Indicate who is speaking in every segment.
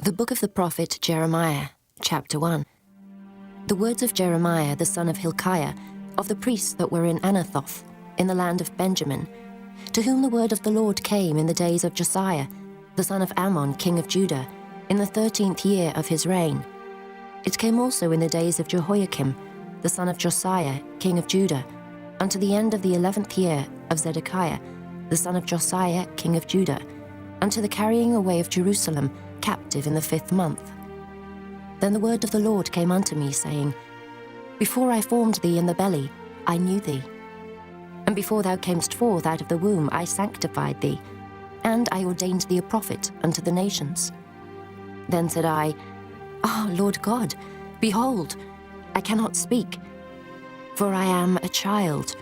Speaker 1: The book of the prophet Jeremiah, chapter 1. The words of Jeremiah the son of Hilkiah, of the priests that were in Anathoth, in the land of Benjamin, to whom the word of the Lord came in the days of Josiah, the son of Ammon, king of Judah, in the 13th year of his reign. It came also in the days of Jehoiakim, the son of Josiah, king of Judah, unto the end of the 11th year of Zedekiah, the son of Josiah, king of Judah, unto the carrying away of Jerusalem, captive in the 5th month. Then the word of the Lord came unto me, saying, Before I formed thee in the belly, I knew thee. And before thou camest forth out of the womb, I sanctified thee, and I ordained thee a prophet unto the nations. Then said I, Ah, Lord God, behold, I cannot speak, for I am a child.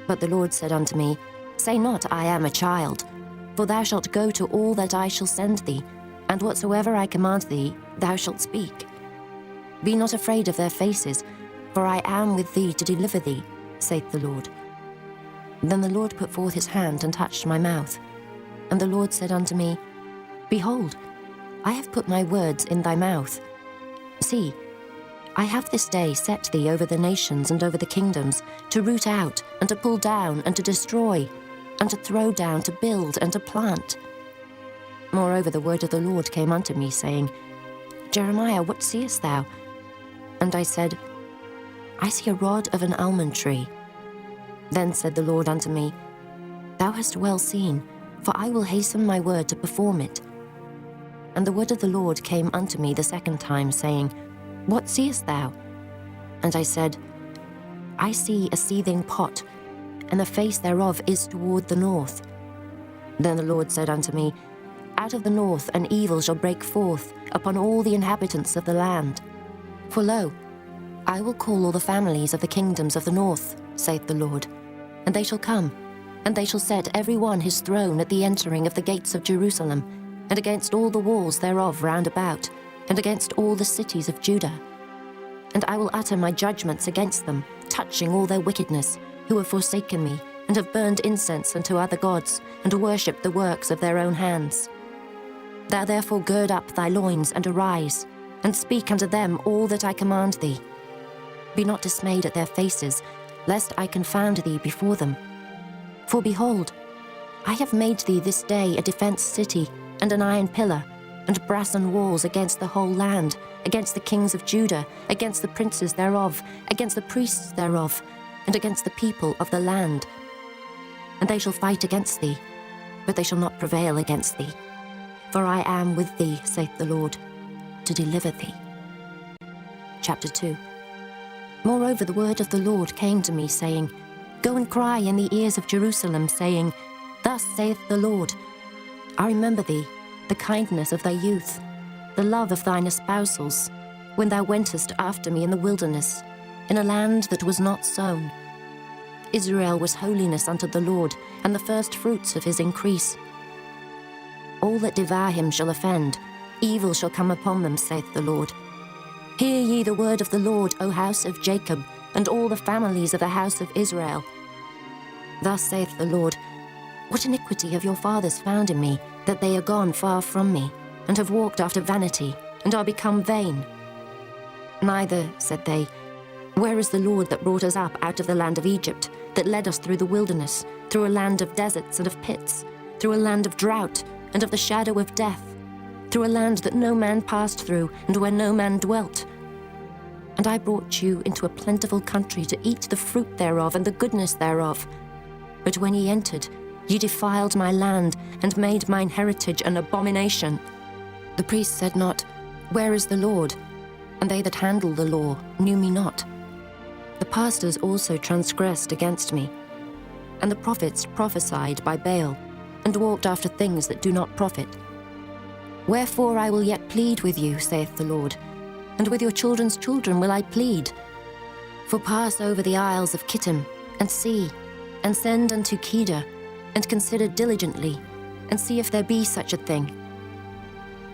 Speaker 1: But the Lord said unto me, Say not, I am a child, for thou shalt go to all that I shall send thee, and whatsoever I command thee, thou shalt speak. Be not afraid of their faces, for I am with thee to deliver thee, saith the Lord. Then the Lord put forth his hand and touched my mouth. And the Lord said unto me, Behold, I have put my words in thy mouth. See, I have this day set thee over the nations and over the kingdoms, to root out, and to pull down, and to destroy, and to throw down, to build, and to plant. Moreover, the word of the Lord came unto me, saying, Jeremiah, what seest thou? And I said, I see a rod of an almond tree. Then said the Lord unto me, Thou hast well seen, for I will hasten my word to perform it. And the word of the Lord came unto me the second time, saying, What seest thou? And I said, I see a seething pot, and the face thereof is toward the north. Then the Lord said unto me, Out of the north an evil shall break forth upon all the inhabitants of the land. For lo, I will call all the families of the kingdoms of the north, saith the Lord, and they shall come, and they shall set every one his throne at the entering of the gates of Jerusalem, and against all the walls thereof round about, and against all the cities of Judah. And I will utter my judgments against them, touching all their wickedness, who have forsaken me, and have burned incense unto other gods, and worshipped the works of their own hands. Thou therefore gird up thy loins, and arise, and speak unto them all that I command thee. Be not dismayed at their faces, lest I confound thee before them. For behold, I have made thee this day a defence city, and an iron pillar, and brassen walls against the whole land, against the kings of Judah, against the princes thereof, against the priests thereof, and against the people of the land. And they shall fight against thee, but they shall not prevail against thee. For I am with thee, saith the Lord, to deliver thee. Chapter 2. Moreover, the word of the Lord came to me, saying, Go and cry in the ears of Jerusalem, saying, Thus saith the Lord, I remember thee, the kindness of thy youth, the love of thine espousals, when thou wentest after me in the wilderness, in a land that was not sown. Israel was holiness unto the Lord, and the first fruits of his increase. All that devour him shall offend, evil shall come upon them, saith the Lord. Hear ye the word of the Lord, O house of Jacob, and all the families of the house of Israel. Thus saith the Lord, What iniquity have your fathers found in me, that they are gone far from me, and have walked after vanity, and are become vain? Neither, said they, Where is the Lord that brought us up out of the land of Egypt, that led us through the wilderness, through a land of deserts and of pits, through a land of drought and of the shadow of death, through a land that no man passed through, and where no man dwelt? And I brought you into a plentiful country to eat the fruit thereof and the goodness thereof. But when ye entered, ye defiled my land, and made mine heritage an abomination. The priests said not, Where is the Lord? And they that handle the law knew me not. The pastors also transgressed against me, and the prophets prophesied by Baal, and walked after things that do not profit. Wherefore I will yet plead with you, saith the Lord, and with your children's children will I plead. For pass over the isles of Kittim, and see, and send unto Kedar, and consider diligently, and see if there be such a thing.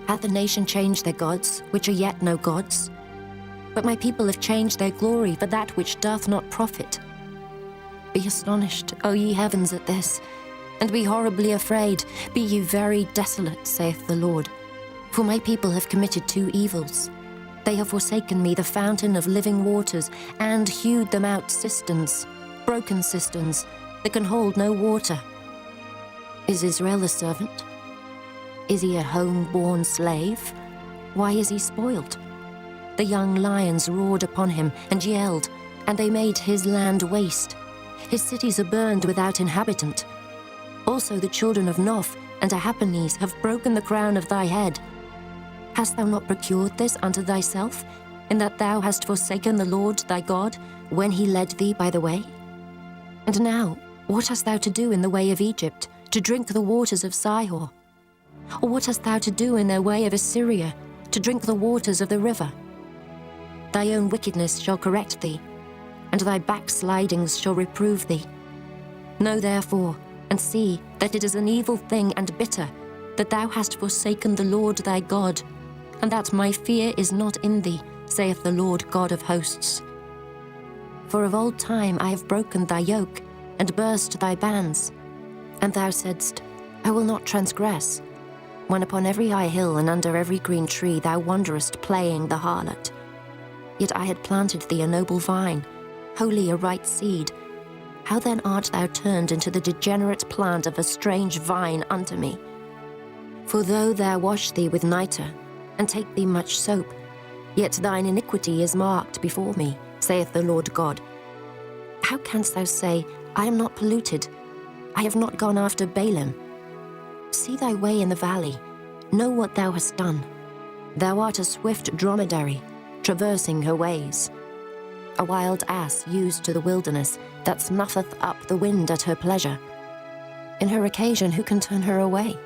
Speaker 1: Hath the nation changed their gods, which are yet no gods? But my people have changed their glory for that which doth not profit. Be astonished, O ye heavens, at this, and be horribly afraid. Be ye very desolate, saith the Lord. For my people have committed two evils. They have forsaken me, the fountain of living waters, and hewed them out cisterns, broken cisterns, that can hold no water. Is Israel a servant? Is he a home-born slave? Why is he spoiled? The young lions roared upon him and yelled, and they made his land waste. His cities are burned without inhabitant. Also the children of Noph and Tahpanhes have broken the crown of thy head. Hast thou not procured this unto thyself, in that thou hast forsaken the Lord thy God, when he led thee by the way? And now, what hast thou to do in the way of Egypt, to drink the waters of Sihor? Or what hast thou to do in the way of Assyria, to drink the waters of the river? Thy own wickedness shall correct thee, and thy backslidings shall reprove thee. Know therefore, and see that it is an evil thing and bitter, that thou hast forsaken the Lord thy God, and that my fear is not in thee, saith the Lord God of hosts. For of old time I have broken thy yoke, and burst thy bands. And thou saidst, I will not transgress, when upon every high hill and under every green tree thou wanderest playing the harlot. Yet I had planted thee a noble vine, wholly a right seed. How then art thou turned into the degenerate plant of a strange vine unto me? For though thou wash thee with nitre, and take thee much soap, yet thine iniquity is marked before me, saith the Lord God. How canst thou say, I am not polluted, I have not gone after Balaam? See thy way in the valley, know what thou hast done. Thou art a swift dromedary, traversing her ways. A wild ass used to the wilderness, that snuffeth up the wind at her pleasure. In her occasion who can turn her away?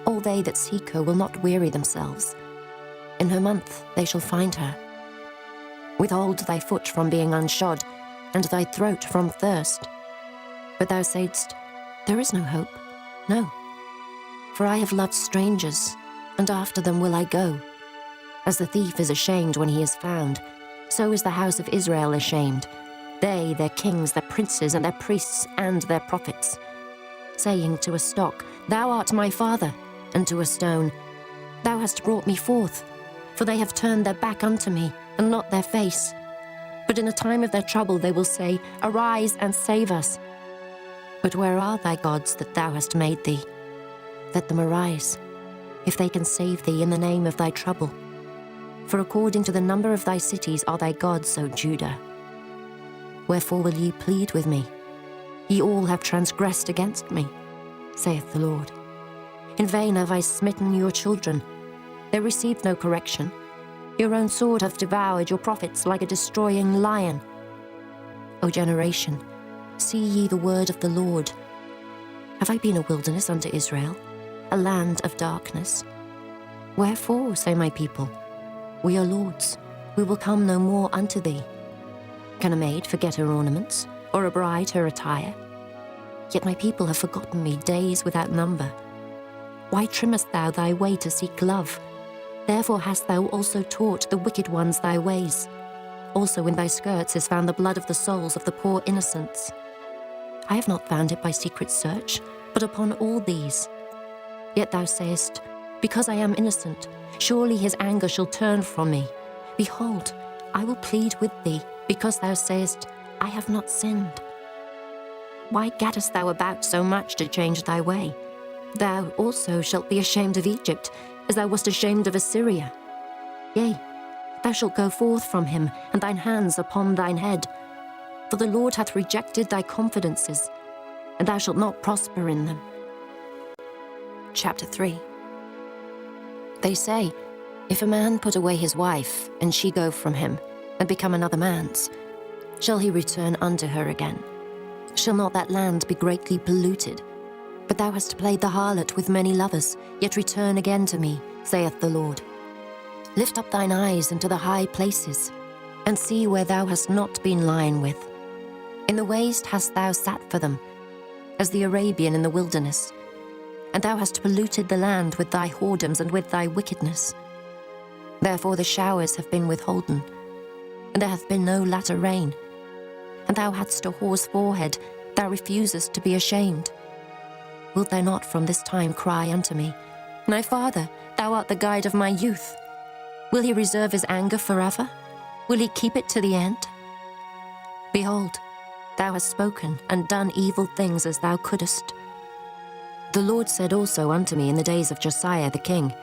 Speaker 1: All they that seek her will not weary themselves. In her month they shall find her. Withhold thy foot from being unshod, and thy throat from thirst. But thou saidst, there is no hope, no. For I have loved strangers, and after them will I go. As the thief is ashamed when he is found, so is the house of Israel ashamed, they, their kings, their princes, and their priests, and their prophets. Saying to a stock, thou art my father, and to a stone, thou hast brought me forth. For they have turned their back unto me, and not their face. But in a time of their trouble they will say, arise and save us. But where are thy gods that thou hast made thee? Let them arise, if they can save thee in the name of thy trouble. For according to the number of thy cities are thy gods, O Judah. Wherefore will ye plead with me? Ye all have transgressed against me, saith the Lord. In vain have I smitten your children. They received no correction. Your own sword hath devoured your prophets like a destroying lion. O generation, see ye the word of the Lord. Have I been a wilderness unto Israel, a land of darkness? Wherefore, say my people, we are lords, we will come no more unto thee. Can a maid forget her ornaments, or a bride her attire? Yet my people have forgotten me days without number. Why trimmest thou thy way to seek love? Therefore hast thou also taught the wicked ones thy ways. Also in thy skirts is found the blood of the souls of the poor innocents. I have not found it by secret search, but upon all these. Yet thou sayest, because I am innocent, surely his anger shall turn from me. Behold, I will plead with thee, because thou sayest, I have not sinned. Why gaddest thou about so much to change thy way? Thou also shalt be ashamed of Egypt, as thou wast ashamed of Assyria. Yea, thou shalt go forth from him, and thine hands upon thine head. For the Lord hath rejected thy confidences, and thou shalt not prosper in them. Chapter 3. They say, if a man put away his wife, and she go from him, and become another man's, shall he return unto her again? Shall not that land be greatly polluted? But thou hast played the harlot with many lovers, yet return again to me, saith the Lord. Lift up thine eyes into the high places, and see where thou hast not been lying with. In the waste hast thou sat for them, as the Arabian in the wilderness. And thou hast polluted the land with thy whoredoms and with thy wickedness. Therefore the showers have been withholden, and there hath been no latter rain. And thou hadst a hoarse forehead, thou refusest to be ashamed. Wilt thou not from this time cry unto me, My Father, Thou art the guide of my youth. Will he reserve his anger forever? Will he keep it to the end? Behold, thou hast spoken and done evil things as thou couldest. The Lord said also unto me in the days of Josiah the king,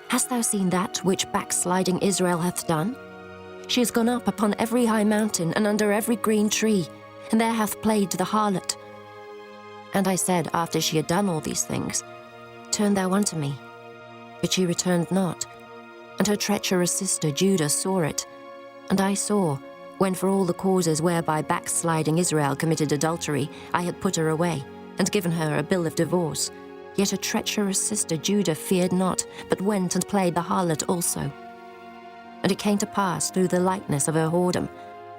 Speaker 1: Hast thou seen that which backsliding Israel hath done? She is gone up upon every high mountain and under every green tree, and there hath played the harlot. And I said, after she had done all these things, Turn thou unto me. But she returned not. And her treacherous sister Judah saw it. And I saw, when for all the causes whereby backsliding Israel committed adultery, I had put her away, and given her a bill of divorce. Yet her treacherous sister Judah feared not, but went and played the harlot also. And it came to pass through the lightness of her whoredom,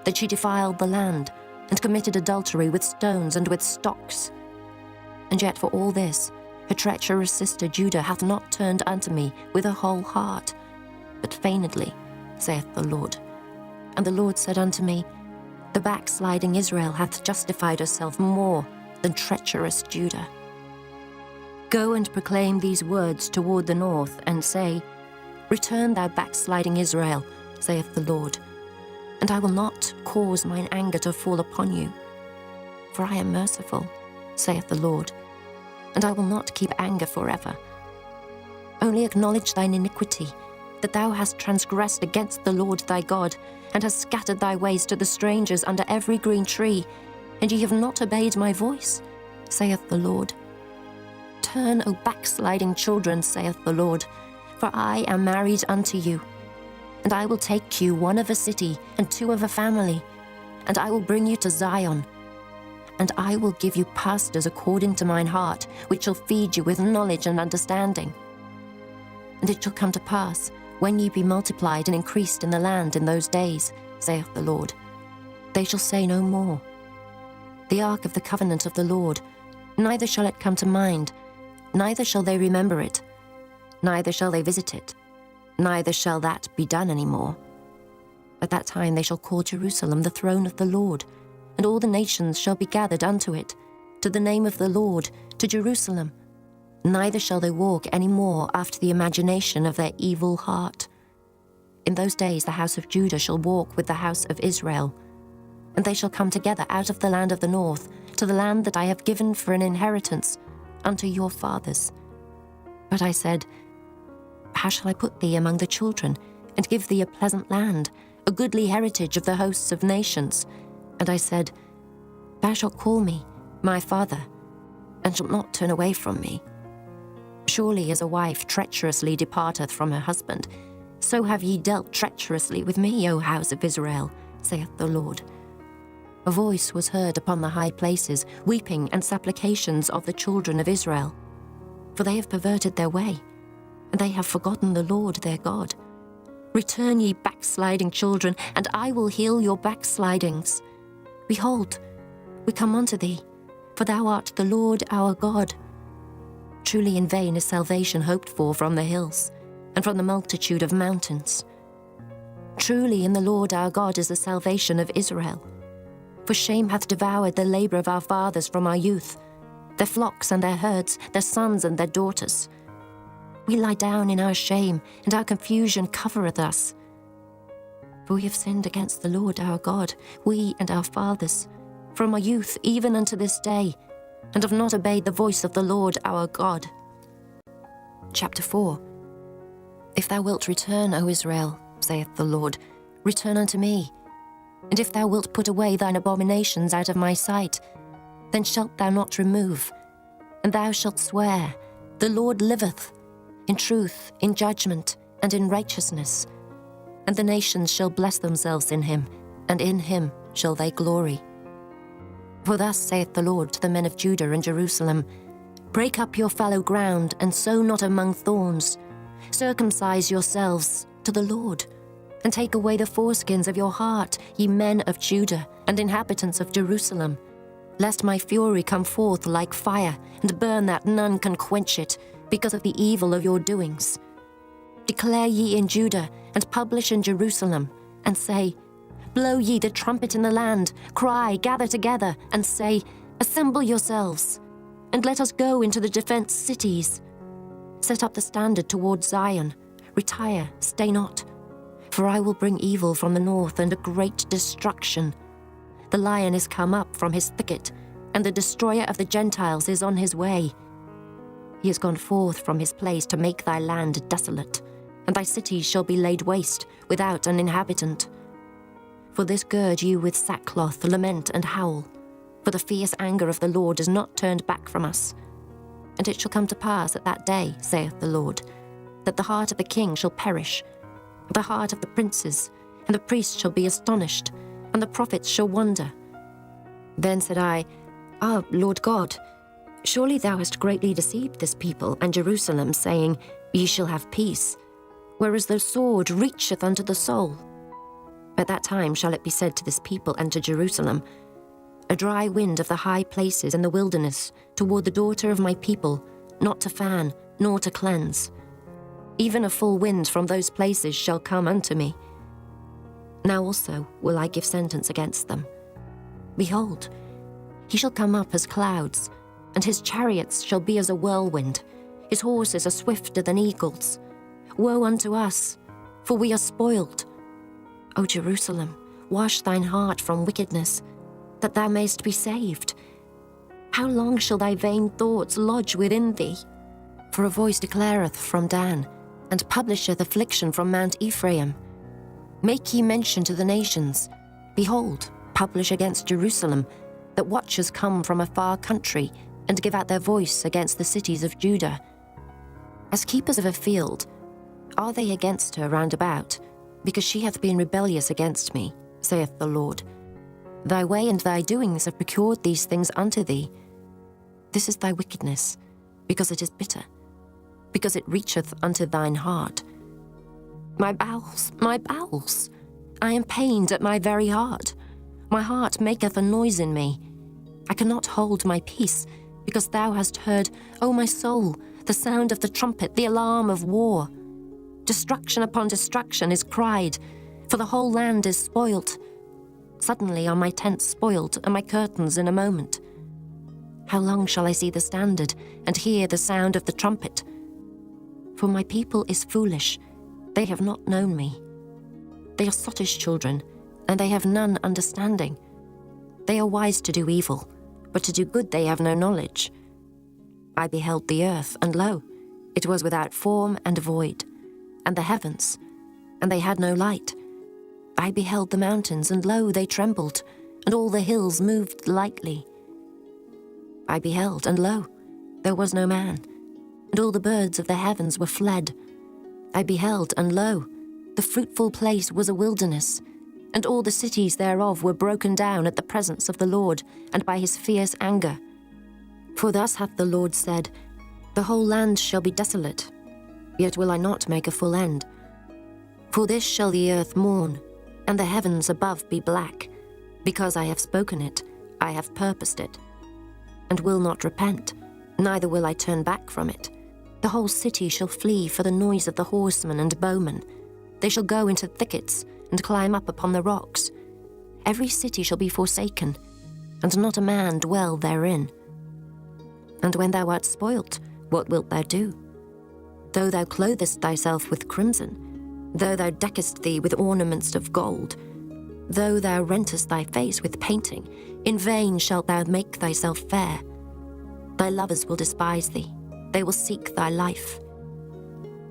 Speaker 1: that she defiled the land, and committed adultery with stones and with stocks. And yet for all this, her treacherous sister Judah hath not turned unto me with her whole heart, but feignedly, saith the Lord. And the Lord said unto me, The backsliding Israel hath justified herself more than treacherous Judah. Go and proclaim these words toward the north, and say, Return, thou backsliding Israel, saith the Lord, and I will not cause mine anger to fall upon you. For I am merciful, saith the Lord, and I will not keep anger forever. Only acknowledge thine iniquity, that thou hast transgressed against the Lord thy God, and hast scattered thy ways to the strangers under every green tree, and ye have not obeyed my voice, saith the Lord. Turn, O backsliding children, saith the Lord, for I am married unto you. And I will take you one of a city, and two of a family, and I will bring you to Zion. And I will give you pastors according to mine heart, which shall feed you with knowledge and understanding. And it shall come to pass, when ye be multiplied and increased in the land in those days, saith the Lord, they shall say no more, The ark of the covenant of the Lord, neither shall it come to mind, neither shall they remember it, neither shall they visit it, neither shall that be done any more. At that time they shall call Jerusalem the throne of the Lord, and all the nations shall be gathered unto it, to the name of the Lord, to Jerusalem. Neither shall they walk any more after the imagination of their evil heart. In those days the house of Judah shall walk with the house of Israel, and they shall come together out of the land of the north, to the land that I have given for an inheritance unto your fathers. But I said, How shall I put thee among the children, and give thee a pleasant land, a goodly heritage of the hosts of nations? And I said, Thou shalt call me, my father, and shalt not turn away from me. Surely as a wife treacherously departeth from her husband, so have ye dealt treacherously with me, O house of Israel, saith the Lord. A voice was heard upon the high places, weeping and supplications of the children of Israel. For they have perverted their way, and they have forgotten the Lord their God. Return, ye backsliding children, and I will heal your backslidings. Behold, we come unto thee, for thou art the Lord our God. Truly in vain is salvation hoped for from the hills, and from the multitude of mountains. Truly in the Lord our God is the salvation of Israel. For shame hath devoured the labor of our fathers from our youth, their flocks and their herds, their sons and their daughters. We lie down in our shame, and our confusion covereth us. For we have sinned against the Lord our God, we and our fathers, from our youth even unto this day, and have not obeyed the voice of the Lord our God. Chapter 4. If thou wilt return, O Israel, saith the Lord, return unto me. And if thou wilt put away thine abominations out of my sight, then shalt thou not remove. And thou shalt swear, The Lord liveth, in truth, in judgment, and in righteousness. And the nations shall bless themselves in him, and in him shall they glory. For thus saith the Lord to the men of Judah and Jerusalem, Break up your fallow ground, and sow not among thorns. Circumcise yourselves to the Lord, and take away the foreskins of your heart, ye men of Judah, and inhabitants of Jerusalem, lest my fury come forth like fire, and burn that none can quench it, because of the evil of your doings. Declare ye in Judah, and publish in Jerusalem, and say, Blow ye the trumpet in the land, cry, gather together, and say, Assemble yourselves, and let us go into the defenced cities. Set up the standard towards Zion. Retire, stay not. For I will bring evil from the north and a great destruction. The lion is come up from his thicket, and the destroyer of the Gentiles is on his way. He is gone forth from his place to make thy land desolate, and thy cities shall be laid waste, without an inhabitant. For this gird you with sackcloth, lament and howl. For the fierce anger of the Lord is not turned back from us. And it shall come to pass at that day, saith the Lord, that the heart of the king shall perish, the heart of the princes, and the priests shall be astonished, and the prophets shall wonder. Then said I, Ah, Lord God, surely thou hast greatly deceived this people and Jerusalem, saying, Ye shall have peace, whereas the sword reacheth unto the soul. At that time shall it be said to this people and to Jerusalem, A dry wind of the high places in the wilderness toward the daughter of my people, not to fan, nor to cleanse. Even a full wind from those places shall come unto me. Now also will I give sentence against them. Behold, he shall come up as clouds, and his chariots shall be as a whirlwind. His horses are swifter than eagles. Woe unto us, for we are spoiled. O Jerusalem, wash thine heart from wickedness, that thou mayst be saved. How long shall thy vain thoughts lodge within thee? For a voice declareth from Dan, and publisheth affliction from Mount Ephraim. Make ye mention to the nations. Behold, publish against Jerusalem, that watchers come from a far country, and give out their voice against the cities of Judah. As keepers of a field, are they against her round about, because she hath been rebellious against me, saith the Lord. Thy way and thy doings have procured these things unto thee. This is thy wickedness, because it is bitter, because it reacheth unto thine heart. My bowels, I am pained at my very heart. My heart maketh a noise in me. I cannot hold my peace, because thou hast heard, O my soul, the sound of the trumpet, the alarm of war. Destruction upon destruction is cried, for the whole land is spoilt. Suddenly are my tents spoiled, and my curtains in a moment. How long shall I see the standard, and hear the sound of the trumpet? For my people is foolish, they have not known me. They are sottish children, and they have none understanding. They are wise to do evil, but to do good they have no knowledge. I beheld the earth, and lo, it was without form and void, and the heavens, and they had no light. I beheld the mountains, and lo, they trembled, and all the hills moved lightly. I beheld, and lo, there was no man, and all the birds of the heavens were fled. I beheld, and lo, the fruitful place was a wilderness, and all the cities thereof were broken down at the presence of the Lord, and by his fierce anger. For thus hath the Lord said, The whole land shall be desolate, yet will I not make a full end. For this shall the earth mourn, and the heavens above be black, because I have spoken it, I have purposed it, and will not repent, neither will I turn back from it. The whole city shall flee for the noise of the horsemen and bowmen. They shall go into thickets, and climb up upon the rocks. Every city shall be forsaken, and not a man dwell therein. And when thou art spoilt, what wilt thou do? Though thou clothest thyself with crimson, though thou deckest thee with ornaments of gold, though thou rentest thy face with painting, in vain shalt thou make thyself fair. Thy lovers will despise thee, they will seek thy life.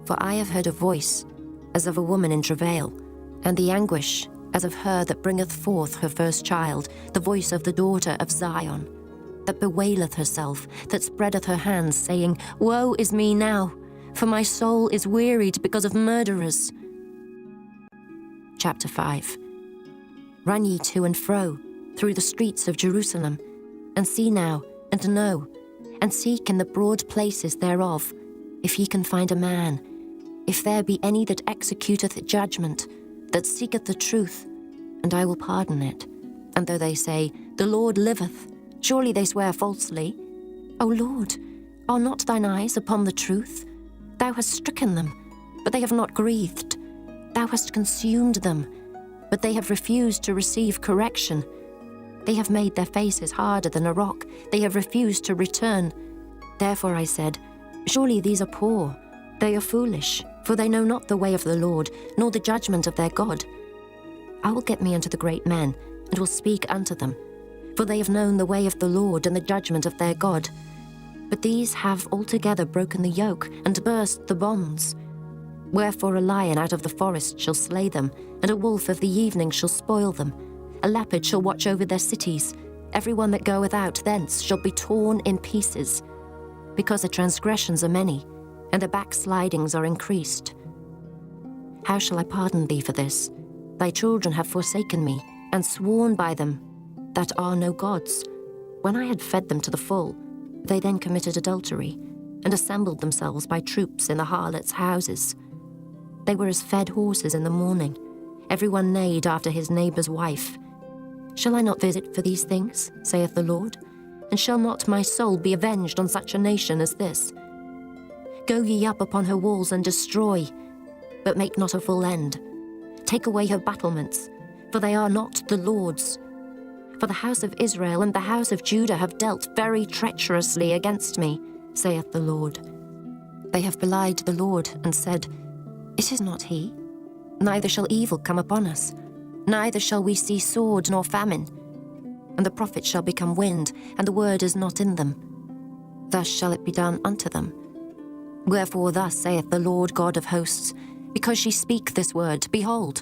Speaker 1: For I have heard a voice, as of a woman in travail, and the anguish, as of her that bringeth forth her first child, the voice of the daughter of Zion, that bewaileth herself, that spreadeth her hands, saying, Woe is me now, for my soul is wearied because of murderers. Chapter 5. Run ye to and fro through the streets of Jerusalem, and see now, and know, and seek in the broad places thereof, if ye can find a man, if there be any that executeth judgment, that seeketh the truth, and I will pardon it. And though they say, The Lord liveth, surely they swear falsely. O Lord, are not thine eyes upon the truth? Thou hast stricken them, but they have not grieved. Thou hast consumed them, but they have refused to receive correction. They have made their faces harder than a rock. They have refused to return. Therefore I said, Surely these are poor, they are foolish, for they know not the way of the Lord, nor the judgment of their God. I will get me unto the great men, and will speak unto them, for they have known the way of the Lord and the judgment of their God. But these have altogether broken the yoke, and burst the bonds. Wherefore a lion out of the forest shall slay them, and a wolf of the evening shall spoil them. A leopard shall watch over their cities. Every one that goeth out thence shall be torn in pieces, because the transgressions are many, and the backslidings are increased. How shall I pardon thee for this? Thy children have forsaken me, and sworn by them that are no gods. When I had fed them to the full, they then committed adultery, and assembled themselves by troops in the harlots' houses. They were as fed horses in the morning. Every one neighed after his neighbour's wife. Shall I not visit for these things, saith the Lord? And shall not my soul be avenged on such a nation as this? Go ye up upon her walls and destroy, but make not a full end. Take away her battlements, for they are not the Lord's. For the house of Israel and the house of Judah have dealt very treacherously against me, saith the Lord. They have belied the Lord, and said, It is not he. Neither shall evil come upon us, neither shall we see sword nor famine. And the prophets shall become wind, and the word is not in them. Thus shall it be done unto them. Wherefore thus saith the Lord God of hosts, because ye speak this word, behold,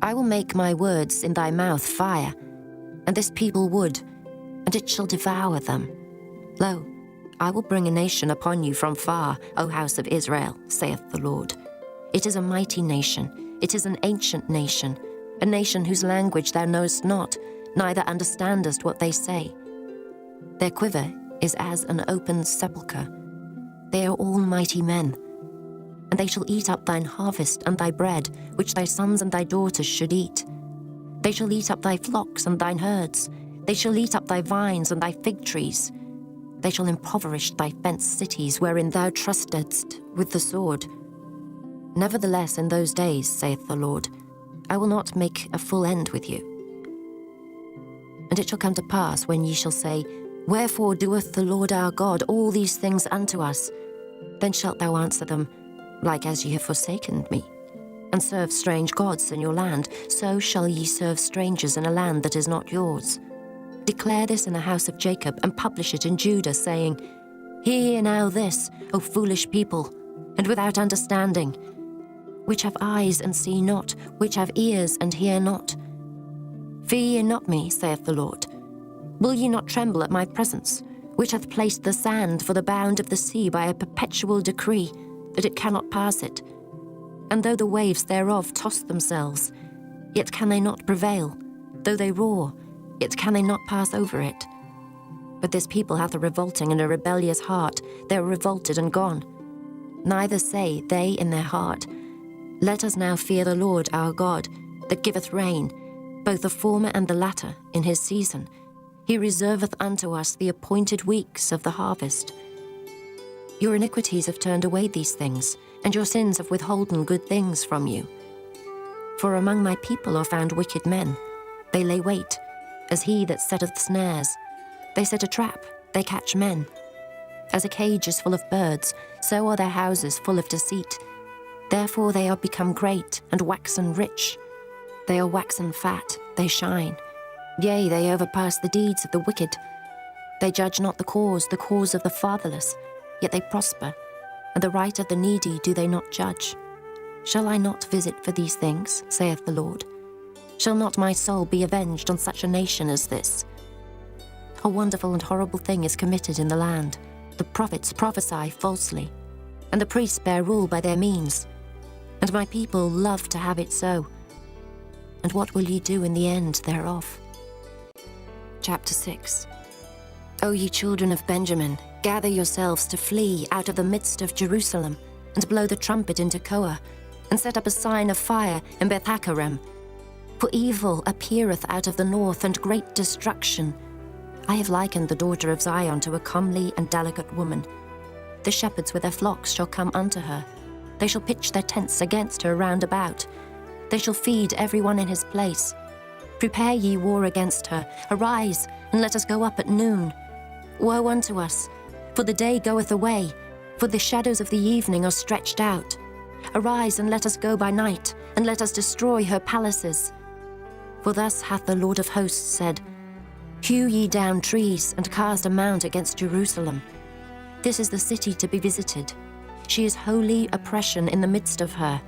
Speaker 1: I will make my words in thy mouth fire, and this people wood, and it shall devour them. Lo, I will bring a nation upon you from far, O house of Israel, saith the Lord. It is a mighty nation, it is an ancient nation, a nation whose language thou knowest not, neither understandest what they say. Their quiver is as an open sepulchre. They are all mighty men. And they shall eat up thine harvest and thy bread, which thy sons and thy daughters should eat. They shall eat up thy flocks and thine herds. They shall eat up thy vines and thy fig trees. They shall impoverish thy fenced cities, wherein thou trustedst with the sword. Nevertheless, in those days, saith the Lord, I will not make a full end with you. And it shall come to pass, when ye shall say, Wherefore doeth the Lord our God all these things unto us? Then shalt thou answer them, Like as ye have forsaken me, and served strange gods in your land, so shall ye serve strangers in a land that is not yours. Declare this in the house of Jacob, and publish it in Judah, saying, Hear now this, O foolish people, and without understanding, which have eyes and see not, which have ears and hear not. Fear ye not me, saith the Lord. Will ye not tremble at my presence, which hath placed the sand for the bound of the sea by a perpetual decree, that it cannot pass it? And though the waves thereof toss themselves, yet can they not prevail. Though they roar, yet can they not pass over it. But this people hath a revolting and a rebellious heart, they are revolted and gone. Neither say they in their heart, Let us now fear the Lord our God, that giveth rain, both the former and the latter, in his season. He reserveth unto us the appointed weeks of the harvest. Your iniquities have turned away these things, and your sins have withholden good things from you. For among my people are found wicked men. They lay wait, as he that setteth snares. They set a trap, they catch men. As a cage is full of birds, so are their houses full of deceit. Therefore they are become great, and waxen rich. They are waxen fat, they shine. Yea, they overpass the deeds of the wicked. They judge not the cause of the fatherless, yet they prosper, and the right of the needy do they not judge. Shall I not visit for these things, saith the Lord? Shall not my soul be avenged on such a nation as this? A wonderful and horrible thing is committed in the land. The prophets prophesy falsely, and the priests bear rule by their means. And my people love to have it so. And what will ye do in the end thereof? Chapter 6. O ye children of Benjamin, gather yourselves to flee out of the midst of Jerusalem, and blow the trumpet into Koa, and set up a sign of fire in Beth-Haccherem. For evil appeareth out of the north, and great destruction. I have likened the daughter of Zion to a comely and delicate woman. The shepherds with their flocks shall come unto her. They shall pitch their tents against her round about. They shall feed every one in his place. Prepare ye war against her. Arise, and let us go up at noon. Woe unto us, for the day goeth away, For the shadows of the evening are stretched out. Arise and let us go by night, and let us destroy her palaces. For thus hath the Lord of hosts said, Hew ye down trees, and cast a mount against Jerusalem. This is the city to be visited. She is holy oppression in the midst of her.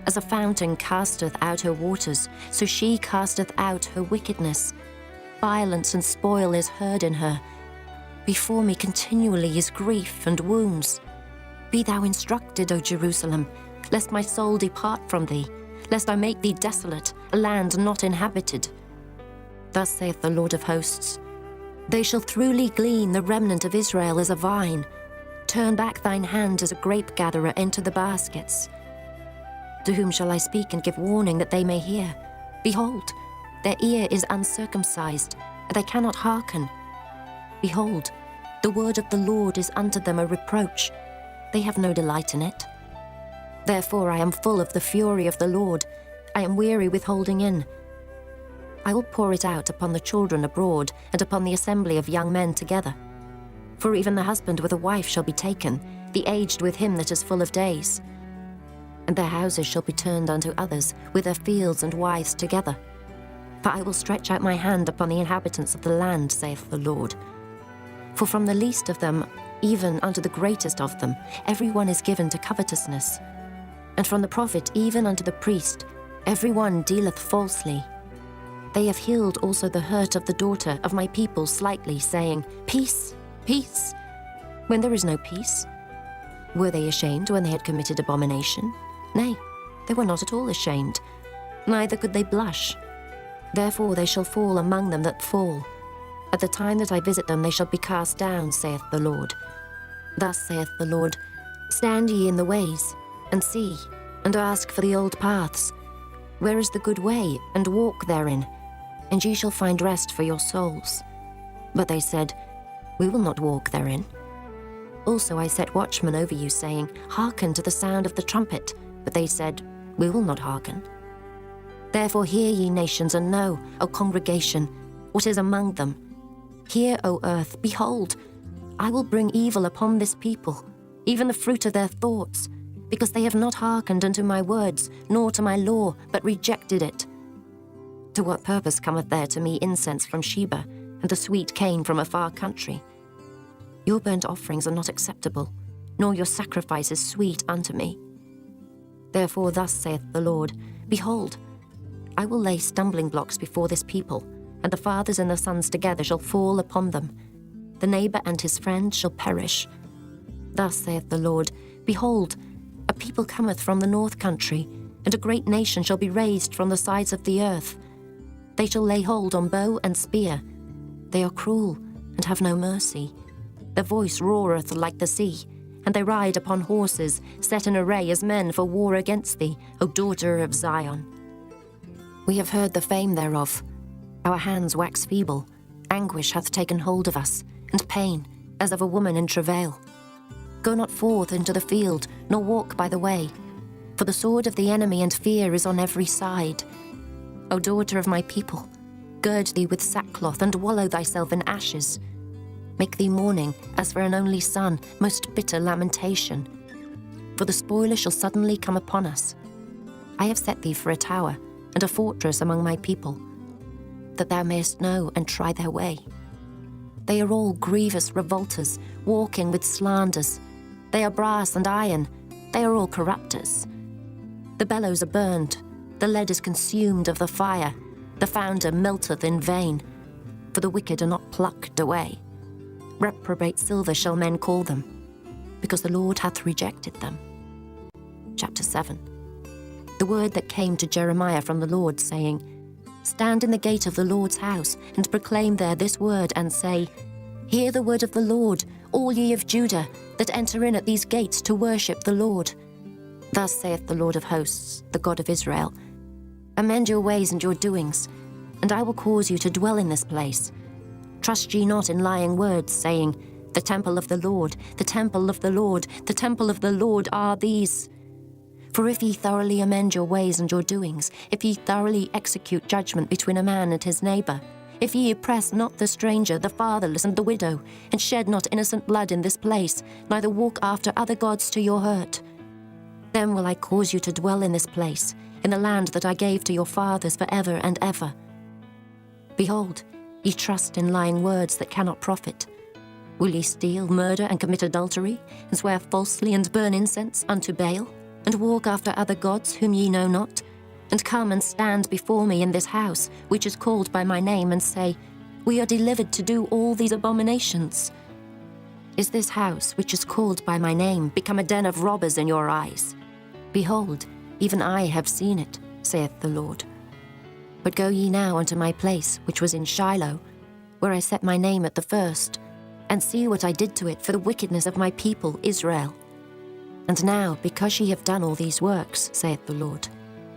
Speaker 1: As a fountain casteth out her waters, so she casteth out her wickedness. Violence and spoil is heard in her. Before me continually is grief and wounds. Be thou instructed, O Jerusalem, lest my soul depart from thee, lest I make thee desolate, a land not inhabited. Thus saith the Lord of hosts, They shall throughly glean the remnant of Israel as a vine. Turn back thine hand as a grape gatherer into the baskets. To whom shall I speak and give warning that they may hear? Behold, their ear is uncircumcised, and they cannot hearken. Behold, the word of the Lord is unto them a reproach. They have no delight in it. Therefore I am full of the fury of the Lord. I am weary with holding in. I will pour it out upon the children abroad, and upon the assembly of young men together. For even the husband with a wife shall be taken, the aged with him that is full of days. And their houses shall be turned unto others, with their fields and wives together. For I will stretch out my hand upon the inhabitants of the land, saith the Lord. For from the least of them, even unto the greatest of them, every one is given to covetousness. And from the prophet even unto the priest, every one dealeth falsely. They have healed also the hurt of the daughter of my people slightly, saying, Peace, peace, when there is no peace. Were they ashamed when they had committed abomination? Nay, they were not at all ashamed, neither could they blush. Therefore they shall fall among them that fall. At the time that I visit them they shall be cast down, saith the Lord. Thus saith the Lord, Stand ye in the ways, and see, and ask for the old paths. Where is the good way, and walk therein, and ye shall find rest for your souls. But they said, We will not walk therein. Also I set watchmen over you, saying, Hearken to the sound of the trumpet. But they said, We will not hearken. Therefore hear ye nations, and know, O congregation, what is among them. Hear, O earth, behold, I will bring evil upon this people, even the fruit of their thoughts, because they have not hearkened unto my words, nor to my law, but rejected it. To what purpose cometh there to me incense from Sheba, and the sweet cane from a far country? Your burnt offerings are not acceptable, nor your sacrifices sweet unto me. Therefore thus saith the Lord, Behold, I will lay stumbling blocks before this people, and the fathers and the sons together shall fall upon them. The neighbor and his friend shall perish. Thus saith the Lord, Behold, a people cometh from the north country, and a great nation shall be raised from the sides of the earth. They shall lay hold on bow and spear. They are cruel, and have no mercy. Their voice roareth like the sea, and they ride upon horses, set in array as men for war against thee, O daughter of Zion. We have heard the fame thereof. Our hands wax feeble. Anguish hath taken hold of us, and pain, as of a woman in travail. Go not forth into the field, nor walk by the way, for the sword of the enemy and fear is on every side. O daughter of my people, gird thee with sackcloth, and wallow thyself in ashes. Make thee mourning, as for an only son, most bitter lamentation. For the spoiler shall suddenly come upon us. I have set thee for a tower, and a fortress among my people, that thou mayest know and try their way. They are all grievous revolters, walking with slanders. They are brass and iron, they are all corrupters. The bellows are burned, the lead is consumed of the fire, the founder melteth in vain, for the wicked are not plucked away. Reprobate silver shall men call them, because the Lord hath rejected them. Chapter 7. The word that came to Jeremiah from the Lord, saying, Stand in the gate of the Lord's house, and proclaim there this word, and say, Hear the word of the Lord, all ye of Judah, that enter in at these gates to worship the Lord. Thus saith the Lord of hosts, the God of Israel, Amend your ways and your doings, and I will cause you to dwell in this place. Trust ye not in lying words, saying, The temple of the Lord, the temple of the Lord, the temple of the Lord are these. For if ye thoroughly amend your ways and your doings, if ye thoroughly execute judgment between a man and his neighbor, if ye oppress not the stranger, the fatherless, and the widow, and shed not innocent blood in this place, neither walk after other gods to your hurt, then will I cause you to dwell in this place, in the land that I gave to your fathers for ever and ever. Behold, ye trust in lying words that cannot profit. Will ye steal, murder, and commit adultery, and swear falsely, and burn incense unto Baal, and walk after other gods whom ye know not, and come and stand before me in this house, which is called by my name, and say, We are delivered to do all these abominations? Is this house, which is called by my name, become a den of robbers in your eyes? Behold, even I have seen it, saith the Lord. But go ye now unto my place, which was in Shiloh, where I set my name at the first, and see what I did to it for the wickedness of my people Israel. And now, because ye have done all these works, saith the Lord,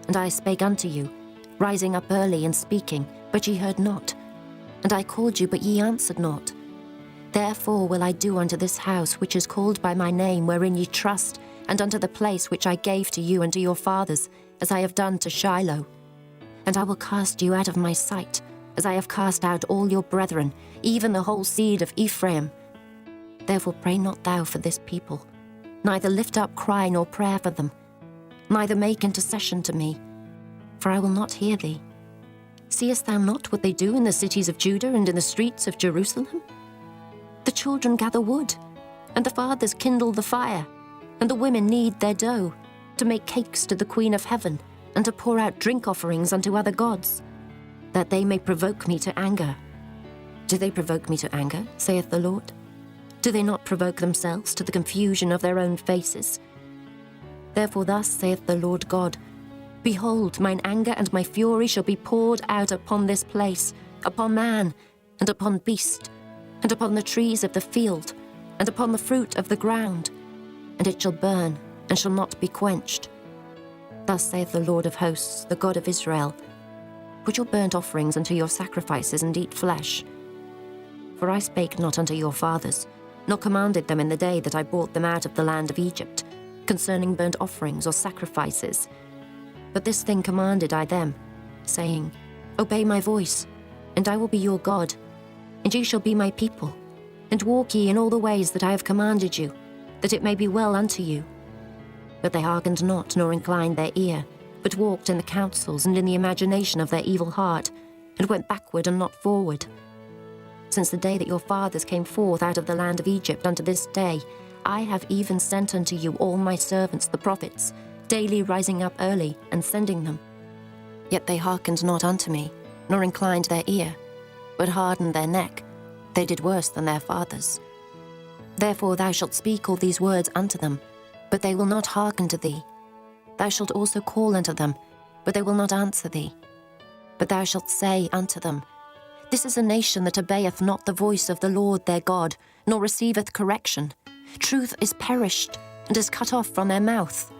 Speaker 1: and I spake unto you, rising up early and speaking, but ye heard not, and I called you, but ye answered not. Therefore will I do unto this house which is called by my name, wherein ye trust, and unto the place which I gave to you and to your fathers, as I have done to Shiloh. And I will cast you out of my sight, as I have cast out all your brethren, even the whole seed of Ephraim. Therefore pray not thou for this people, neither lift up cry nor prayer for them, neither make intercession to me, for I will not hear thee. Seest thou not what they do in the cities of Judah and in the streets of Jerusalem? The children gather wood, and the fathers kindle the fire, and the women knead their dough, to make cakes to the Queen of Heaven, and to pour out drink offerings unto other gods, that they may provoke me to anger. Do they provoke me to anger, saith the Lord? Do they not provoke themselves to the confusion of their own faces? Therefore thus saith the Lord God, Behold, mine anger and my fury shall be poured out upon this place, upon man, and upon beast, and upon the trees of the field, and upon the fruit of the ground, and it shall burn, and shall not be quenched. Thus saith the Lord of hosts, the God of Israel, Put your burnt offerings unto your sacrifices, and eat flesh. For I spake not unto your fathers, nor commanded them in the day that I brought them out of the land of Egypt, concerning burnt offerings or sacrifices. But this thing commanded I them, saying, Obey my voice, and I will be your God, and ye shall be my people, and walk ye in all the ways that I have commanded you, that it may be well unto you. But they hearkened not, nor inclined their ear, but walked in the counsels and in the imagination of their evil heart, and went backward and not forward. Since the day that your fathers came forth out of the land of Egypt unto this day, I have even sent unto you all my servants the prophets, daily rising up early and sending them. Yet they hearkened not unto me, nor inclined their ear, but hardened their neck. They did worse than their fathers. Therefore thou shalt speak all these words unto them, but they will not hearken to thee. Thou shalt also call unto them, but they will not answer thee. But thou shalt say unto them, This is a nation that obeyeth not the voice of the Lord their God, nor receiveth correction. Truth is perished, and is cut off from their mouth.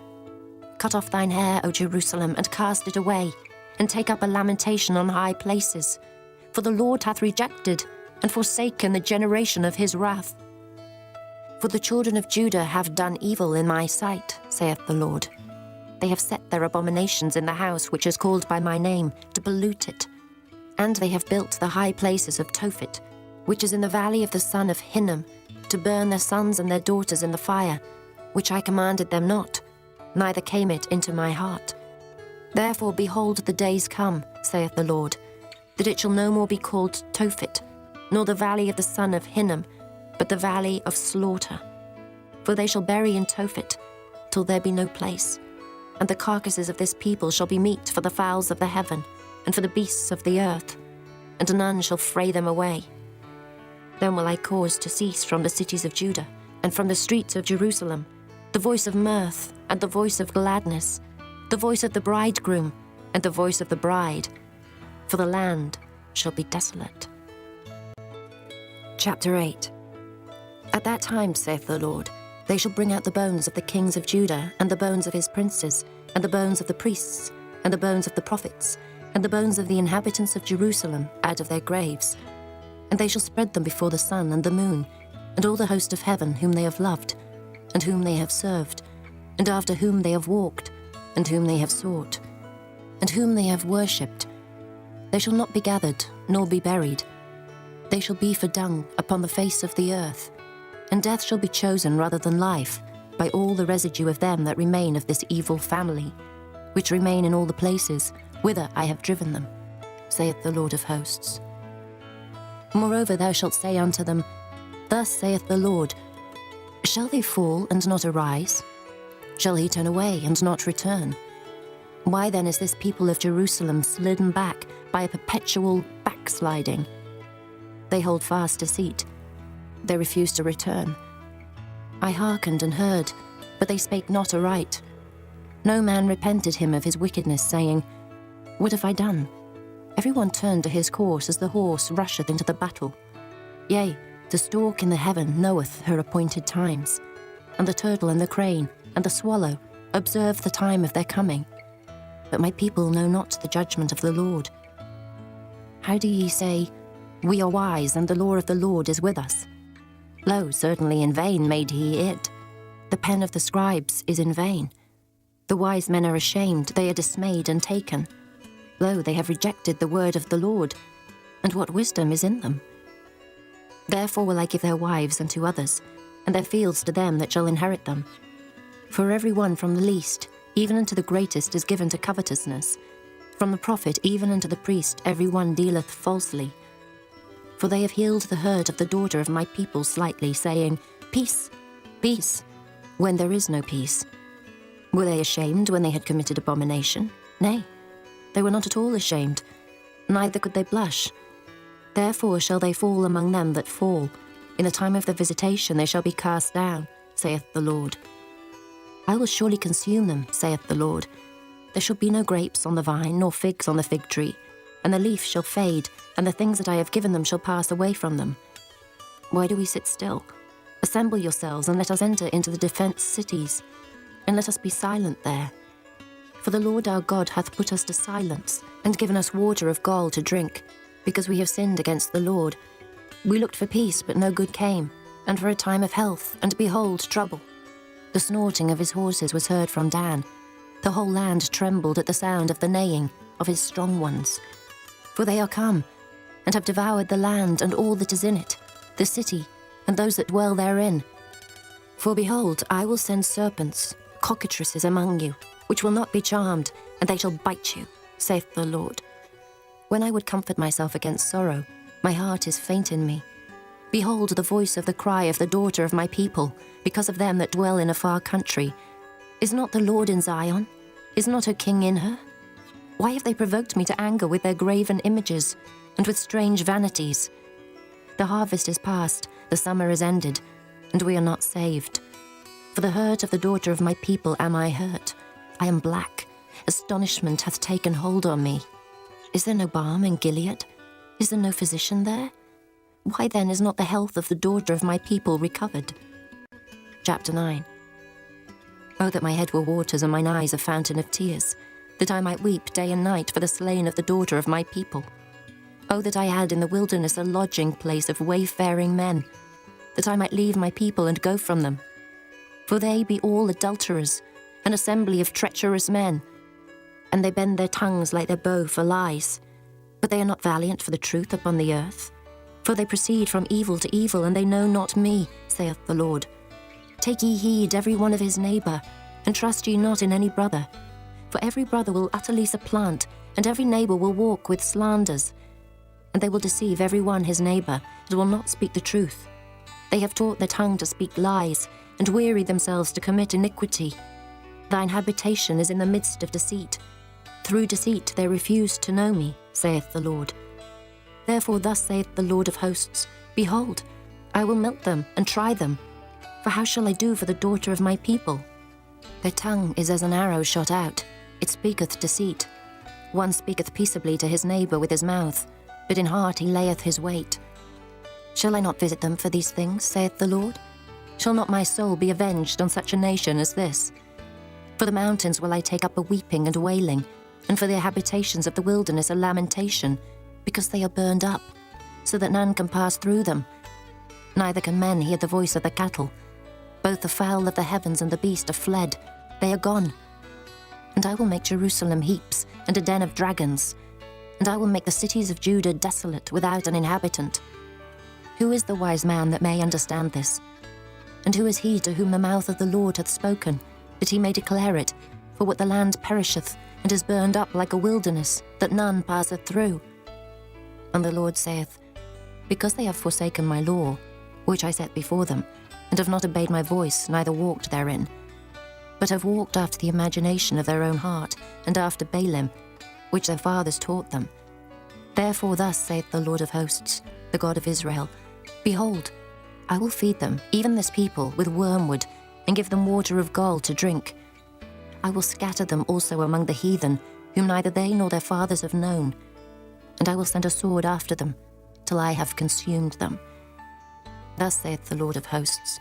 Speaker 1: Cut off thine hair, O Jerusalem, and cast it away, and take up a lamentation on high places. For the Lord hath rejected and forsaken the generation of his wrath. For the children of Judah have done evil in my sight, saith the Lord. They have set their abominations in the house which is called by my name, to pollute it. And they have built the high places of Tophet, which is in the valley of the son of Hinnom, to burn their sons and their daughters in the fire, which I commanded them not, neither came it into my heart. Therefore, behold, the days come, saith the Lord, that it shall no more be called Tophet, nor the valley of the son of Hinnom, but the valley of slaughter. For they shall bury in Tophet, till there be no place. And the carcasses of this people shall be meat for the fowls of the heaven, and for the beasts of the earth, and none shall fray them away. Then will I cause to cease from the cities of Judah, and from the streets of Jerusalem, the voice of mirth, and the voice of gladness, the voice of the bridegroom, and the voice of the bride, for the land shall be desolate. Chapter 8. At that time, saith the Lord, they shall bring out the bones of the kings of Judah, and the bones of his princes, and the bones of the priests, and the bones of the prophets, and the bones of the inhabitants of Jerusalem out of their graves. And they shall spread them before the sun and the moon, and all the host of heaven whom they have loved, and whom they have served, and after whom they have walked, and whom they have sought, and whom they have worshipped. They shall not be gathered, nor be buried. They shall be for dung upon the face of the earth, and death shall be chosen rather than life by all the residue of them that remain of this evil family, which remain in all the places whither I have driven them, saith the Lord of hosts. Moreover thou shalt say unto them, Thus saith the Lord, Shall they fall and not arise? Shall he turn away and not return? Why then is this people of Jerusalem slidden back by a perpetual backsliding? They hold fast deceit. They refuse to return. I hearkened and heard, but they spake not aright. No man repented him of his wickedness, saying, What have I done? Every one turned to his course as the horse rusheth into the battle. Yea, the stork in the heaven knoweth her appointed times, and the turtle and the crane and the swallow observe the time of their coming. But my people know not the judgment of the Lord. How do ye say, We are wise, and the law of the Lord is with us? Lo, certainly in vain made he it. The pen of the scribes is in vain. The wise men are ashamed, they are dismayed and taken. Lo, they have rejected the word of the Lord, and what wisdom is in them? Therefore will I give their wives unto others, and their fields to them that shall inherit them. For every one from the least, even unto the greatest, is given to covetousness. From the prophet even unto the priest every one dealeth falsely. For they have healed the hurt of the daughter of my people slightly, saying, Peace, peace, when there is no peace. Were they ashamed when they had committed abomination? Nay, they were not at all ashamed, neither could they blush. Therefore shall they fall among them that fall. In the time of the visitation they shall be cast down, saith the Lord. I will surely consume them, saith the Lord. There shall be no grapes on the vine, nor figs on the fig tree, and the leaf shall fade, and the things that I have given them shall pass away from them. Why do we sit still? Assemble yourselves, and let us enter into the defenced cities, and let us be silent there. For the Lord our God hath put us to silence, and given us water of gall to drink, because we have sinned against the Lord. We looked for peace, but no good came, and for a time of health, and behold, trouble. The snorting of his horses was heard from Dan. The whole land trembled at the sound of the neighing of his strong ones. For they are come, and have devoured the land and all that is in it, the city, and those that dwell therein. For behold, I will send serpents, cockatrices among you, which will not be charmed, and they shall bite you, saith the Lord. When I would comfort myself against sorrow, my heart is faint in me. Behold the voice of the cry of the daughter of my people, because of them that dwell in a far country. Is not the Lord in Zion? Is not her king in her? Why have they provoked me to anger with their graven images, and with strange vanities? The harvest is past, the summer is ended, and we are not saved. For the hurt of the daughter of my people am I hurt. I am black. Astonishment hath taken hold on me. Is there no balm in Gilead? Is there no physician there? Why then is not the health of the daughter of my people recovered? Chapter 9. Oh, that my head were waters and mine eyes a fountain of tears, that I might weep day and night for the slain of the daughter of my people. Oh, that I had in the wilderness a lodging place of wayfaring men, that I might leave my people and go from them. For they be all adulterers, an assembly of treacherous men, and they bend their tongues like their bow for lies. But they are not valiant for the truth upon the earth. For they proceed from evil to evil, and they know not me, saith the Lord. Take ye heed every one of his neighbour, and trust ye not in any brother. For every brother will utterly supplant, and every neighbour will walk with slanders. And they will deceive every one his neighbour, and will not speak the truth. They have taught their tongue to speak lies, and weary themselves to commit iniquity. Thine habitation is in the midst of deceit. Through deceit they refuse to know me, saith the Lord. Therefore thus saith the Lord of hosts, Behold, I will melt them and try them. For how shall I do for the daughter of my people? Their tongue is as an arrow shot out, it speaketh deceit. One speaketh peaceably to his neighbour with his mouth, but in heart he layeth his wait. Shall I not visit them for these things, saith the Lord? Shall not my soul be avenged on such a nation as this? For the mountains will I take up a weeping and wailing, and for the habitations of the wilderness a lamentation, because they are burned up, so that none can pass through them. Neither can men hear the voice of the cattle. Both the fowl of the heavens and the beast are fled, they are gone. And I will make Jerusalem heaps, and a den of dragons. and I will make the cities of Judah desolate without an inhabitant. Who is the wise man that may understand this? And who is he to whom the mouth of the Lord hath spoken, that he may declare it? For what the land perisheth, and is burned up like a wilderness, that none passeth through. And the Lord saith, Because they have forsaken my law, which I set before them, and have not obeyed my voice, neither walked therein, but have walked after the imagination of their own heart, and after Baalim, which their fathers taught them. Therefore thus saith the Lord of hosts, the God of Israel, Behold, I will feed them, even this people, with wormwood, and give them water of gall to drink. I will scatter them also among the heathen, whom neither they nor their fathers have known. And I will send a sword after them, till I have consumed them. Thus saith the Lord of hosts,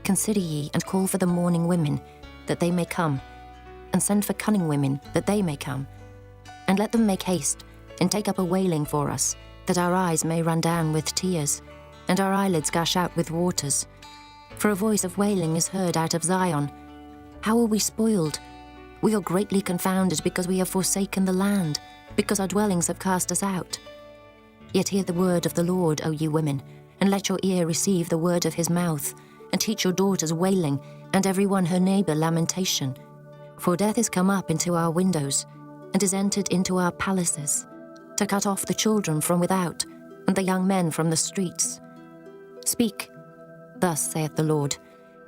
Speaker 1: Consider ye, and call for the mourning women, that they may come, and send for cunning women, that they may come. And let them make haste, and take up a wailing for us, that our eyes may run down with tears, and our eyelids gush out with waters. For a voice of wailing is heard out of Zion. How are we spoiled? We are greatly confounded, because we have forsaken the land, because our dwellings have cast us out. Yet hear the word of the Lord, O ye women, and let your ear receive the word of his mouth, and teach your daughters wailing, and every one her neighbour lamentation. For death is come up into our windows, and is entered into our palaces, to cut off the children from without, and the young men from the streets. Speak, thus saith the Lord,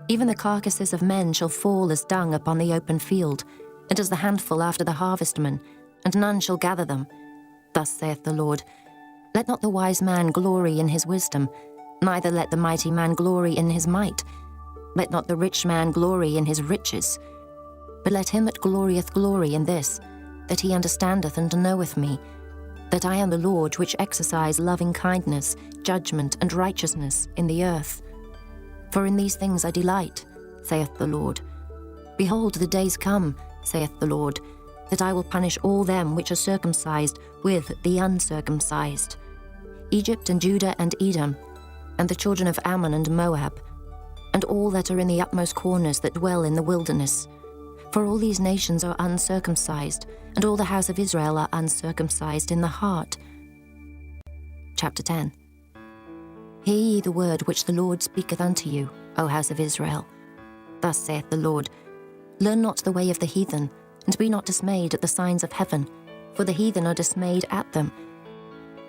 Speaker 1: Even the carcasses of men shall fall as dung upon the open field, and as the handful after the harvestman, and none shall gather them. Thus saith the Lord, Let not the wise man glory in his wisdom, neither let the mighty man glory in his might. Let not the rich man glory in his riches, but let him that glorieth glory in this, that he understandeth and knoweth me, that I am the Lord which exercise loving kindness, judgment, and righteousness in the earth. For in these things I delight, saith the Lord. Behold, the days come, saith the Lord, that I will punish all them which are circumcised with the uncircumcised, Egypt and Judah and Edom, and the children of Ammon and Moab, and all that are in the utmost corners that dwell in the wilderness. For all these nations are uncircumcised, and all the house of Israel are uncircumcised in the heart. Chapter 10. Hear ye the word which the Lord speaketh unto you, O house of Israel. Thus saith the Lord, Learn not the way of the heathen, and be not dismayed at the signs of heaven, for the heathen are dismayed at them.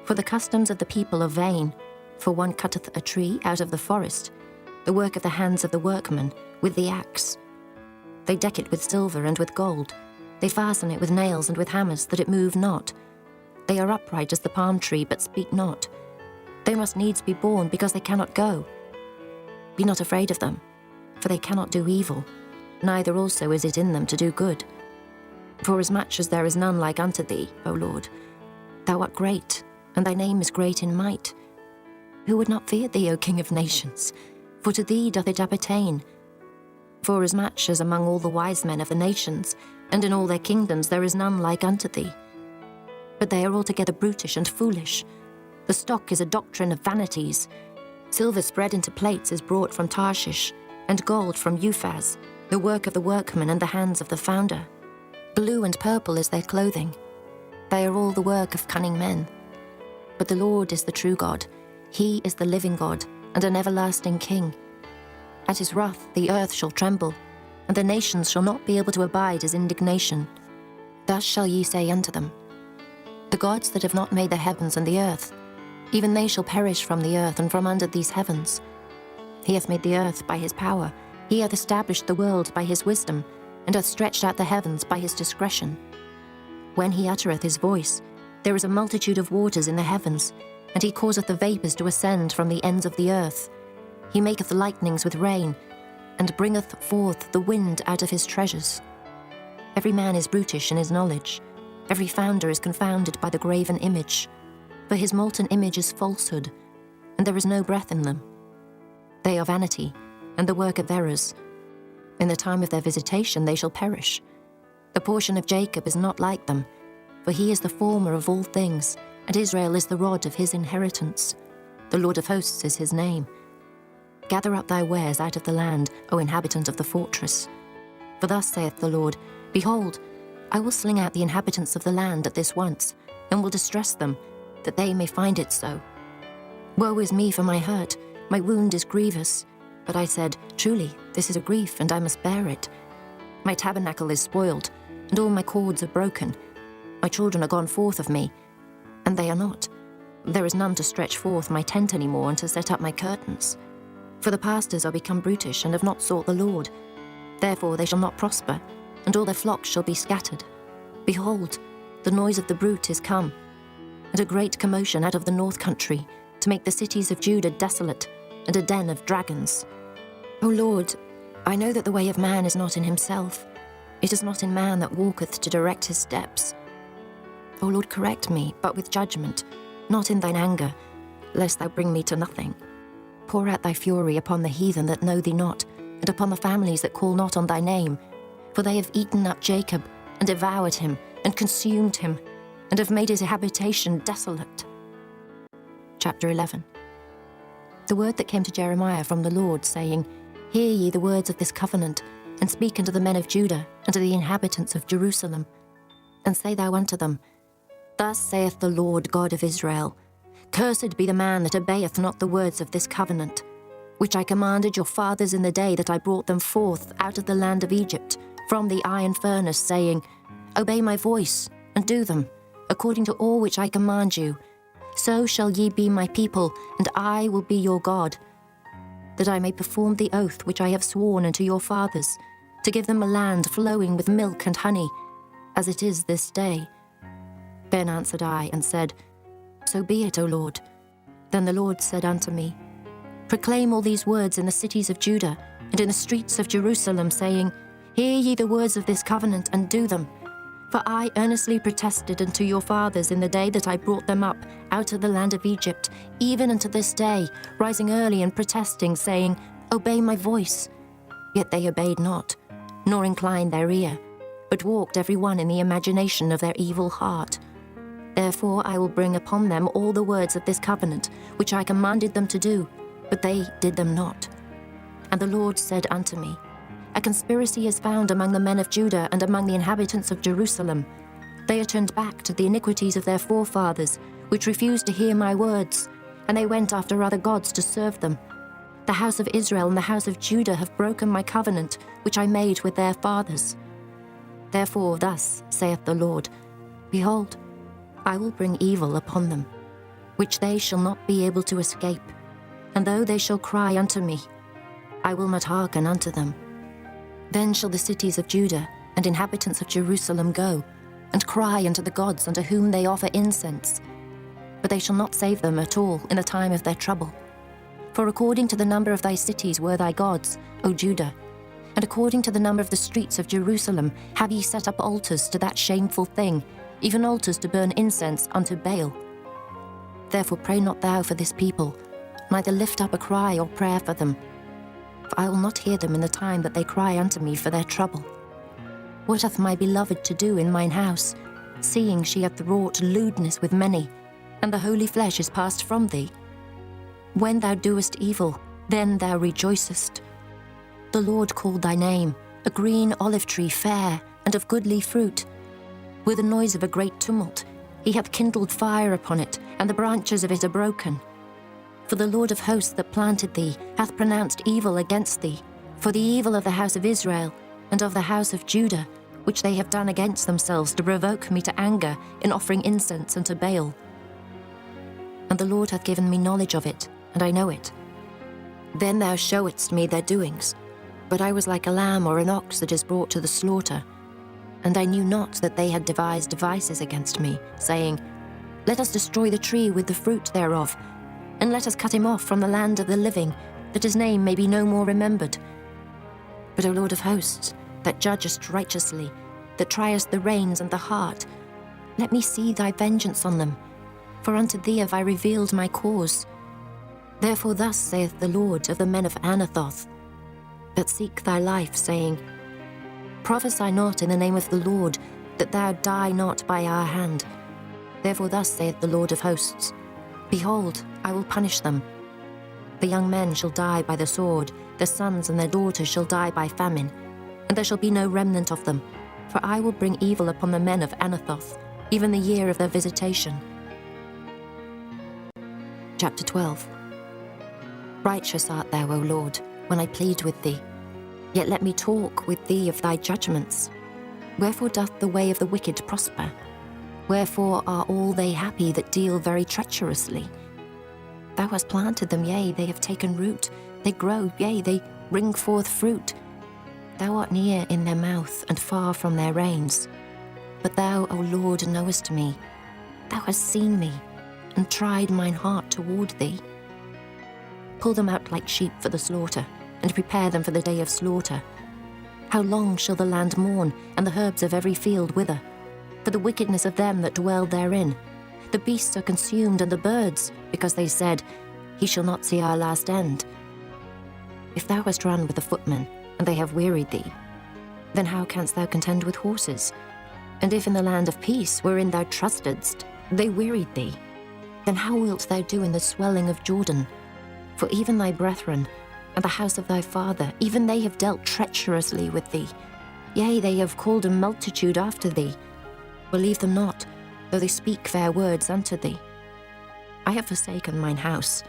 Speaker 1: For the customs of the people are vain, for one cutteth a tree out of the forest, the work of the hands of the workman, with the axe. They deck it with silver and with gold. They fasten it with nails and with hammers, that it move not. They are upright as the palm tree, but speak not. They must needs be born, because they cannot go. Be not afraid of them, for they cannot do evil, neither also is it in them to do good. Forasmuch as there is none like unto thee, O Lord, thou art great, and thy name is great in might. Who would not fear thee, O King of nations? For to thee doth it appertain. Forasmuch as among all the wise men of the nations, and in all their kingdoms, there is none like unto thee. But they are altogether brutish and foolish. The stock is a doctrine of vanities. Silver spread into plates is brought from Tarshish, and gold from Uphaz, the work of the workman and the hands of the founder. Blue and purple is their clothing. They are all the work of cunning men. But the Lord is the true God. He is the living God, and an everlasting King. At his wrath the earth shall tremble, and the nations shall not be able to abide his indignation. Thus shall ye say unto them, The gods that have not made the heavens and the earth, even they shall perish from the earth and from under these heavens. He hath made the earth by his power, he hath established the world by his wisdom, and hath stretched out the heavens by his discretion. When he uttereth his voice, there is a multitude of waters in the heavens, and he causeth the vapours to ascend from the ends of the earth. He maketh lightnings with rain, and bringeth forth the wind out of his treasures. Every man is brutish in his knowledge. Every founder is confounded by the graven image. For his molten image is falsehood, and there is no breath in them. They are vanity, and the work of errors. In the time of their visitation they shall perish. The portion of Jacob is not like them, for he is the former of all things, and Israel is the rod of his inheritance. The Lord of hosts is his name. Gather up thy wares out of the land, O inhabitant of the fortress. For thus saith the Lord, Behold, I will sling out the inhabitants of the land at this once, and will distress them, that they may find it so. Woe is me for my hurt, my wound is grievous. But I said, truly, this is a grief, and I must bear it. My tabernacle is spoiled, and all my cords are broken. My children are gone forth of me, and they are not. There is none to stretch forth my tent any more and to set up my curtains. For the pastors are become brutish, and have not sought the Lord. Therefore they shall not prosper, and all their flocks shall be scattered. Behold, the noise of the brute is come, and a great commotion out of the north country, to make the cities of Judah desolate, and a den of dragons. O Lord, I know that the way of man is not in himself. It is not in man that walketh to direct his steps. O Lord, correct me, but with judgment, not in thine anger, lest thou bring me to nothing. Pour out thy fury upon the heathen that know thee not, and upon the families that call not on thy name. For they have eaten up Jacob, and devoured him, and consumed him, and have made his habitation desolate. Chapter 11. The word that came to Jeremiah from the Lord, saying, Hear ye the words of this covenant, and speak unto the men of Judah, and to the inhabitants of Jerusalem. And say thou unto them, Thus saith the Lord God of Israel, Cursed be the man that obeyeth not the words of this covenant, which I commanded your fathers in the day that I brought them forth out of the land of Egypt, from the iron furnace, saying, Obey my voice, and do them, according to all which I command you. So shall ye be my people, and I will be your God, that I may perform the oath which I have sworn unto your fathers, to give them a land flowing with milk and honey, as it is this day. Then answered I, and said, So be it, O Lord. Then the Lord said unto me, Proclaim all these words in the cities of Judah, and in the streets of Jerusalem, saying, Hear ye the words of this covenant, and do them. For I earnestly protested unto your fathers in the day that I brought them up out of the land of Egypt, even unto this day, rising early and protesting, saying, Obey my voice. Yet they obeyed not, nor inclined their ear, but walked every one in the imagination of their evil heart. Therefore I will bring upon them all the words of this covenant, which I commanded them to do, but they did them not. And the Lord said unto me, A conspiracy is found among the men of Judah and among the inhabitants of Jerusalem. They are turned back to the iniquities of their forefathers, which refused to hear my words, and they went after other gods to serve them. The house of Israel and the house of Judah have broken my covenant, which I made with their fathers. Therefore thus saith the Lord, Behold, I will bring evil upon them, which they shall not be able to escape. And though they shall cry unto me, I will not hearken unto them. Then shall the cities of Judah and inhabitants of Jerusalem go, and cry unto the gods unto whom they offer incense. But they shall not save them at all in the time of their trouble. For according to the number of thy cities were thy gods, O Judah, and according to the number of the streets of Jerusalem have ye set up altars to that shameful thing, even altars to burn incense unto Baal. Therefore pray not thou for this people, neither lift up a cry or prayer for them. For I will not hear them in the time that they cry unto me for their trouble. What hath my beloved to do in mine house, seeing she hath wrought lewdness with many, and the holy flesh is passed from thee? When thou doest evil, then thou rejoicest. The Lord called thy name, a green olive tree fair, and of goodly fruit. With the noise of a great tumult, he hath kindled fire upon it, and the branches of it are broken. For the Lord of hosts that planted thee hath pronounced evil against thee, for the evil of the house of Israel and of the house of Judah, which they have done against themselves to provoke me to anger in offering incense unto Baal. And the Lord hath given me knowledge of it, and I know it. Then thou showedst me their doings, but I was like a lamb or an ox that is brought to the slaughter. And I knew not that they had devised devices against me, saying, Let us destroy the tree with the fruit thereof, and let us cut him off from the land of the living, that his name may be no more remembered. But, O Lord of hosts, that judgest righteously, that triest the reins and the heart, let me see thy vengeance on them, for unto thee have I revealed my cause. Therefore thus saith the Lord of the men of Anathoth, that seek thy life, saying, Prophesy not in the name of the Lord, that thou die not by our hand. Therefore thus saith the Lord of hosts, Behold, I will punish them. The young men shall die by the sword, their sons and their daughters shall die by famine, and there shall be no remnant of them. For I will bring evil upon the men of Anathoth, even the year of their visitation. Chapter 12. Righteous art thou, O Lord, when I plead with thee. Yet let me talk with thee of thy judgments. Wherefore doth the way of the wicked prosper? Wherefore are all they happy that deal very treacherously? Thou hast planted them, yea, they have taken root. They grow, yea, they bring forth fruit. Thou art near in their mouth, and far from their reins. But thou, O Lord, knowest me. Thou hast seen me, and tried mine heart toward thee. Pull them out like sheep for the slaughter, and prepare them for the day of slaughter. How long shall the land mourn, and the herbs of every field wither? For the wickedness of them that dwell therein. The beasts are consumed, and the birds, because they said, He shall not see our last end. If thou hast run with the footmen, and they have wearied thee, then how canst thou contend with horses? And if in the land of peace, wherein thou trustedst, they wearied thee, then how wilt thou do in the swelling of Jordan? For even thy brethren, and the house of thy father, even they have dealt treacherously with thee. Yea, they have called a multitude after thee. Believe them not, though they speak fair words unto thee. I have forsaken mine house,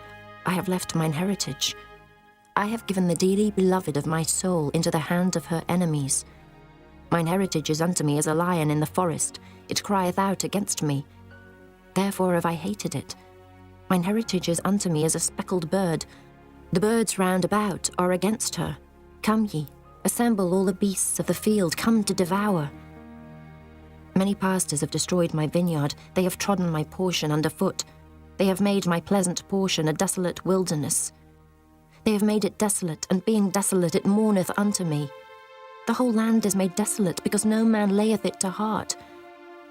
Speaker 1: I have left mine heritage. I have given the dearly beloved of my soul into the hand of her enemies. Mine heritage is unto me as a lion in the forest, it crieth out against me. Therefore have I hated it. Mine heritage is unto me as a speckled bird. The birds round about are against her. Come ye, assemble all the beasts of the field, come to devour. Many pastors have destroyed my vineyard, they have trodden my portion under foot. They have made my pleasant portion a desolate wilderness. They have made it desolate, and being desolate it mourneth unto me. The whole land is made desolate, because no man layeth it to heart.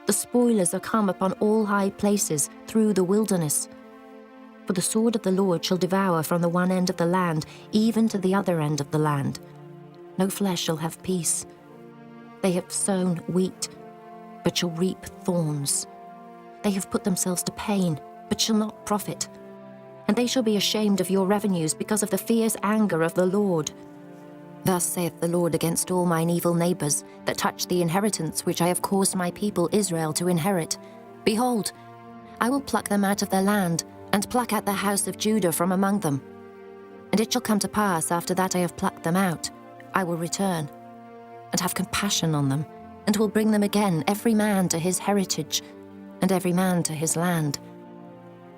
Speaker 1: The spoilers are come upon all high places through the wilderness. For the sword of the Lord shall devour from the one end of the land, even to the other end of the land. No flesh shall have peace. They have sown wheat, but shall reap thorns. They have put themselves to pain, but shall not profit. And they shall be ashamed of your revenues because of the fierce anger of the Lord. Thus saith the Lord against all mine evil neighbours that touch the inheritance which I have caused my people Israel to inherit. Behold, I will pluck them out of their land, and pluck out the house of Judah from among them. And it shall come to pass, after that I have plucked them out, I will return, and have compassion on them, and will bring them again, every man to his heritage, and every man to his land.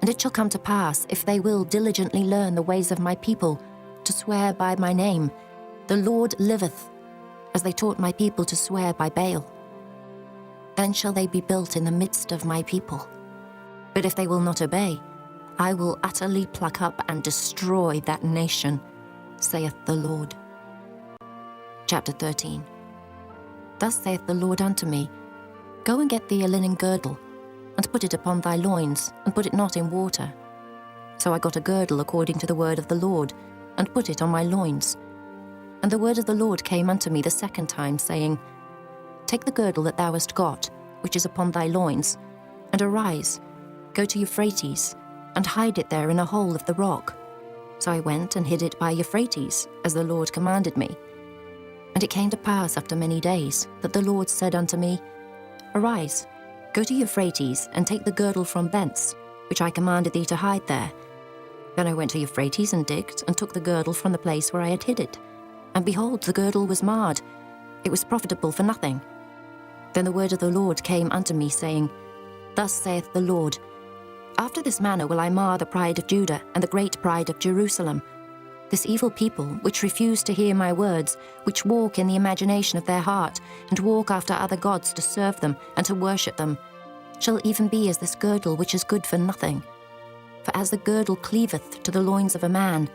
Speaker 1: And it shall come to pass, if they will diligently learn the ways of my people, to swear by my name, the Lord liveth, as they taught my people to swear by Baal. Then shall they be built in the midst of my people. But if they will not obey, I will utterly pluck up and destroy that nation, saith the Lord. Chapter 13. Thus saith the Lord unto me, Go and get thee a linen girdle, and put it upon thy loins, and put it not in water. So I got a girdle according to the word of the Lord, and put it on my loins. And the word of the Lord came unto me the second time, saying, Take the girdle that thou hast got, which is upon thy loins, and arise, go to Euphrates, and hide it there in a hole of the rock. So I went and hid it by Euphrates, as the Lord commanded me. And it came to pass after many days, that the Lord said unto me, Arise, go to Euphrates, and take the girdle from thence, which I commanded thee to hide there. Then I went to Euphrates, and digged, and took the girdle from the place where I had hid it. And behold, the girdle was marred, it was profitable for nothing. Then the word of the Lord came unto me, saying, Thus saith the Lord, After this manner will I mar the pride of Judah, and the great pride of Jerusalem. This evil people, which refuse to hear my words, which walk in the imagination of their heart, and walk after other gods to serve them, and to worship them, shall even be as this girdle which is good for nothing. For as the girdle cleaveth to the loins of a man,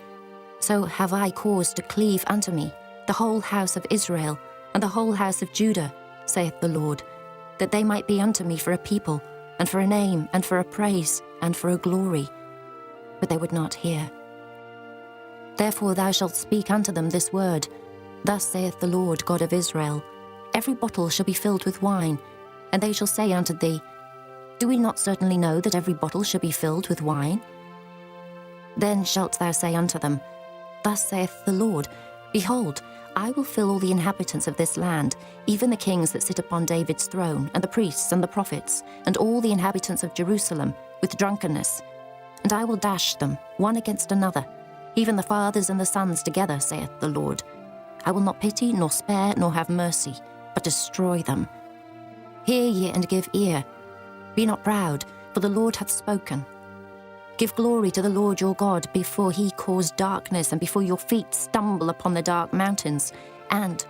Speaker 1: so have I caused to cleave unto me the whole house of Israel, and the whole house of Judah, saith the Lord, that they might be unto me for a people, and for a name, and for a praise, and for a glory. But they would not hear. Therefore thou shalt speak unto them this word, Thus saith the Lord God of Israel, Every bottle shall be filled with wine, and they shall say unto thee, Do we not certainly know that every bottle shall be filled with wine? Then shalt thou say unto them, Thus saith the Lord, Behold, I will fill all the inhabitants of this land, even the kings that sit upon David's throne, and the priests and the prophets, and all the inhabitants of Jerusalem, with drunkenness. And I will dash them, one against another, even the fathers and the sons together, saith the Lord. I will not pity, nor spare, nor have mercy, but destroy them. Hear ye and give ear. Be not proud, for the Lord hath spoken. Give glory to the Lord your God before he cause darkness, and before your feet stumble upon the dark mountains. And,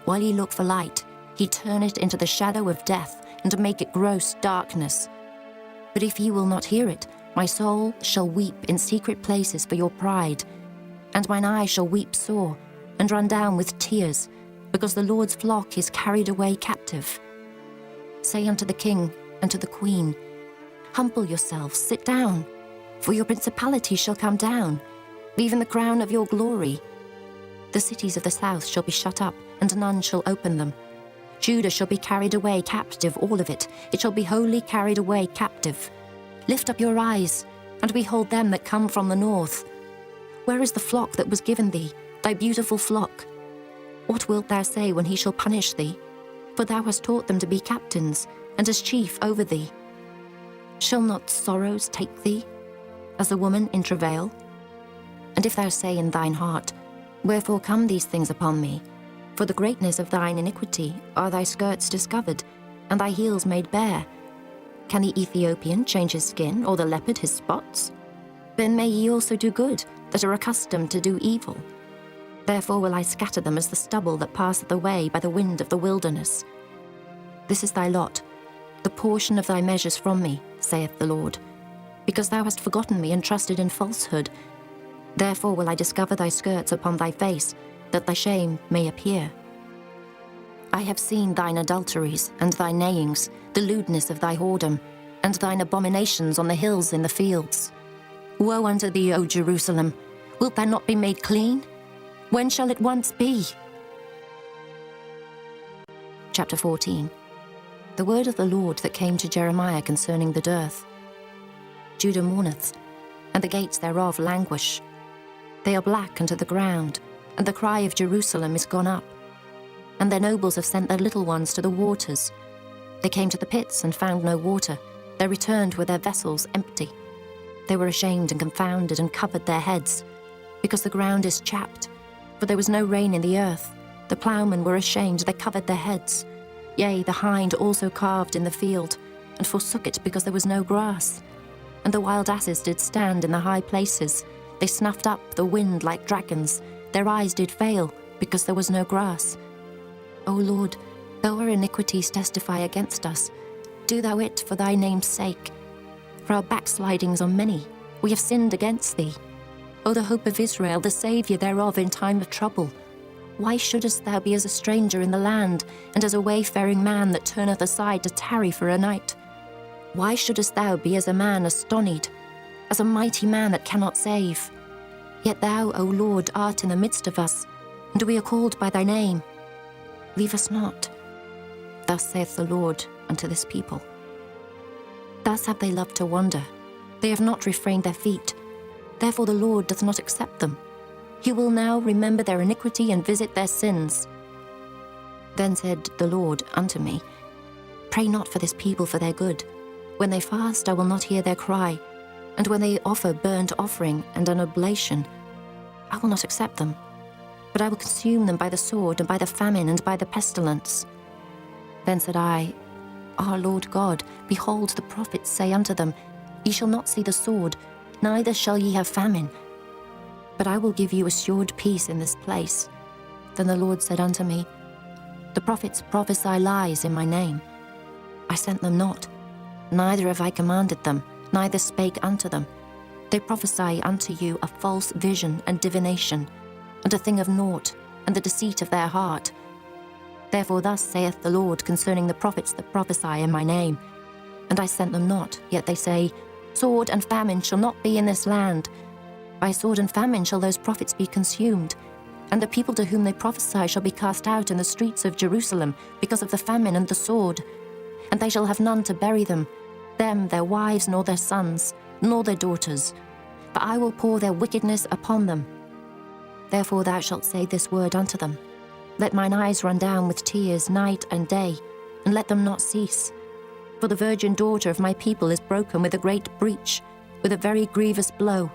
Speaker 1: while ye look for light, he turn it into the shadow of death, and make it gross darkness. But if ye will not hear it, my soul shall weep in secret places for your pride, and mine eye shall weep sore, and run down with tears, because the Lord's flock is carried away captive. Say unto the king and to the queen, Humble yourselves, sit down, for your principality shall come down, even the crown of your glory. The cities of the south shall be shut up, and none shall open them. Judah shall be carried away captive, all of it. It shall be wholly carried away captive. Lift up your eyes, and behold them that come from the north. Where is the flock that was given thee, thy beautiful flock? What wilt thou say when he shall punish thee? For thou hast taught them to be captains, and as chief over thee. Shall not sorrows take thee, as a woman in travail? And if thou say in thine heart, Wherefore come these things upon me? For the greatness of thine iniquity are thy skirts discovered, and thy heels made bare. Can the Ethiopian change his skin, or the leopard his spots? Then may ye also do good, that are accustomed to do evil. Therefore will I scatter them as the stubble that passeth away by the wind of the wilderness. This is thy lot, the portion of thy measures from me, saith the Lord. Because thou hast forgotten me and trusted in falsehood, therefore will I discover thy skirts upon thy face, that thy shame may appear. I have seen thine adulteries and thy neighings, the lewdness of thy whoredom, and thine abominations on the hills in the fields. Woe unto thee, O Jerusalem! Wilt thou not be made clean? When shall it once be? Chapter 14. The word of the Lord that came to Jeremiah concerning the dearth. Judah mourneth, and the gates thereof languish. They are black unto the ground, and the cry of Jerusalem is gone up. And their nobles have sent their little ones to the waters. They came to the pits and found no water. They returned with their vessels empty. They were ashamed and confounded and covered their heads, because the ground is chapped, for there was no rain in the earth. The ploughmen were ashamed, they covered their heads. Yea, the hind also calved in the field, and forsook it because there was no grass. And the wild asses did stand in the high places. They snuffed up the wind like dragons. Their eyes did fail, because there was no grass. O Lord, though our iniquities testify against us, do thou it for thy name's sake. For our backslidings are many. We have sinned against thee. O the hope of Israel, the Saviour thereof in time of trouble. Why shouldest thou be as a stranger in the land, and as a wayfaring man that turneth aside to tarry for a night? Why shouldest thou be as a man astonied, as a mighty man that cannot save? Yet thou, O Lord, art in the midst of us, and we are called by thy name. Leave us not. Thus saith the Lord unto this people. Thus have they loved to wander. They have not refrained their feet. Therefore the Lord doth not accept them. He will now remember their iniquity and visit their sins. Then said the Lord unto me, Pray not for this people for their good. When they fast, I will not hear their cry, and when they offer burnt offering and an oblation, I will not accept them. But I will consume them by the sword, and by the famine, and by the pestilence. Then said I, Our Lord God, behold, the prophets say unto them, Ye shall not see the sword, neither shall ye have famine. But I will give you assured peace in this place. Then the Lord said unto me, The prophets prophesy lies in my name. I sent them not, neither have I commanded them, neither spake unto them. They prophesy unto you a false vision and divination, and a thing of naught, and the deceit of their heart. Therefore thus saith the Lord concerning the prophets that prophesy in my name. And I sent them not, yet they say, Sword and famine shall not be in this land. By sword and famine shall those prophets be consumed, and the people to whom they prophesy shall be cast out in the streets of Jerusalem because of the famine and the sword. And they shall have none to bury them, their wives, nor their sons, nor their daughters. For I will pour their wickedness upon them. Therefore thou shalt say this word unto them, Let mine eyes run down with tears night and day, and let them not cease. For the virgin daughter of my people is broken with a great breach, with a very grievous blow.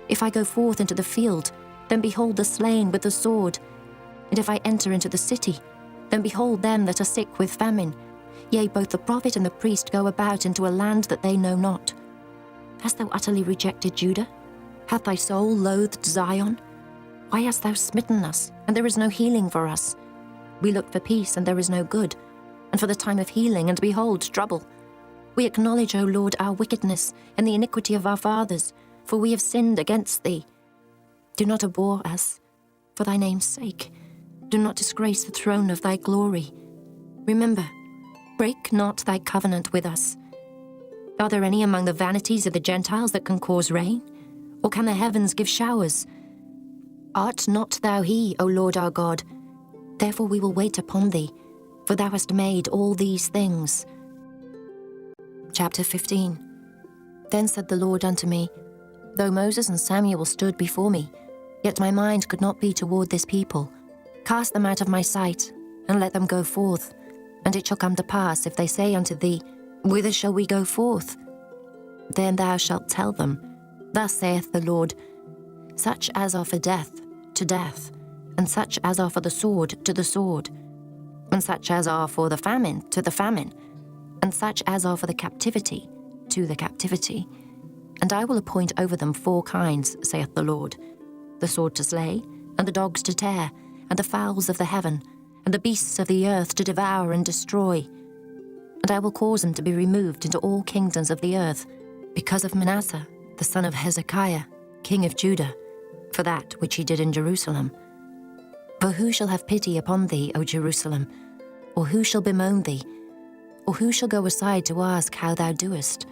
Speaker 1: If I go forth into the field, then behold the slain with the sword. And if I enter into the city, then behold them that are sick with famine. Yea, both the prophet and the priest go about into a land that they know not. Hast thou utterly rejected Judah? Hath thy soul loathed Zion? Why hast thou smitten us, and there is no healing for us? We looked for peace, and there is no good, and for the time of healing, and behold, trouble. We acknowledge, O Lord, our wickedness, and the iniquity of our fathers, for we have sinned against thee. Do not abhor us, for thy name's sake. Do not disgrace the throne of thy glory. Remember, break not thy covenant with us. Are there any among the vanities of the Gentiles that can cause rain? Or can the heavens give showers? Art not thou he, O Lord our God? Therefore we will wait upon thee, for thou hast made all these things. Chapter 15. Then said the Lord unto me, Though Moses and Samuel stood before me, yet my mind could not be toward this people. Cast them out of my sight, and let them go forth. And it shall come to pass, if they say unto thee, Whither shall we go forth? Then thou shalt tell them, Thus saith the Lord, Such as are for death, to death, and such as are for the sword, to the sword, and such as are for the famine, to the famine, and such as are for the captivity, to the captivity. And I will appoint over them 4 kinds, saith the Lord, the sword to slay, and the dogs to tear, and the fowls of the heaven, and the beasts of the earth to devour and destroy. And I will cause them to be removed into all kingdoms of the earth, because of Manasseh, the son of Hezekiah, king of Judah, for that which he did in Jerusalem. For who shall have pity upon thee, O Jerusalem? Or who shall bemoan thee? Or who shall go aside to ask how thou doest?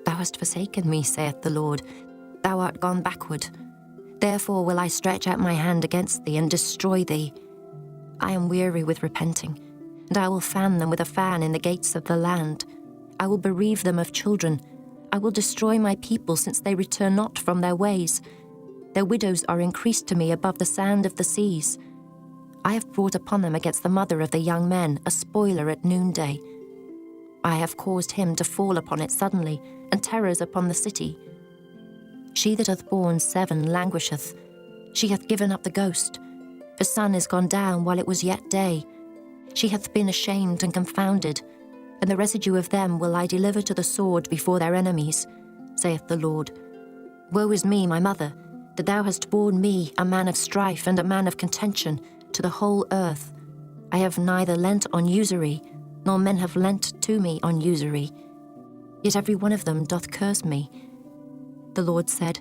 Speaker 1: Thou hast forsaken me, saith the Lord. Thou art gone backward. Therefore will I stretch out my hand against thee and destroy thee. I am weary with repenting, and I will fan them with a fan in the gates of the land. I will bereave them of children. I will destroy my people, since they return not from their ways. Their widows are increased to me above the sand of the seas. I have brought upon them against the mother of the young men a spoiler at noonday. I have caused him to fall upon it suddenly, and terrors upon the city. She that hath borne 7 languisheth. She hath given up the ghost. Her sun is gone down while it was yet day. She hath been ashamed and confounded, and the residue of them will I deliver to the sword before their enemies, saith the Lord. Woe is me, my mother, that thou hast borne me, a man of strife and a man of contention, to the whole earth. I have neither lent on usury, nor men have lent to me on usury. Yet every one of them doth curse me. The Lord said,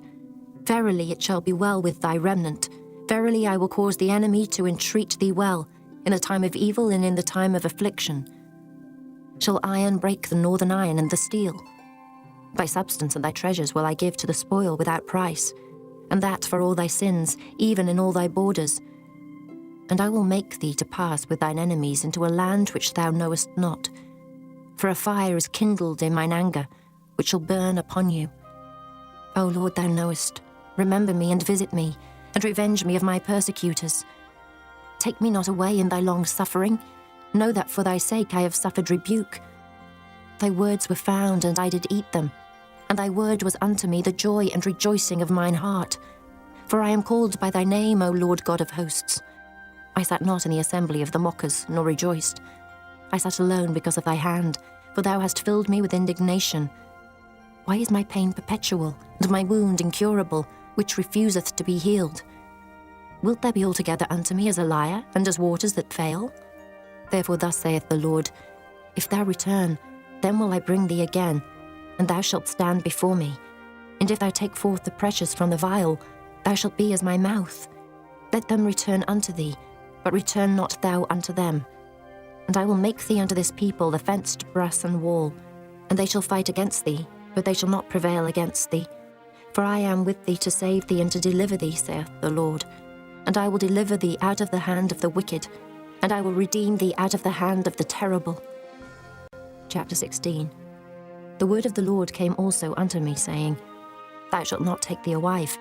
Speaker 1: Verily it shall be well with thy remnant. Verily I will cause the enemy to entreat thee well, in the time of evil and in the time of affliction. Shall iron break the northern iron and the steel? Thy substance and thy treasures will I give to the spoil without price, and that for all thy sins, even in all thy borders. And I will make thee to pass with thine enemies into a land which thou knowest not. For a fire is kindled in mine anger, which shall burn upon you. O Lord, thou knowest. Remember me and visit me, and revenge me of my persecutors. Take me not away in thy long suffering. Know that for thy sake I have suffered rebuke. Thy words were found, and I did eat them, and thy word was unto me the joy and rejoicing of mine heart. For I am called by thy name, O Lord God of hosts. I sat not in the assembly of the mockers, nor rejoiced. I sat alone because of thy hand, for thou hast filled me with indignation. Why is my pain perpetual, and my wound incurable, which refuseth to be healed? Wilt thou be altogether unto me as a liar, and as waters that fail? Therefore thus saith the Lord, If thou return, then will I bring thee again, and thou shalt stand before me. And if thou take forth the precious from the vial, thou shalt be as my mouth. Let them return unto thee, but return not thou unto them. And I will make thee unto this people the fenced brass and wall, and they shall fight against thee, but they shall not prevail against thee. For I am with thee to save thee and to deliver thee, saith the Lord. And I will deliver thee out of the hand of the wicked, and I will redeem thee out of the hand of the terrible. Chapter 16. The word of the Lord came also unto me, saying, Thou shalt not take thee a wife,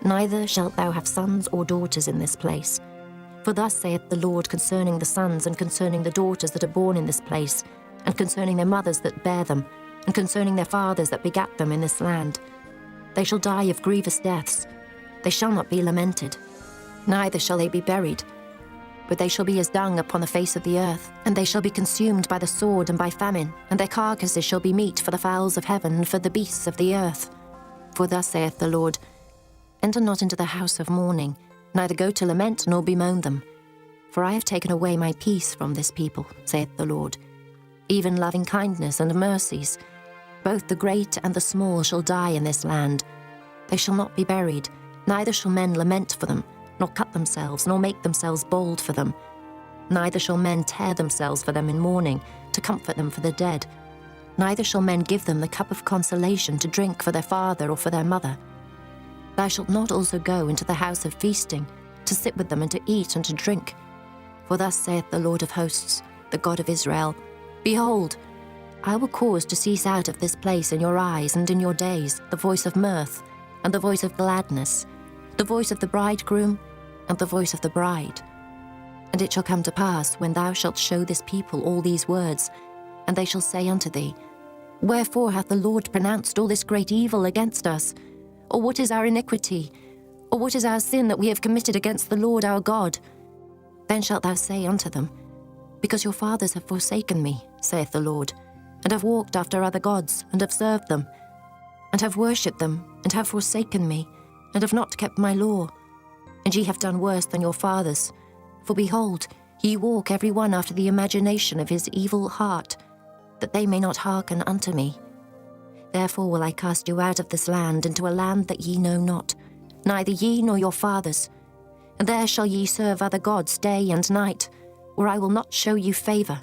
Speaker 1: neither shalt thou have sons or daughters in this place. For thus saith the Lord concerning the sons and concerning the daughters that are born in this place, and concerning their mothers that bear them, and concerning their fathers that begat them in this land. They shall die of grievous deaths. They shall not be lamented, neither shall they be buried. But they shall be as dung upon the face of the earth, and they shall be consumed by the sword and by famine, and their carcasses shall be meat for the fowls of heaven and for the beasts of the earth. For thus saith the Lord, Enter not into the house of mourning, neither go to lament nor bemoan them. For I have taken away my peace from this people, saith the Lord, even loving kindness and mercies. Both the great and the small shall die in this land. They shall not be buried, neither shall men lament for them, nor cut themselves, nor make themselves bald for them. Neither shall men tear themselves for them in mourning, to comfort them for the dead. Neither shall men give them the cup of consolation to drink for their father or for their mother. Thou shalt not also go into the house of feasting, to sit with them and to eat and to drink. For thus saith the Lord of hosts, the God of Israel, Behold, I will cause to cease out of this place in your eyes and in your days the voice of mirth, and the voice of gladness, the voice of the bridegroom, and the voice of the bride. And it shall come to pass, when thou shalt show this people all these words, and they shall say unto thee, Wherefore hath the Lord pronounced all this great evil against us? Or what is our iniquity? Or what is our sin that we have committed against the Lord our God? Then shalt thou say unto them, Because your fathers have forsaken me, saith the Lord, and have walked after other gods, and have served them, and have worshipped them, and have forsaken me, and have not kept my law. And ye have done worse than your fathers. For behold, ye walk every one after the imagination of his evil heart, that they may not hearken unto me. Therefore will I cast you out of this land into a land that ye know not, neither ye nor your fathers. And there shall ye serve other gods day and night, where I will not show you favour.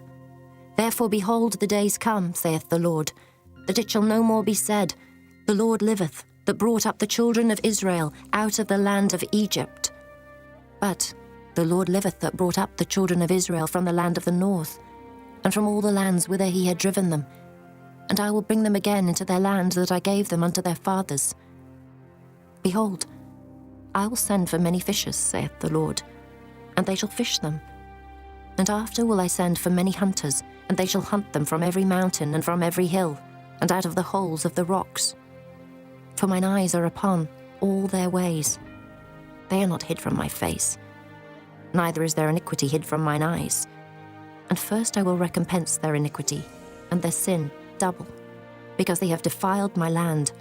Speaker 1: Therefore behold, the days come, saith the Lord, that it shall no more be said, The Lord liveth, that brought up the children of Israel out of the land of Egypt. But the Lord liveth, that brought up the children of Israel from the land of the north, and from all the lands whither he had driven them. And I will bring them again into their land that I gave them unto their fathers. Behold, I will send for many fishers, saith the Lord, and they shall fish them. And after will I send for many hunters, and they shall hunt them from every mountain and from every hill, and out of the holes of the rocks. For mine eyes are upon all their ways. They are not hid from my face, neither is their iniquity hid from mine eyes. And first I will recompense their iniquity, and their sin double, because they have defiled my land.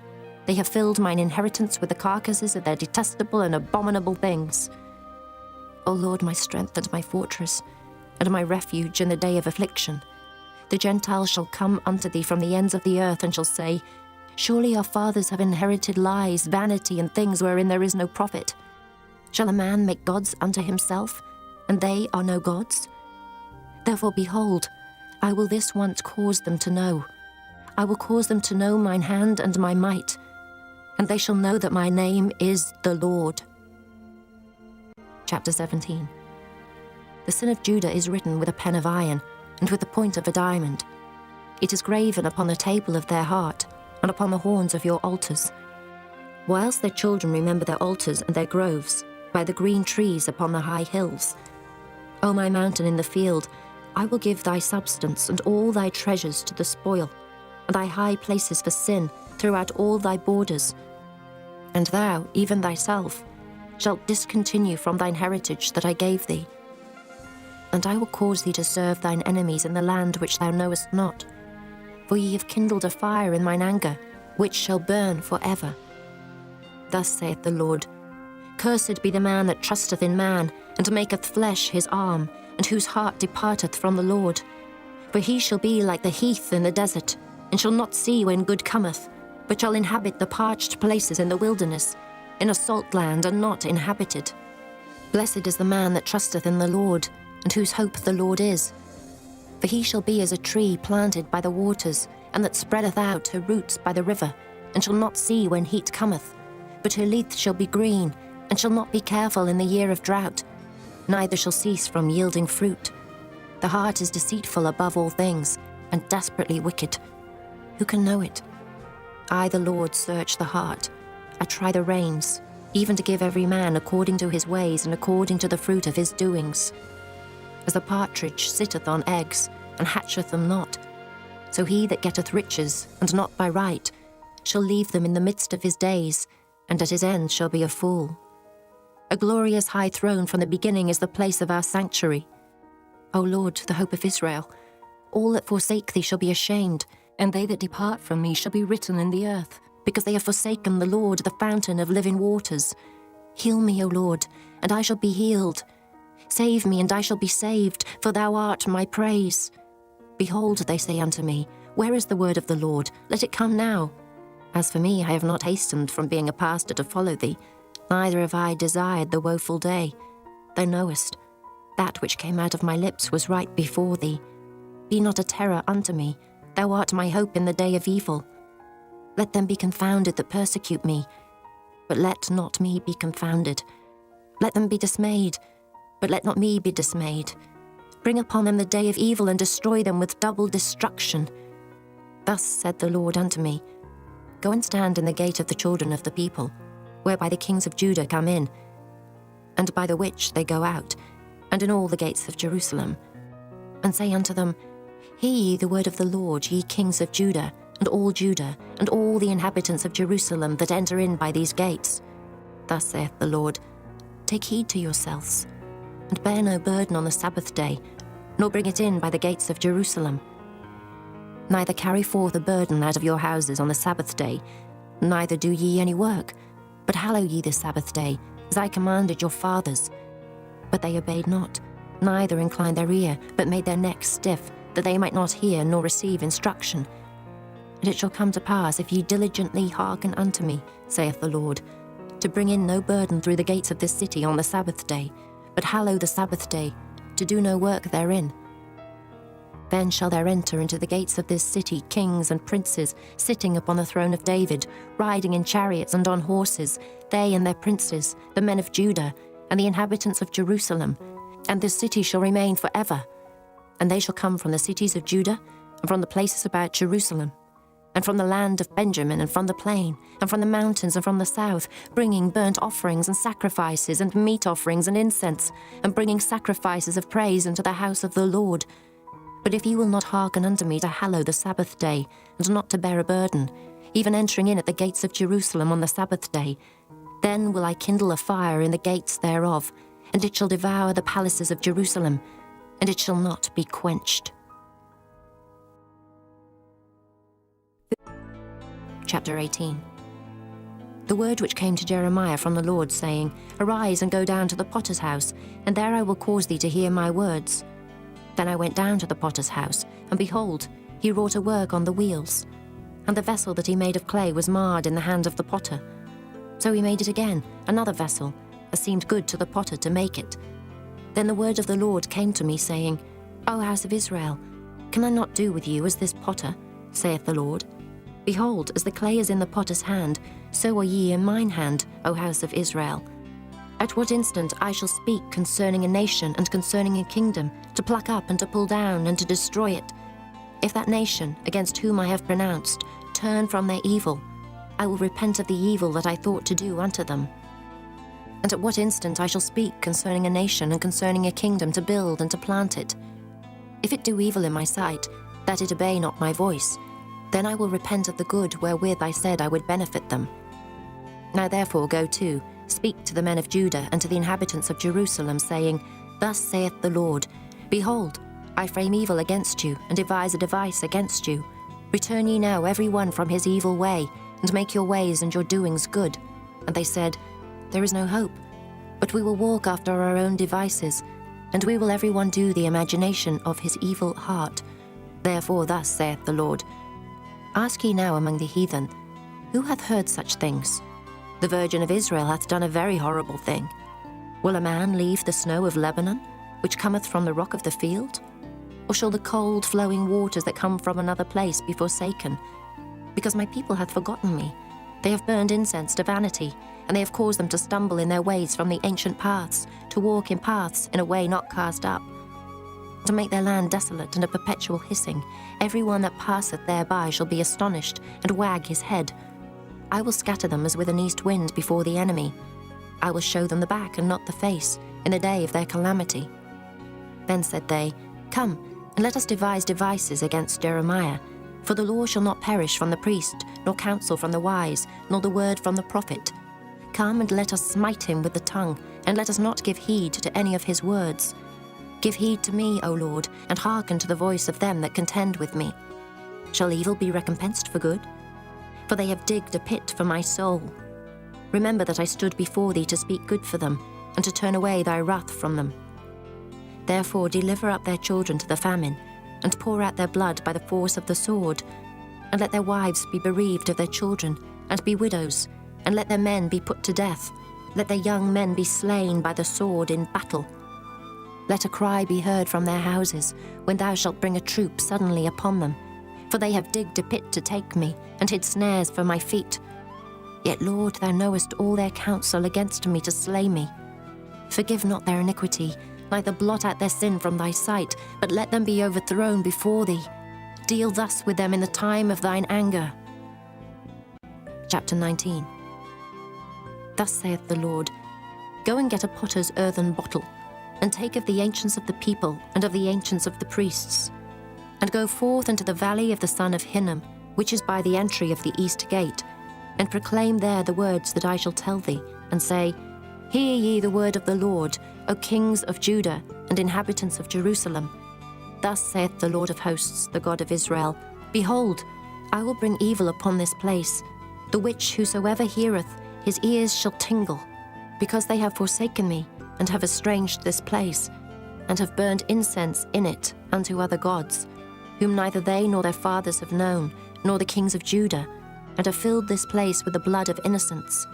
Speaker 1: They have filled mine inheritance with the carcasses of their detestable and abominable things. O Lord, my strength and my fortress, and my refuge in the day of affliction. The Gentiles shall come unto thee from the ends of the earth, and shall say, Surely our fathers have inherited lies, vanity, and things wherein there is no profit. Shall a man make gods unto himself, and they are no gods? Therefore, behold, I will this once cause them to know. I will cause them to know mine hand and my might, and they shall know that my name is the Lord. Chapter 17. The sin of Judah is written with a pen of iron, and with the point of a diamond. It is graven upon the table of their heart, and upon the horns of your altars. Whilst their children remember their altars and their groves, by the green trees upon the high hills. O my mountain in the field, I will give thy substance and all thy treasures to the spoil, and thy high places for sin throughout all thy borders. And thou, even thyself, shalt discontinue from thine heritage that I gave thee. And I will cause thee to serve thine enemies in the land which thou knowest not. For ye have kindled a fire in mine anger, which shall burn for ever. Thus saith the Lord, Cursed be the man that trusteth in man, and maketh flesh his arm, and whose heart departeth from the Lord. For he shall be like the heath in the desert, and shall not see when good cometh, but shall inhabit the parched places in the wilderness, in a salt land and not inhabited. Blessed is the man that trusteth in the Lord, and whose hope the Lord is. For he shall be as a tree planted by the waters, and that spreadeth out her roots by the river, and shall not see when heat cometh, but her leaf shall be green, and shall not be careful in the year of drought, neither shall cease from yielding fruit. The heart is deceitful above all things, and desperately wicked. Who can know it? I, the Lord, search the heart. I try the reins, even to give every man according to his ways and according to the fruit of his doings. As the partridge sitteth on eggs, and hatcheth them not, so he that getteth riches, and not by right, shall leave them in the midst of his days, and at his end shall be a fool. A glorious high throne from the beginning is the place of our sanctuary. O Lord, the hope of Israel, all that forsake thee shall be ashamed, and they that depart from me shall be written in the earth, because they have forsaken the Lord, the fountain of living waters. Heal me, O Lord, and I shall be healed. Save me, and I shall be saved, for thou art my praise. Behold, they say unto me, where is the word of the Lord? Let it come now. As for me, I have not hastened from being a pastor to follow thee, neither have I desired the woeful day. Thou knowest, that which came out of my lips was right before thee. Be not a terror unto me, thou art my hope in the day of evil. Let them be confounded that persecute me, but let not me be confounded. Let them be dismayed, but let not me be dismayed. Bring upon them the day of evil, and destroy them with double destruction. Thus said the Lord unto me, Go and stand in the gate of the children of the people, whereby the kings of Judah come in, and by the which they go out, and in all the gates of Jerusalem. And say unto them, Hear ye the word of the Lord, ye kings of Judah, and all the inhabitants of Jerusalem that enter in by these gates. Thus saith the Lord, Take heed to yourselves, and bear no burden on the Sabbath day, nor bring it in by the gates of Jerusalem. Neither carry forth a burden out of your houses on the Sabbath day, neither do ye any work, but hallow ye the Sabbath day, as I commanded your fathers. But they obeyed not, neither inclined their ear, but made their necks stiff, that they might not hear nor receive instruction. And it shall come to pass, if ye diligently hearken unto me, saith the Lord, to bring in no burden through the gates of this city on the Sabbath day, but hallow the Sabbath day, to do no work therein. Then shall there enter into the gates of this city kings and princes, sitting upon the throne of David, riding in chariots and on horses, they and their princes, the men of Judah, and the inhabitants of Jerusalem. And this city shall remain forever. And they shall come from the cities of Judah, and from the places about Jerusalem, and from the land of Benjamin, and from the plain, and from the mountains, and from the south, bringing burnt offerings and sacrifices, and meat offerings and incense, and bringing sacrifices of praise into the house of the Lord. But if ye will not hearken unto me to hallow the Sabbath day, and not to bear a burden, even entering in at the gates of Jerusalem on the Sabbath day, then will I kindle a fire in the gates thereof, and it shall devour the palaces of Jerusalem, and it shall not be quenched. Chapter 18. The word which came to Jeremiah from the Lord, saying, Arise and go down to the potter's house, and there I will cause thee to hear my words. Then I went down to the potter's house, and behold, he wrought a work on the wheels. And the vessel that he made of clay was marred in the hand of the potter. So he made it again, another vessel, as seemed good to the potter to make it. Then the word of the Lord came to me, saying, O house of Israel, can I not do with you as this potter, saith the Lord? Behold, as the clay is in the potter's hand, so are ye in mine hand, O house of Israel. At what instant I shall speak concerning a nation and concerning a kingdom, to pluck up and to pull down and to destroy it. If that nation, against whom I have pronounced, turn from their evil, I will repent of the evil that I thought to do unto them. And at what instant I shall speak concerning a nation and concerning a kingdom, to build and to plant it. If it do evil in my sight, that it obey not my voice, then I will repent of the good wherewith I said I would benefit them. Now therefore go to, speak to the men of Judah and to the inhabitants of Jerusalem, saying, Thus saith the Lord, Behold, I frame evil against you, and devise a device against you. Return ye now every one from his evil way, and make your ways and your doings good. And they said, There is no hope, but we will walk after our own devices, and we will every one do the imagination of his evil heart. Therefore thus saith the Lord, Ask ye now among the heathen, who hath heard such things? The Virgin of Israel hath done a very horrible thing. Will a man leave the snow of Lebanon, which cometh from the rock of the field? Or shall the cold flowing waters that come from another place be forsaken? Because my people hath forgotten me. They have burned incense to vanity, and they have caused them to stumble in their ways from the ancient paths, to walk in paths in a way not cast up. To make their land desolate and a perpetual hissing, every one that passeth thereby shall be astonished, and wag his head. I will scatter them as with an east wind before the enemy, I will show them the back and not the face, in the day of their calamity." Then said they, "Come, and let us devise devices against Jeremiah. For the law shall not perish from the priest, nor counsel from the wise, nor the word from the prophet. Come and let us smite him with the tongue, and let us not give heed to any of his words. Give heed to me, O Lord, and hearken to the voice of them that contend with me. Shall evil be recompensed for good? For they have digged a pit for my soul. Remember that I stood before thee to speak good for them, and to turn away thy wrath from them. Therefore deliver up their children to the famine, and pour out their blood by the force of the sword. And let their wives be bereaved of their children, and be widows, and let their men be put to death. Let their young men be slain by the sword in battle. Let a cry be heard from their houses, when thou shalt bring a troop suddenly upon them. For they have digged a pit to take me, and hid snares for my feet. Yet, Lord, thou knowest all their counsel against me to slay me. Forgive not their iniquity, neither blot out their sin from thy sight, but let them be overthrown before thee. Deal thus with them in the time of thine anger." Chapter 19. Thus saith the Lord, "Go and get a potter's earthen bottle, and take of the ancients of the people and of the ancients of the priests, and go forth into the valley of the son of Hinnom, which is by the entry of the east gate, and proclaim there the words that I shall tell thee, and say, Hear ye the word of the Lord, O kings of Judah and inhabitants of Jerusalem. Thus saith the Lord of hosts, the God of Israel, Behold, I will bring evil upon this place, the which whosoever heareth, his ears shall tingle, because they have forsaken me, and have estranged this place, and have burned incense in it unto other gods, whom neither they nor their fathers have known, nor the kings of Judah, and have filled this place with the blood of innocents.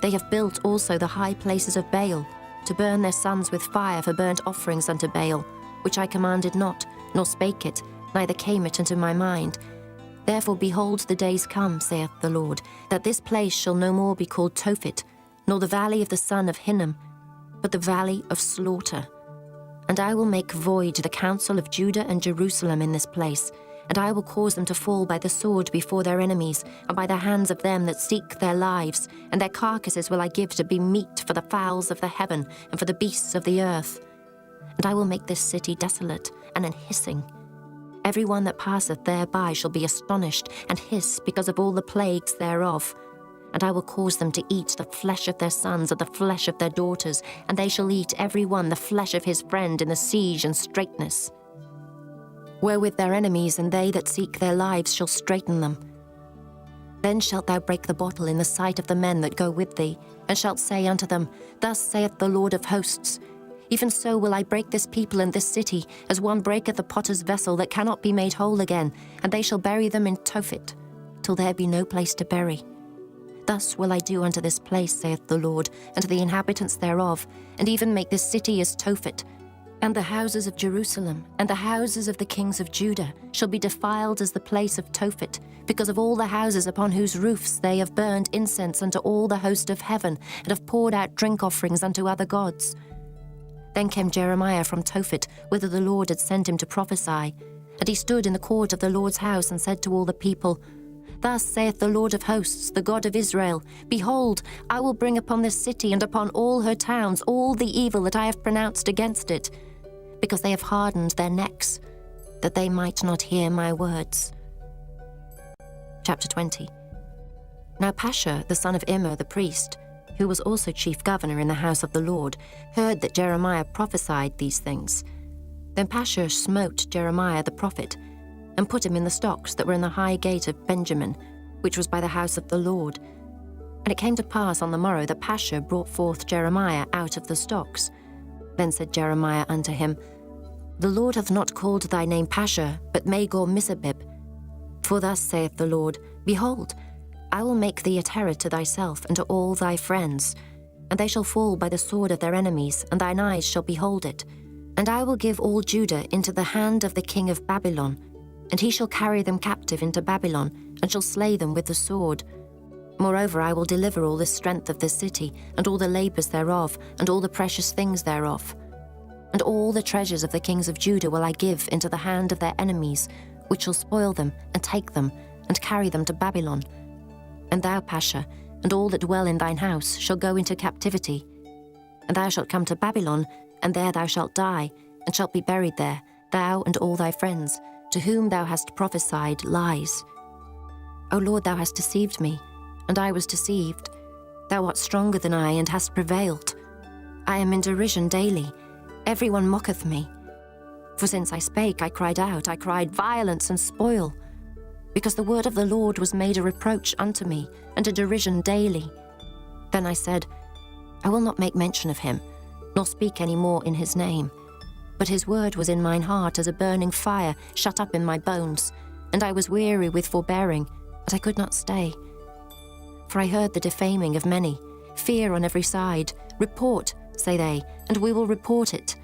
Speaker 1: They have built also the high places of Baal, to burn their sons with fire for burnt offerings unto Baal, which I commanded not, nor spake it, neither came it into my mind. Therefore behold, the days come, saith the Lord, that this place shall no more be called Tophet, nor the valley of the son of Hinnom, but the valley of slaughter. And I will make void the counsel of Judah and Jerusalem in this place, and I will cause them to fall by the sword before their enemies, and by the hands of them that seek their lives, and their carcasses will I give to be meat for the fowls of the heaven, and for the beasts of the earth. And I will make this city desolate and an hissing. Every one that passeth thereby shall be astonished, and hiss because of all the plagues thereof. And I will cause them to eat the flesh of their sons and the flesh of their daughters, and they shall eat every one the flesh of his friend in the siege and straitness. Wherewith their enemies and they that seek their lives shall straiten them. Then shalt thou break the bottle in the sight of the men that go with thee, and shalt say unto them, Thus saith the Lord of hosts, Even so will I break this people and this city, as one breaketh a potter's vessel that cannot be made whole again, and they shall bury them in Tophet, till there be no place to bury. Thus will I do unto this place, saith the Lord, and to the inhabitants thereof, and even make this city as Tophet. And the houses of Jerusalem, and the houses of the kings of Judah, shall be defiled as the place of Tophet, because of all the houses upon whose roofs they have burned incense unto all the host of heaven, and have poured out drink offerings unto other gods. Then came Jeremiah from Tophet, whither the Lord had sent him to prophesy. And he stood in the court of the Lord's house, and said to all the people, Thus saith the Lord of hosts, the God of Israel, Behold, I will bring upon this city and upon all her towns all the evil that I have pronounced against it, because they have hardened their necks, that they might not hear my words. Chapter 20. Now Pashur, the son of Immer the priest, who was also chief governor in the house of the Lord, heard that Jeremiah prophesied these things. Then Pashur smote Jeremiah the prophet, and put him in the stocks that were in the high gate of Benjamin, which was by the house of the Lord. And it came to pass on the morrow that Pashur brought forth Jeremiah out of the stocks. Then said Jeremiah unto him, The Lord hath not called thy name Pashur, but Magor-Missabib. For thus saith the Lord, Behold, I will make thee a terror to thyself and to all thy friends, and they shall fall by the sword of their enemies, and thine eyes shall behold it. And I will give all Judah into the hand of the king of Babylon, and he shall carry them captive into Babylon, and shall slay them with the sword. Moreover, I will deliver all the strength of the city, and all the labours thereof, and all the precious things thereof. And all the treasures of the kings of Judah will I give into the hand of their enemies, which shall spoil them, and take them, and carry them to Babylon. And thou, Pashur, and all that dwell in thine house shall go into captivity. And thou shalt come to Babylon, and there thou shalt die, and shalt be buried there, thou and all thy friends, to whom thou hast prophesied lies. O Lord, thou hast deceived me, and I was deceived. Thou art stronger than I, and hast prevailed. I am in derision daily. Everyone mocketh me. For since I spake, I cried out, I cried violence and spoil. Because the word of the Lord was made a reproach unto me, and a derision daily. Then I said, I will not make mention of him, nor speak any more in his name. But his word was in mine heart as a burning fire shut up in my bones, and I was weary with forbearing, but I could not stay. For I heard the defaming of many, fear on every side. Report, say they, and we will report it.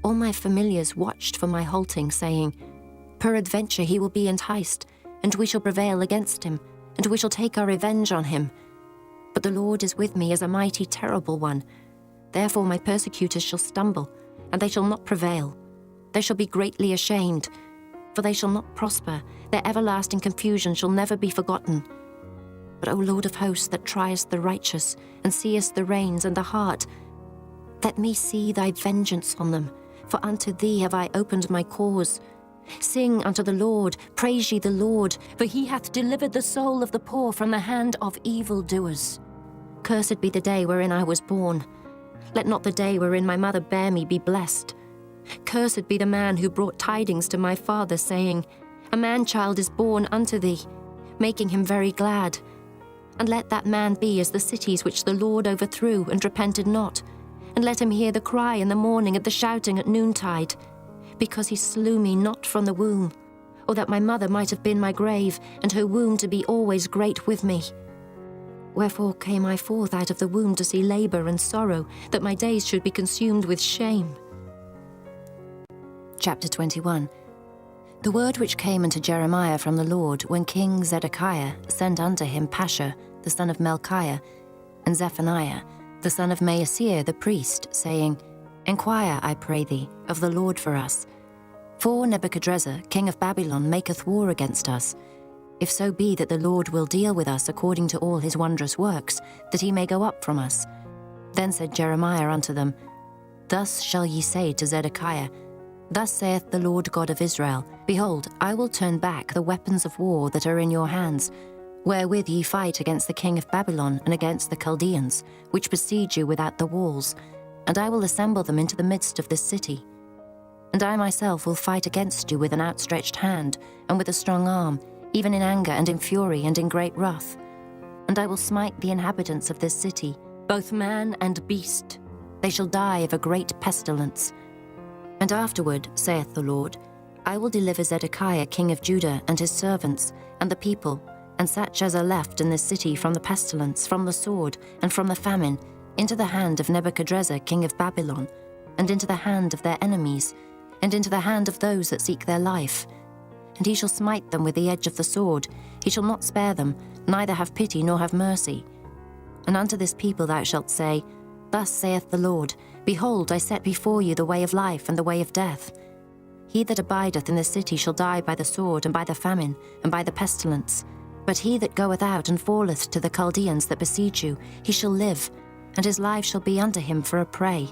Speaker 1: All my familiars watched for my halting, saying, Peradventure he will be enticed, and we shall prevail against him, and we shall take our revenge on him. But the Lord is with me as a mighty, terrible one. Therefore my persecutors shall stumble, and they shall not prevail. They shall be greatly ashamed, for they shall not prosper. Their everlasting confusion shall never be forgotten. But, O Lord of hosts, that triest the righteous, and seest the reins and the heart, let me see thy vengeance on them, for unto thee have I opened my cause. Sing unto the Lord, praise ye the Lord, for he hath delivered the soul of the poor from the hand of evildoers. Cursed be the day wherein I was born. Let not the day wherein my mother bare me be blessed. Cursed be the man who brought tidings to my father, saying, A man-child is born unto thee, making him very glad. And let that man be as the cities which the Lord overthrew and repented not. And let him hear the cry in the morning and the shouting at noontide. Because he slew me not from the womb, or that my mother might have been my grave, and her womb to be always great with me. Wherefore came I forth out of the womb to see labour and sorrow, that my days should be consumed with shame. Chapter 21. The word which came unto Jeremiah from the Lord, when King Zedekiah sent unto him Pashur, the son of Melchiah, and Zephaniah, the son of Maaseiah the priest, saying, Enquire, I pray thee, of the Lord for us. For Nebuchadrezzar, king of Babylon, maketh war against us. If so be that the Lord will deal with us according to all his wondrous works, that he may go up from us. Then said Jeremiah unto them, Thus shall ye say to Zedekiah, Thus saith the Lord God of Israel, Behold, I will turn back the weapons of war that are in your hands, wherewith ye fight against the king of Babylon and against the Chaldeans, which besiege you without the walls, and I will assemble them into the midst of this city. And I myself will fight against you with an outstretched hand, and with a strong arm, even in anger and in fury and in great wrath. And I will smite the inhabitants of this city, both man and beast. They shall die of a great pestilence. And afterward, saith the Lord, I will deliver Zedekiah king of Judah and his servants, and the people, and such as are left in this city from the pestilence, from the sword, and from the famine, into the hand of Nebuchadrezzar king of Babylon, and into the hand of their enemies, and into the hand of those that seek their life. And he shall smite them with the edge of the sword. He shall not spare them, neither have pity nor have mercy. And unto this people thou shalt say, Thus saith the Lord, Behold, I set before you the way of life and the way of death. He that abideth in the city shall die by the sword, and by the famine, and by the pestilence. But he that goeth out and falleth to the Chaldeans that besiege you, he shall live, and his life shall be unto him for a prey.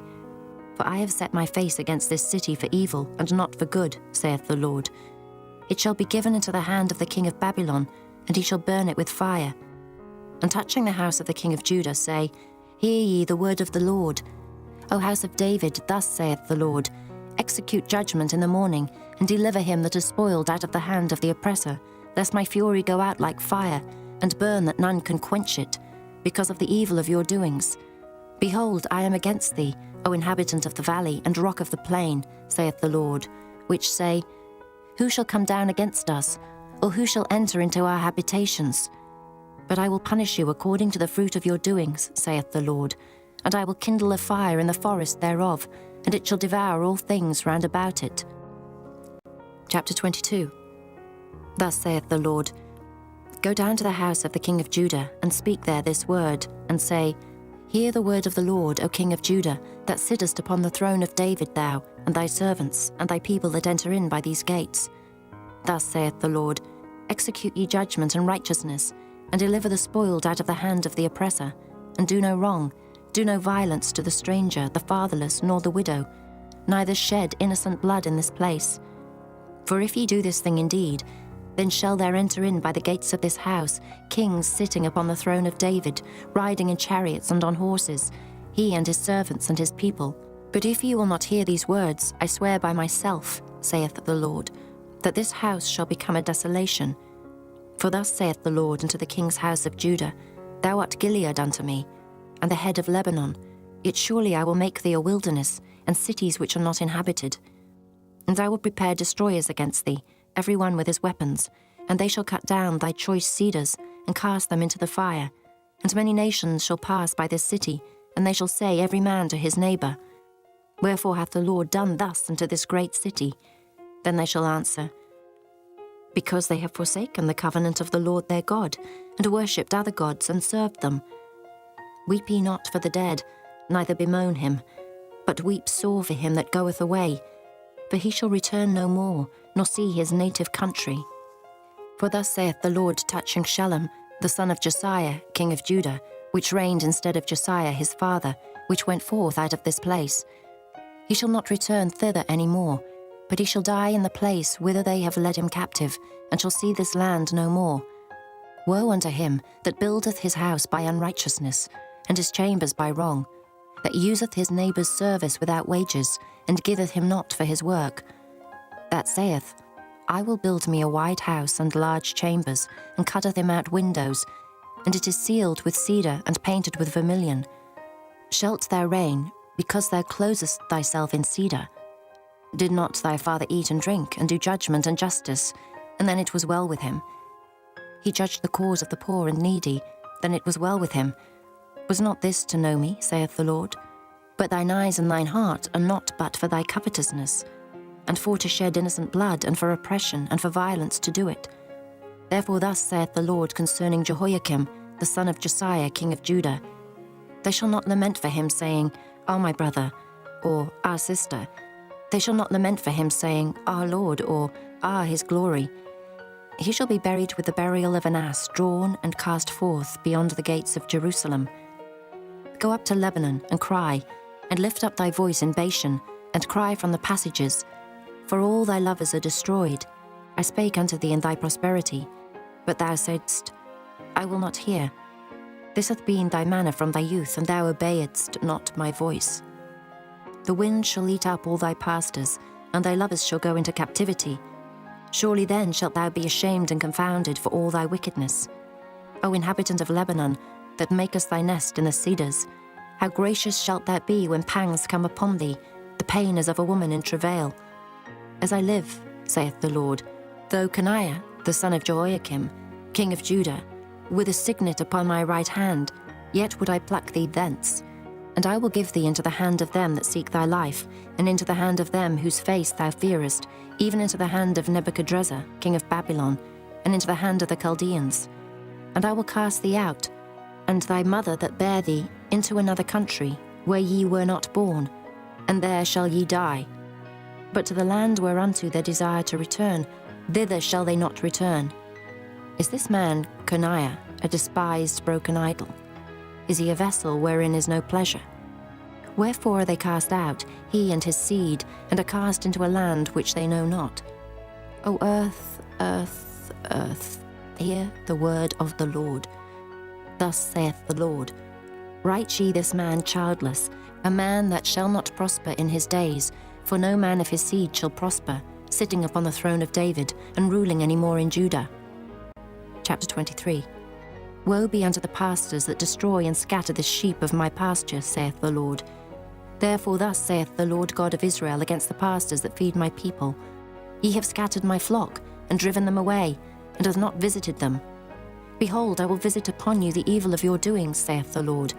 Speaker 1: For I have set my face against this city for evil, and not for good, saith the Lord. It shall be given into the hand of the king of Babylon, and he shall burn it with fire. And touching the house of the king of Judah, say, Hear ye the word of the Lord. O house of David, thus saith the Lord, Execute judgment in the morning, and deliver him that is spoiled out of the hand of the oppressor, lest my fury go out like fire, and burn that none can quench it, because of the evil of your doings. Behold, I am against thee, O inhabitant of the valley and rock of the plain, saith the Lord, which say, Who shall come down against us, or who shall enter into our habitations? But I will punish you according to the fruit of your doings, saith the Lord, and I will kindle a fire in the forest thereof, and it shall devour all things round about it. Chapter 22. Thus saith the Lord, Go down to the house of the king of Judah, and speak there this word, and say, Hear the word of the Lord, O king of Judah, that sittest upon the throne of David thou, and thy servants, and thy people that enter in by these gates. Thus saith the Lord, Execute ye judgment and righteousness, and deliver the spoiled out of the hand of the oppressor, and do no wrong, do no violence to the stranger, the fatherless, nor the widow, neither shed innocent blood in this place. For if ye do this thing indeed, then shall there enter in by the gates of this house kings sitting upon the throne of David, riding in chariots and on horses, he and his servants and his people. But if ye will not hear these words, I swear by myself, saith the Lord, that this house shall become a desolation. For thus saith the Lord unto the king's house of Judah, Thou art Gilead unto me, and the head of Lebanon, yet surely I will make thee a wilderness, and cities which are not inhabited. And I will prepare destroyers against thee, every one with his weapons, and they shall cut down thy choice cedars, and cast them into the fire. And many nations shall pass by this city, and they shall say every man to his neighbour, Wherefore hath the Lord done thus unto this great city? Then they shall answer, Because they have forsaken the covenant of the Lord their God, and worshipped other gods, and served them. Weep ye not for the dead, neither bemoan him, but weep sore for him that goeth away, for he shall return no more, nor see his native country. For thus saith the Lord touching Shallum, the son of Josiah, king of Judah, which reigned instead of Josiah his father, which went forth out of this place. He shall not return thither any more, but he shall die in the place whither they have led him captive, and shall see this land no more. Woe unto him that buildeth his house by unrighteousness, and his chambers by wrong, that useth his neighbour's service without wages, and giveth him not for his work. That saith, I will build me a wide house and large chambers, and cutteth him out windows, and it is sealed with cedar and painted with vermilion. Shalt thou reign, because thou closest thyself in cedar? Did not thy father eat and drink, and do judgment and justice, and then it was well with him? He judged the cause of the poor and needy, then it was well with him. Was not this to know me, saith the Lord? But thine eyes and thine heart are not but for thy covetousness, and for to shed innocent blood, and for oppression, and for violence to do it. Therefore thus saith the Lord concerning Jehoiakim, the son of Josiah, king of Judah, They shall not lament for him, saying, Our my brother, or our sister. They shall not lament for him, saying, Our Lord, or his glory. He shall be buried with the burial of an ass, drawn and cast forth beyond the gates of Jerusalem. Go up to Lebanon, and cry, and lift up thy voice in Bashan, and cry from the passages. For all thy lovers are destroyed. I spake unto thee in thy prosperity, but thou saidst, I will not hear. This hath been thy manner from thy youth, and thou obeyedst not my voice. The wind shall eat up all thy pastors, and thy lovers shall go into captivity. Surely then shalt thou be ashamed and confounded for all thy wickedness. O inhabitant of Lebanon, that makest thy nest in the cedars, how gracious shalt thou be when pangs come upon thee, the pain as of a woman in travail. As I live, saith the Lord, though Coniah, the son of Jehoiakim, king of Judah, with a signet upon my right hand, yet would I pluck thee thence. And I will give thee into the hand of them that seek thy life, and into the hand of them whose face thou fearest, even into the hand of Nebuchadrezzar, king of Babylon, and into the hand of the Chaldeans. And I will cast thee out, and thy mother that bare thee, into another country, where ye were not born, and there shall ye die. But to the land whereunto they desire to return, thither shall they not return. Is this man, Coniah, a despised broken idol? Is he a vessel wherein is no pleasure? Wherefore are they cast out, he and his seed, and are cast into a land which they know not? O earth, earth, earth, hear the word of the Lord. Thus saith the Lord, Write ye this man childless, a man that shall not prosper in his days, for no man of his seed shall prosper, sitting upon the throne of David, and ruling any more in Judah. Chapter 23. Woe be unto the pastors that destroy and scatter the sheep of my pasture, saith the Lord. Therefore thus saith the Lord God of Israel against the pastors that feed my people, Ye have scattered my flock, and driven them away, and have not visited them. Behold, I will visit upon you the evil of your doings, saith the Lord,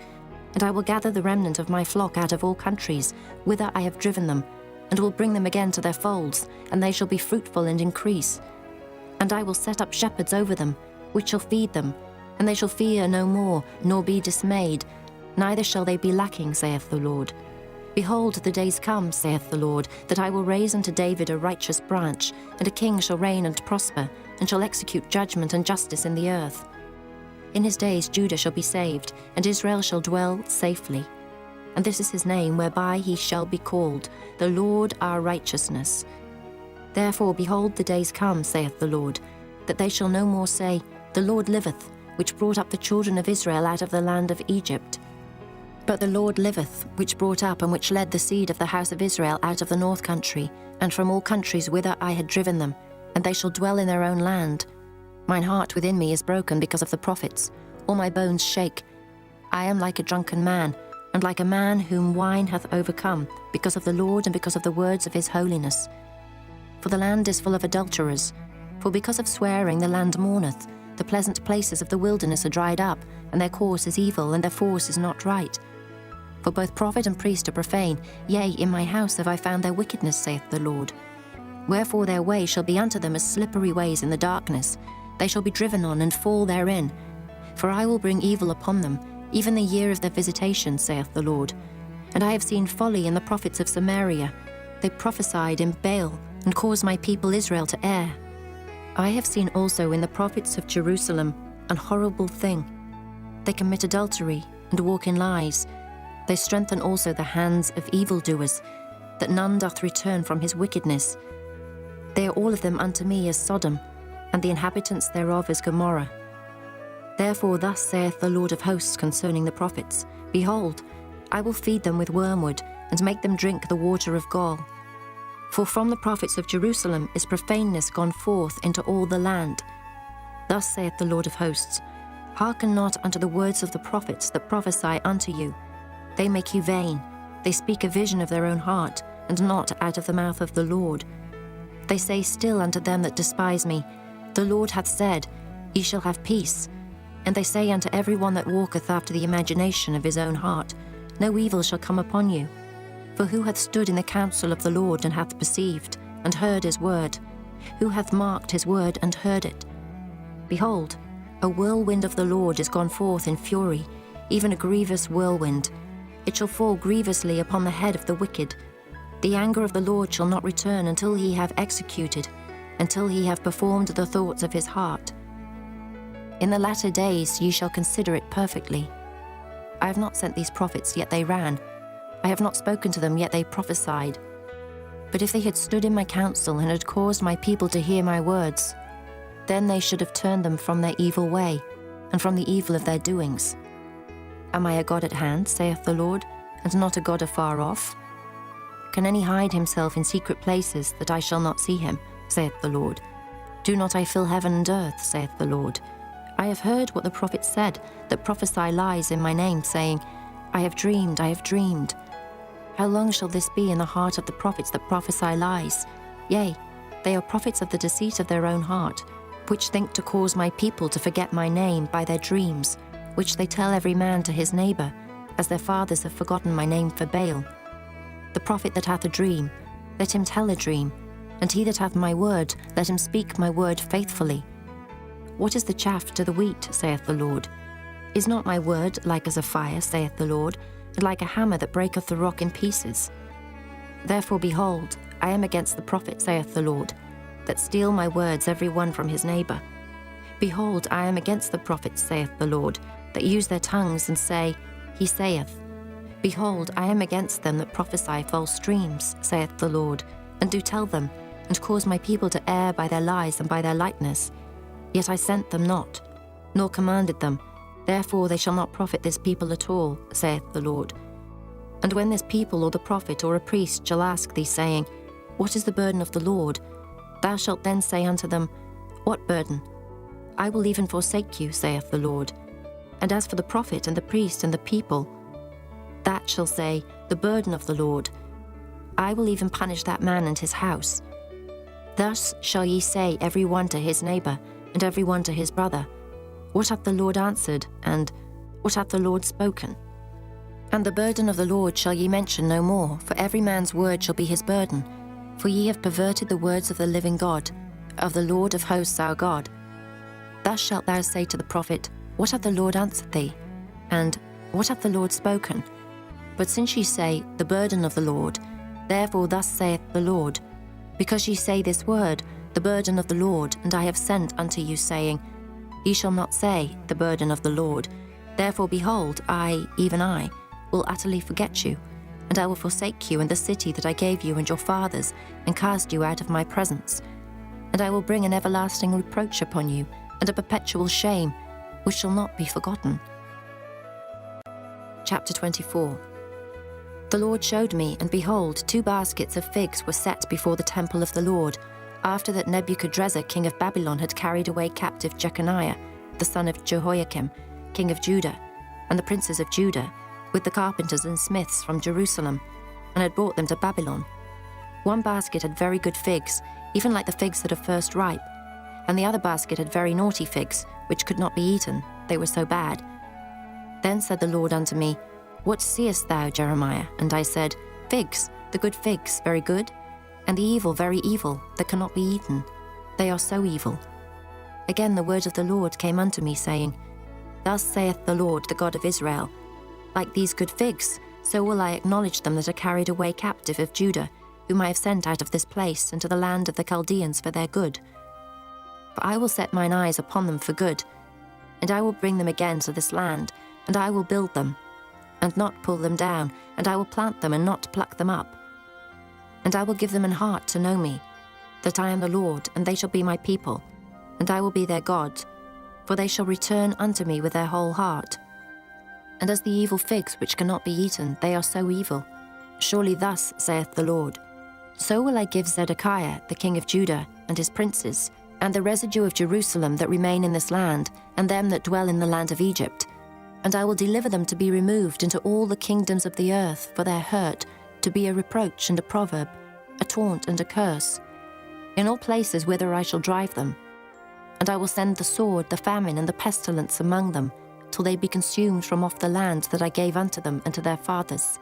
Speaker 1: and I will gather the remnant of my flock out of all countries, whither I have driven them, and will bring them again to their folds, and they shall be fruitful and increase. And I will set up shepherds over them, which shall feed them, and they shall fear no more, nor be dismayed, neither shall they be lacking, saith the Lord. Behold, the days come, saith the Lord, that I will raise unto David a righteous branch, and a king shall reign and prosper, and shall execute judgment and justice in the earth. In his days Judah shall be saved, and Israel shall dwell safely. And this is his name, whereby he shall be called, the Lord our righteousness. Therefore, behold, the days come, saith the Lord, that they shall no more say, The Lord liveth, which brought up the children of Israel out of the land of Egypt. But the Lord liveth, which brought up and which led the seed of the house of Israel out of the north country, and from all countries whither I had driven them, and they shall dwell in their own land. Mine heart within me is broken because of the prophets, all my bones shake. I am like a drunken man, and like a man whom wine hath overcome, because of the Lord and because of the words of his holiness. For the land is full of adulterers, for because of swearing the land mourneth. The pleasant places of the wilderness are dried up, and their course is evil, and their force is not right. For both prophet and priest are profane, yea, in my house have I found their wickedness, saith the Lord. Wherefore their way shall be unto them as slippery ways in the darkness. They shall be driven on and fall therein. For I will bring evil upon them, even the year of their visitation, saith the Lord. And I have seen folly in the prophets of Samaria. They prophesied in Baal, and caused my people Israel to err. I have seen also in the prophets of Jerusalem an horrible thing. They commit adultery and walk in lies. They strengthen also the hands of evildoers, that none doth return from his wickedness. They are all of them unto me as Sodom, and the inhabitants thereof as Gomorrah. Therefore thus saith the Lord of hosts concerning the prophets, Behold, I will feed them with wormwood, and make them drink the water of gall. For from the prophets of Jerusalem is profaneness gone forth into all the land. Thus saith the Lord of hosts, Hearken not unto the words of the prophets that prophesy unto you. They make you vain. They speak a vision of their own heart, and not out of the mouth of the Lord. They say still unto them that despise me, The Lord hath said, Ye shall have peace. And they say unto every one that walketh after the imagination of his own heart, No evil shall come upon you. For who hath stood in the counsel of the Lord, and hath perceived, and heard his word? Who hath marked his word, and heard it? Behold, a whirlwind of the Lord is gone forth in fury, even a grievous whirlwind. It shall fall grievously upon the head of the wicked. The anger of the Lord shall not return until he have executed, until he have performed the thoughts of his heart. In the latter days ye shall consider it perfectly. I have not sent these prophets, yet they ran. I have not spoken to them, yet they prophesied. But if they had stood in my counsel, and had caused my people to hear my words, then they should have turned them from their evil way, and from the evil of their doings. Am I a God at hand, saith the Lord, and not a God afar off? Can any hide himself in secret places, that I shall not see him, saith the Lord? Do not I fill heaven and earth, saith the Lord? I have heard what the prophets said, that prophesy lies in my name, saying, I have dreamed, I have dreamed. How long shall this be in the heart of the prophets that prophesy lies? Yea, they are prophets of the deceit of their own heart, which think to cause my people to forget my name by their dreams, which they tell every man to his neighbour, as their fathers have forgotten my name for Baal. The prophet that hath a dream, let him tell a dream, and he that hath my word, let him speak my word faithfully. What is the chaff to the wheat, saith the Lord? Is not my word like as a fire, saith the Lord, and like a hammer that breaketh the rock in pieces? Therefore, behold, I am against the prophet, saith the Lord, that steal my words every one from his neighbour. Behold, I am against the prophets, saith the Lord, that use their tongues and say, He saith. Behold, I am against them that prophesy false dreams, saith the Lord, and do tell them, and cause my people to err by their lies and by their lightness. Yet I sent them not, nor commanded them. Therefore they shall not profit this people at all, saith the Lord. And when this people or the prophet or a priest shall ask thee, saying, What is the burden of the Lord? Thou shalt then say unto them, What burden? I will even forsake you, saith the Lord. And as for the prophet and the priest and the people, that shall say, The burden of the Lord. I will even punish that man and his house. Thus shall ye say every one to his neighbour, and every one to his brother, What hath the Lord answered? And what hath the Lord spoken? And the burden of the Lord shall ye mention no more, for every man's word shall be his burden. For ye have perverted the words of the living God, of the Lord of hosts our God. Thus shalt thou say to the prophet, What hath the Lord answered thee? And what hath the Lord spoken? But since ye say, The burden of the Lord, therefore thus saith the Lord, because ye say this word, the burden of the Lord, and I have sent unto you, saying, Ye shall not say, the burden of the Lord. Therefore, behold, I, even I, will utterly forget you, and I will forsake you and the city that I gave you and your fathers, and cast you out of my presence. And I will bring an everlasting reproach upon you, and a perpetual shame, which shall not be forgotten. Chapter 24. The Lord showed me, and behold, 2 baskets of figs were set before the temple of the Lord, after that Nebuchadrezzar king of Babylon had carried away captive Jeconiah, the son of Jehoiakim, king of Judah, and the princes of Judah, with the carpenters and smiths from Jerusalem, and had brought them to Babylon. 1 basket had very good figs, even like the figs that are first ripe, and the other basket had very naughty figs, which could not be eaten, they were so bad. Then said the Lord unto me, What seest thou, Jeremiah? And I said, Figs, the good figs, very good, and the evil, very evil, that cannot be eaten. They are so evil. Again the word of the Lord came unto me, saying, Thus saith the Lord, the God of Israel, Like these good figs, so will I acknowledge them that are carried away captive of Judah, whom I have sent out of this place into the land of the Chaldeans for their good. For I will set mine eyes upon them for good, and I will bring them again to this land, and I will build them, and not pull them down, and I will plant them and not pluck them up. And I will give them an heart to know me, that I am the Lord, and they shall be my people, and I will be their God, for they shall return unto me with their whole heart. And as the evil figs which cannot be eaten, they are so evil. Surely thus saith the Lord, So will I give Zedekiah the king of Judah, and his princes, and the residue of Jerusalem that remain in this land, and them that dwell in the land of Egypt, and I will deliver them to be removed into all the kingdoms of the earth for their hurt, to be a reproach and a proverb, a taunt and a curse, in all places whither I shall drive them. And I will send the sword, the famine, and the pestilence among them, till they be consumed from off the land that I gave unto them and to their fathers.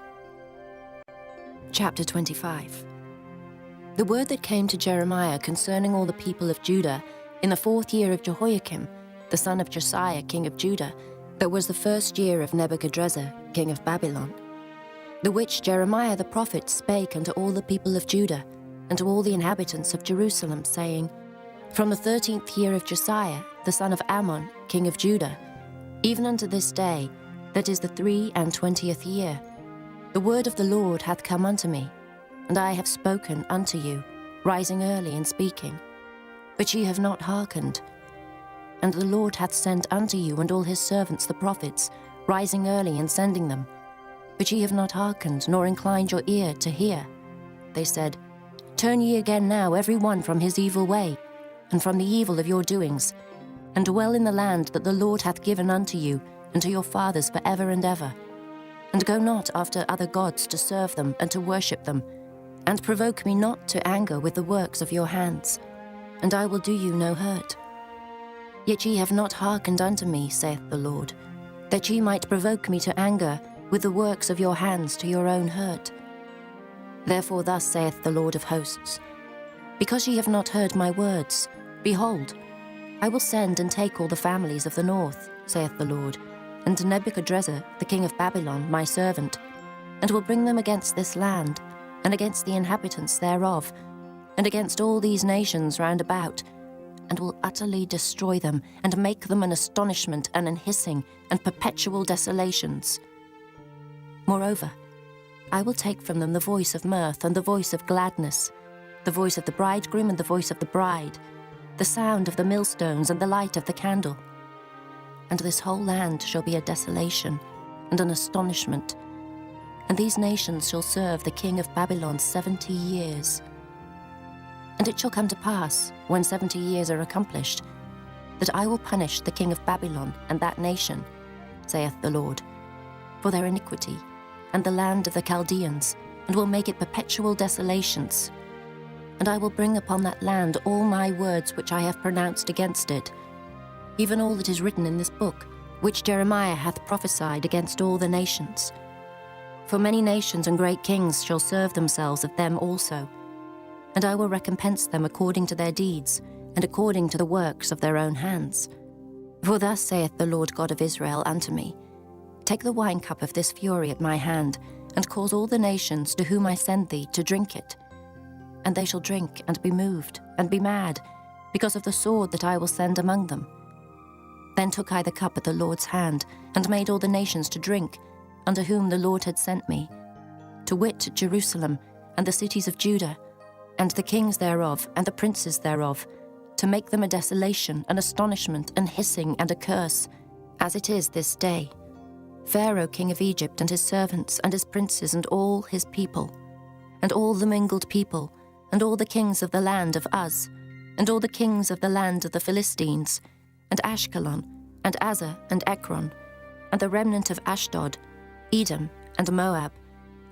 Speaker 1: Chapter 25. The word that came to Jeremiah concerning all the people of Judah, in the 4th year of Jehoiakim, the son of Josiah, king of Judah, that was the 1st year of Nebuchadrezzar, king of Babylon, the which Jeremiah the prophet spake unto all the people of Judah, and to all the inhabitants of Jerusalem, saying, From the 13th year of Josiah, the son of Ammon, king of Judah, even unto this day, that is the 23 year, the word of the Lord hath come unto me, and I have spoken unto you, rising early and speaking. But ye have not hearkened. And the Lord hath sent unto you and all his servants the prophets, rising early and sending them. But ye have not hearkened, nor inclined your ear to hear. They said, Turn ye again now every one from his evil way, and from the evil of your doings, and dwell in the land that the Lord hath given unto you, and to your fathers for ever and ever. And go not after other gods to serve them and to worship them, and provoke me not to anger with the works of your hands, and I will do you no hurt. Yet ye have not hearkened unto me, saith the Lord, that ye might provoke me to anger with the works of your hands to your own hurt. Therefore thus saith the Lord of hosts, Because ye have not heard my words, behold, I will send and take all the families of the north, saith the Lord, and Nebuchadrezzar the king of Babylon my servant, and will bring them against this land, and against the inhabitants thereof, and against all these nations round about, and will utterly destroy them, and make them an astonishment and an hissing and perpetual desolations. Moreover, I will take from them the voice of mirth and the voice of gladness, the voice of the bridegroom and the voice of the bride, the sound of the millstones and the light of the candle. And this whole land shall be a desolation and an astonishment, and these nations shall serve the king of Babylon 70 years. And it shall come to pass, when 70 years are accomplished, that I will punish the king of Babylon and that nation, saith the Lord, for their iniquity, and the land of the Chaldeans, and will make it perpetual desolations. And I will bring upon that land all my words which I have pronounced against it, even all that is written in this book, which Jeremiah hath prophesied against all the nations. For many nations and great kings shall serve themselves of them also, and I will recompense them according to their deeds, and according to the works of their own hands. For thus saith the Lord God of Israel unto me, Take the wine cup of this fury at my hand, and cause all the nations to whom I send thee to drink it. And they shall drink and be moved, and be mad, because of the sword that I will send among them. Then took I the cup at the Lord's hand, and made all the nations to drink, unto whom the Lord had sent me, to wit, Jerusalem, and the cities of Judah, and the kings thereof, and the princes thereof, to make them a desolation, an astonishment, an hissing, and a curse, as it is this day. Pharaoh king of Egypt, and his servants, and his princes, and all his people, and all the mingled people, and all the kings of the land of Uz, and all the kings of the land of the Philistines, and Ashkelon, and Azar, and Ekron, and the remnant of Ashdod, Edom, and Moab,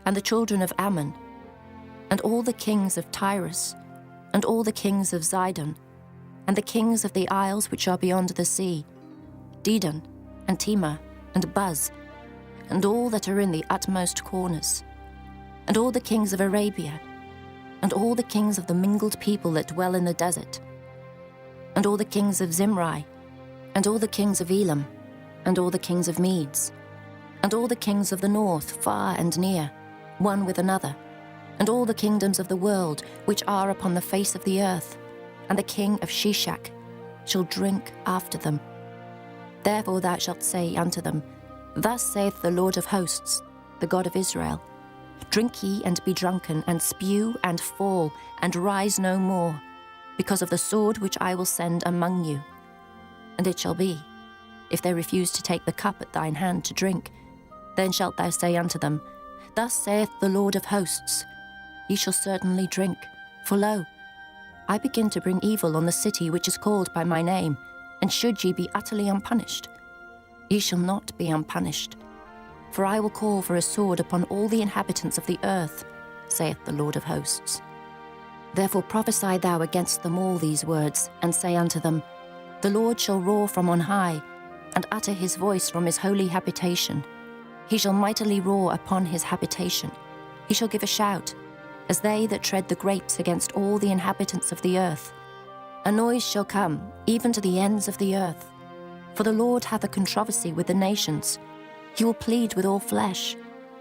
Speaker 1: and the children of Ammon, and all the kings of Tyrus, and all the kings of Zidon, and the kings of the isles which are beyond the sea, Dedan, and Tema, and Buz, and all that are in the utmost corners, and all the kings of Arabia, and all the kings of the mingled people that dwell in the desert, and all the kings of Zimri, and all the kings of Elam, and all the kings of Medes, and all the kings of the north, far and near, one with another, and all the kingdoms of the world which are upon the face of the earth, and the king of Shishak shall drink after them. Therefore thou shalt say unto them, Thus saith the Lord of hosts, the God of Israel, Drink ye and be drunken, and spew and fall, and rise no more, because of the sword which I will send among you. And it shall be, if they refuse to take the cup at thine hand to drink, then shalt thou say unto them, Thus saith the Lord of hosts, Ye shall certainly drink, for lo, I begin to bring evil on the city which is called by my name, and should ye be utterly unpunished? Ye shall not be unpunished, for I will call for a sword upon all the inhabitants of the earth, saith the Lord of hosts. Therefore prophesy thou against them all these words, and say unto them, The Lord shall roar from on high, and utter his voice from his holy habitation. He shall mightily roar upon his habitation. He shall give a shout, as they that tread the grapes against all the inhabitants of the earth. A noise shall come, even to the ends of the earth. For the Lord hath a controversy with the nations. He will plead with all flesh.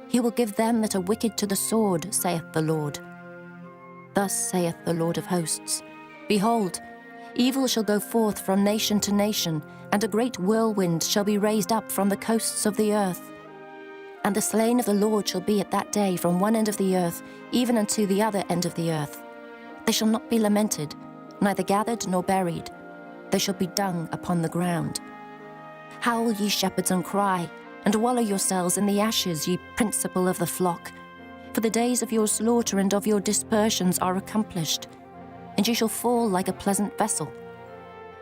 Speaker 1: He will give them that are wicked to the sword, saith the Lord. Thus saith the Lord of hosts, Behold, evil shall go forth from nation to nation, and a great whirlwind shall be raised up from the coasts of the earth. And the slain of the Lord shall be at that day from one end of the earth, even unto the other end of the earth. They shall not be lamented, neither gathered nor buried. They shall be dung upon the ground. Howl, ye shepherds, and cry, and wallow yourselves in the ashes, ye principal of the flock. For the days of your slaughter and of your dispersions are accomplished, and ye shall fall like a pleasant vessel.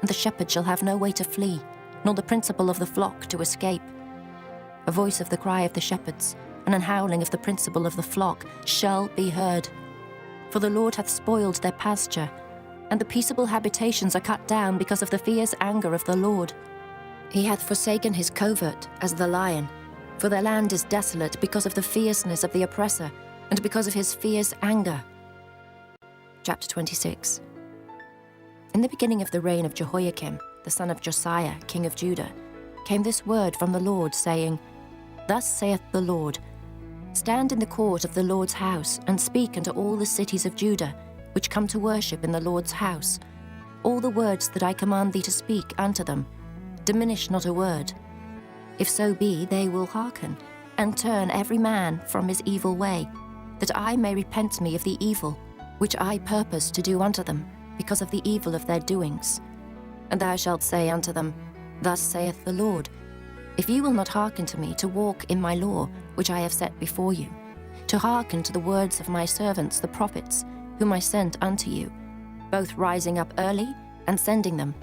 Speaker 1: And the shepherd shall have no way to flee, nor the principal of the flock to escape. A voice of the cry of the shepherds, and an howling of the principal of the flock shall be heard. For the Lord hath spoiled their pasture, and the peaceable habitations are cut down because of the fierce anger of the Lord. He hath forsaken his covert as the lion, for their land is desolate because of the fierceness of the oppressor, and because of his fierce anger. Chapter 26. In the beginning of the reign of Jehoiakim, the son of Josiah, king of Judah, came this word from the Lord, saying, Thus saith the Lord, Stand in the court of the Lord's house, and speak unto all the cities of Judah, which come to worship in the Lord's house, all the words that I command thee to speak unto them. Diminish not a word. If so be, they will hearken, and turn every man from his evil way, that I may repent me of the evil which I purpose to do unto them, because of the evil of their doings. And thou shalt say unto them, Thus saith the Lord, If ye will not hearken to me to walk in my law, which I have set before you, to hearken to the words of my servants the prophets, whom I sent unto you, both rising up early and sending them,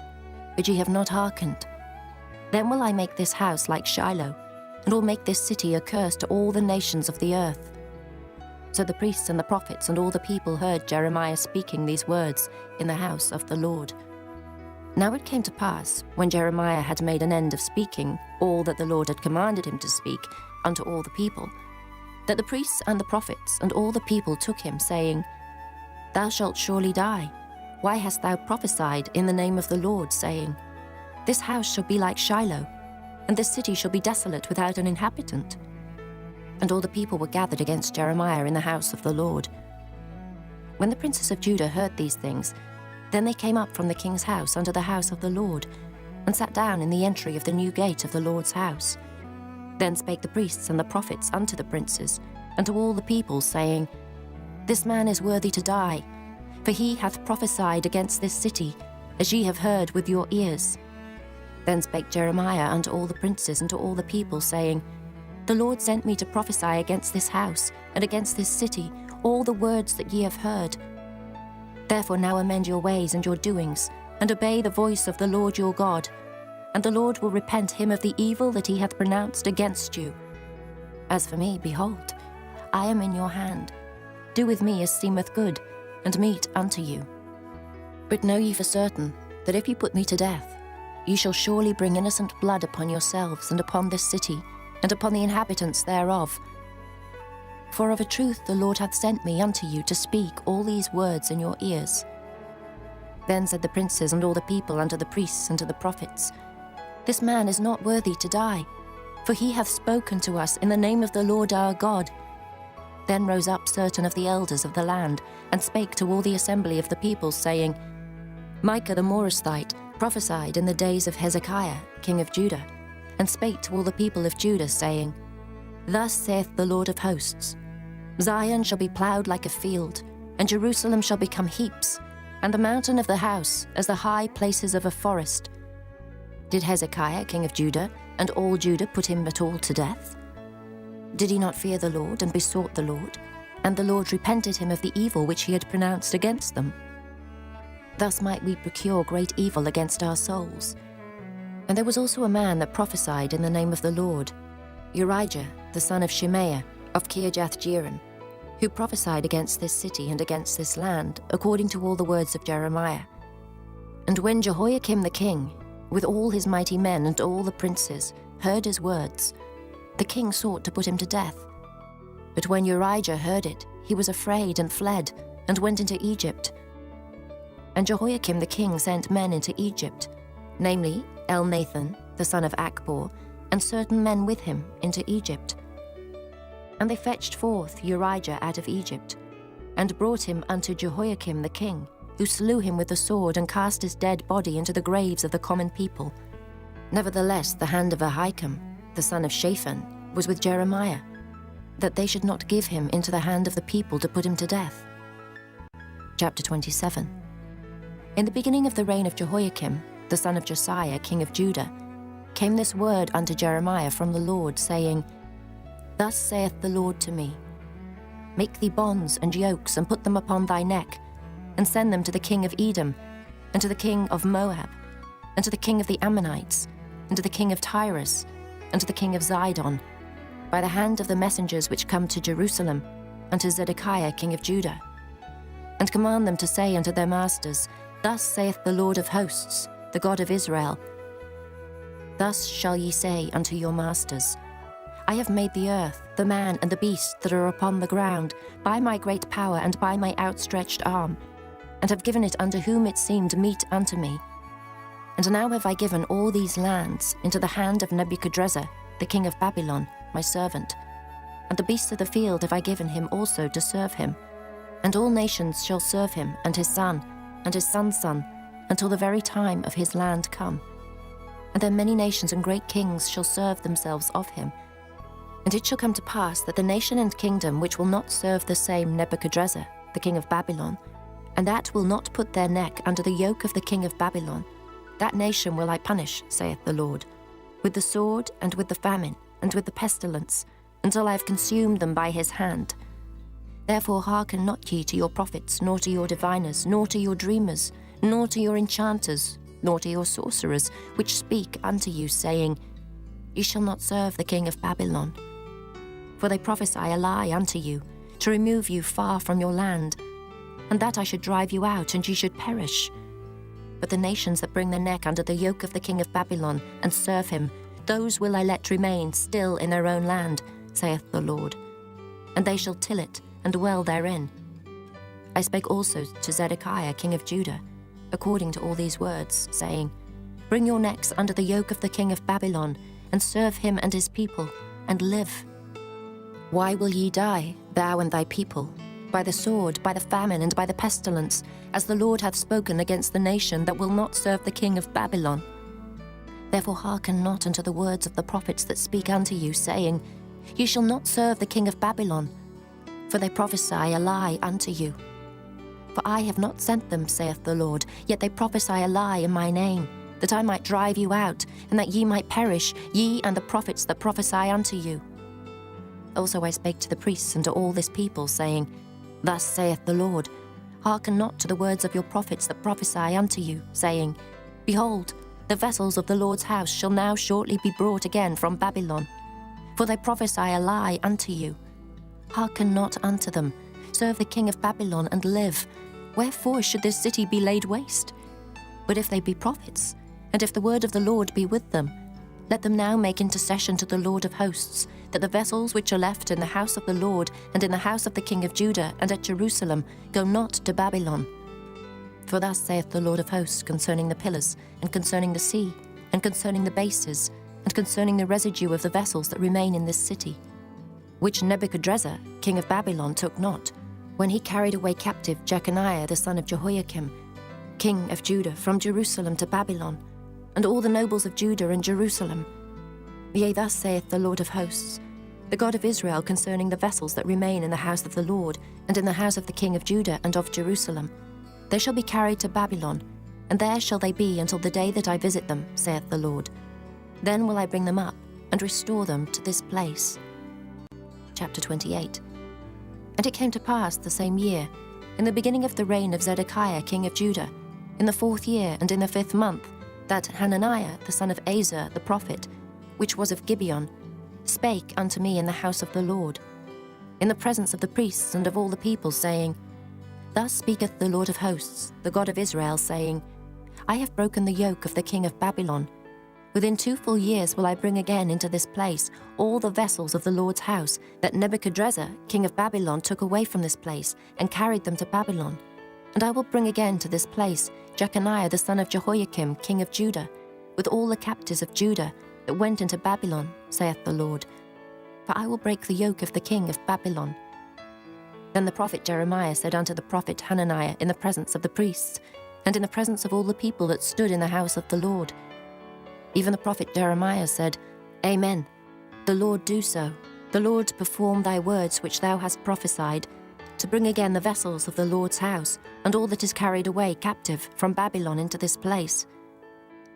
Speaker 1: but ye have not hearkened, then will I make this house like Shiloh, and will make this city a curse to all the nations of the earth. So the priests and the prophets and all the people heard Jeremiah speaking these words in the house of the Lord. Now it came to pass, when Jeremiah had made an end of speaking all that the Lord had commanded him to speak unto all the people, that the priests and the prophets and all the people took him, saying, Thou shalt surely die. Why hast thou prophesied in the name of the Lord, saying, This house shall be like Shiloh, and this city shall be desolate without an inhabitant? And all the people were gathered against Jeremiah in the house of the Lord. When the princes of Judah heard these things, then they came up from the king's house unto the house of the Lord, and sat down in the entry of the new gate of the Lord's house. Then spake the priests and the prophets unto the princes, and to all the people, saying, This man is worthy to die, for he hath prophesied against this city, as ye have heard with your ears. Then spake Jeremiah unto all the princes and to all the people, saying, The Lord sent me to prophesy against this house, and against this city, all the words that ye have heard. Therefore now amend your ways and your doings, and obey the voice of the Lord your God, and the Lord will repent him of the evil that he hath pronounced against you. As for me, behold, I am in your hand. Do with me as seemeth good, and meet unto you. But know ye for certain, that if ye put me to death, ye shall surely bring innocent blood upon yourselves, and upon this city, and upon the inhabitants thereof. For of a truth the Lord hath sent me unto you to speak all these words in your ears. Then said the princes and all the people unto the priests and to the prophets, This man is not worthy to die, for he hath spoken to us in the name of the Lord our God. Then rose up certain of the elders of the land, and spake to all the assembly of the people, saying, Micah the Morasthite prophesied in the days of Hezekiah, king of Judah, and spake to all the people of Judah, saying, Thus saith the Lord of hosts, Zion shall be ploughed like a field, and Jerusalem shall become heaps, and the mountain of the house as the high places of a forest. Did Hezekiah, king of Judah, and all Judah put him at all to death? Did he not fear the Lord, and besought the Lord? And the Lord repented him of the evil which he had pronounced against them. Thus might we procure great evil against our souls. And there was also a man that prophesied in the name of the Lord, Urijah, the son of Shemaiah, of Kirjath-jearim, who prophesied against this city and against this land, according to all the words of Jeremiah. And when Jehoiakim the king, with all his mighty men and all the princes, heard his words, the king sought to put him to death. But when Urijah heard it, he was afraid and fled, and went into Egypt. And Jehoiakim the king sent men into Egypt, namely Elnathan, the son of Achbor, and certain men with him into Egypt. And they fetched forth Urijah out of Egypt, and brought him unto Jehoiakim the king, who slew him with the sword, and cast his dead body into the graves of the common people. Nevertheless the hand of Ahikam, the son of Shaphan, was with Jeremiah, that they should not give him into the hand of the people to put him to death. Chapter 27. In the beginning of the reign of Jehoiakim, the son of Josiah, king of Judah, came this word unto Jeremiah from the Lord, saying, Thus saith the Lord to me, Make thee bonds and yokes, and put them upon thy neck, and send them to the king of Edom, and to the king of Moab, and to the king of the Ammonites, and to the king of Tyrus, and to the king of Zidon, by the hand of the messengers which come to Jerusalem, unto Zedekiah king of Judah. And command them to say unto their masters, Thus saith the Lord of hosts, the God of Israel, Thus shall ye say unto your masters, I have made the earth, the man and the beast that are upon the ground, by my great power and by my outstretched arm, and have given it unto whom it seemed meet unto me. And now have I given all these lands into the hand of Nebuchadrezzar, the king of Babylon, my servant. And the beasts of the field have I given him also to serve him. And all nations shall serve him, and his son, and his son's son, until the very time of his land come. And then many nations and great kings shall serve themselves of him. And it shall come to pass that the nation and kingdom which will not serve the same Nebuchadrezzar, the king of Babylon, and that will not put their neck under the yoke of the king of Babylon, that nation will I punish, saith the Lord, with the sword, and with the famine, and with the pestilence, until I have consumed them by his hand. Therefore hearken not ye to your prophets, nor to your diviners, nor to your dreamers, nor to your enchanters, nor to your sorcerers, which speak unto you, saying, Ye shall not serve the king of Babylon. For they prophesy a lie unto you, to remove you far from your land, and that I should drive you out, and ye should perish. But the nations that bring their neck under the yoke of the king of Babylon, and serve him, those will I let remain still in their own land, saith the Lord. And they shall till it, and dwell therein. I spake also to Zedekiah king of Judah, according to all these words, saying, Bring your necks under the yoke of the king of Babylon, and serve him and his people, and live. Why will ye die, thou and thy people? By the sword, by the famine, and by the pestilence, as the Lord hath spoken against the nation that will not serve the king of Babylon. Therefore hearken not unto the words of the prophets that speak unto you, saying, Ye shall not serve the king of Babylon, for they prophesy a lie unto you. For I have not sent them, saith the Lord, yet they prophesy a lie in my name, that I might drive you out, and that ye might perish, ye and the prophets that prophesy unto you. Also I spake to the priests and to all this people, saying, Thus saith the Lord, hearken not to the words of your prophets that prophesy unto you, saying, Behold, the vessels of the Lord's house shall now shortly be brought again from Babylon. For they prophesy a lie unto you. Hearken not unto them. Serve the king of Babylon and live. Wherefore should this city be laid waste? But if they be prophets, and if the word of the Lord be with them, let them now make intercession to the Lord of hosts, that the vessels which are left in the house of the Lord and in the house of the king of Judah and at Jerusalem go not to Babylon. For thus saith the Lord of hosts concerning the pillars, and concerning the sea, and concerning the bases, and concerning the residue of the vessels that remain in this city, which Nebuchadrezzar, king of Babylon, took not, when he carried away captive Jeconiah the son of Jehoiakim, king of Judah, from Jerusalem to Babylon, and all the nobles of Judah and Jerusalem. Yea, thus saith the Lord of hosts, the God of Israel, concerning the vessels that remain in the house of the Lord, and in the house of the king of Judah and of Jerusalem. They shall be carried to Babylon, and there shall they be until the day that I visit them, saith the Lord. Then will I bring them up, and restore them to this place. Chapter 28. And it came to pass the same year, in the beginning of the reign of Zedekiah king of Judah, in the 4th year and in the 5th month, that Hananiah the son of Asa the prophet, which was of Gibeon, spake unto me in the house of the Lord, in the presence of the priests and of all the people, saying, Thus speaketh the Lord of hosts, the God of Israel, saying, I have broken the yoke of the king of Babylon. Within 2 full years will I bring again into this place all the vessels of the Lord's house that Nebuchadrezzar, king of Babylon, took away from this place and carried them to Babylon. And I will bring again to this place Jeconiah the son of Jehoiakim, king of Judah, with all the captives of Judah that went into Babylon, saith the Lord. For I will break the yoke of the king of Babylon. Then the prophet Jeremiah said unto the prophet Hananiah in the presence of the priests, and in the presence of all the people that stood in the house of the Lord. Even the prophet Jeremiah said, Amen. The Lord do so. The Lord perform thy words which thou hast prophesied, to bring again the vessels of the Lord's house, and all that is carried away captive from Babylon into this place.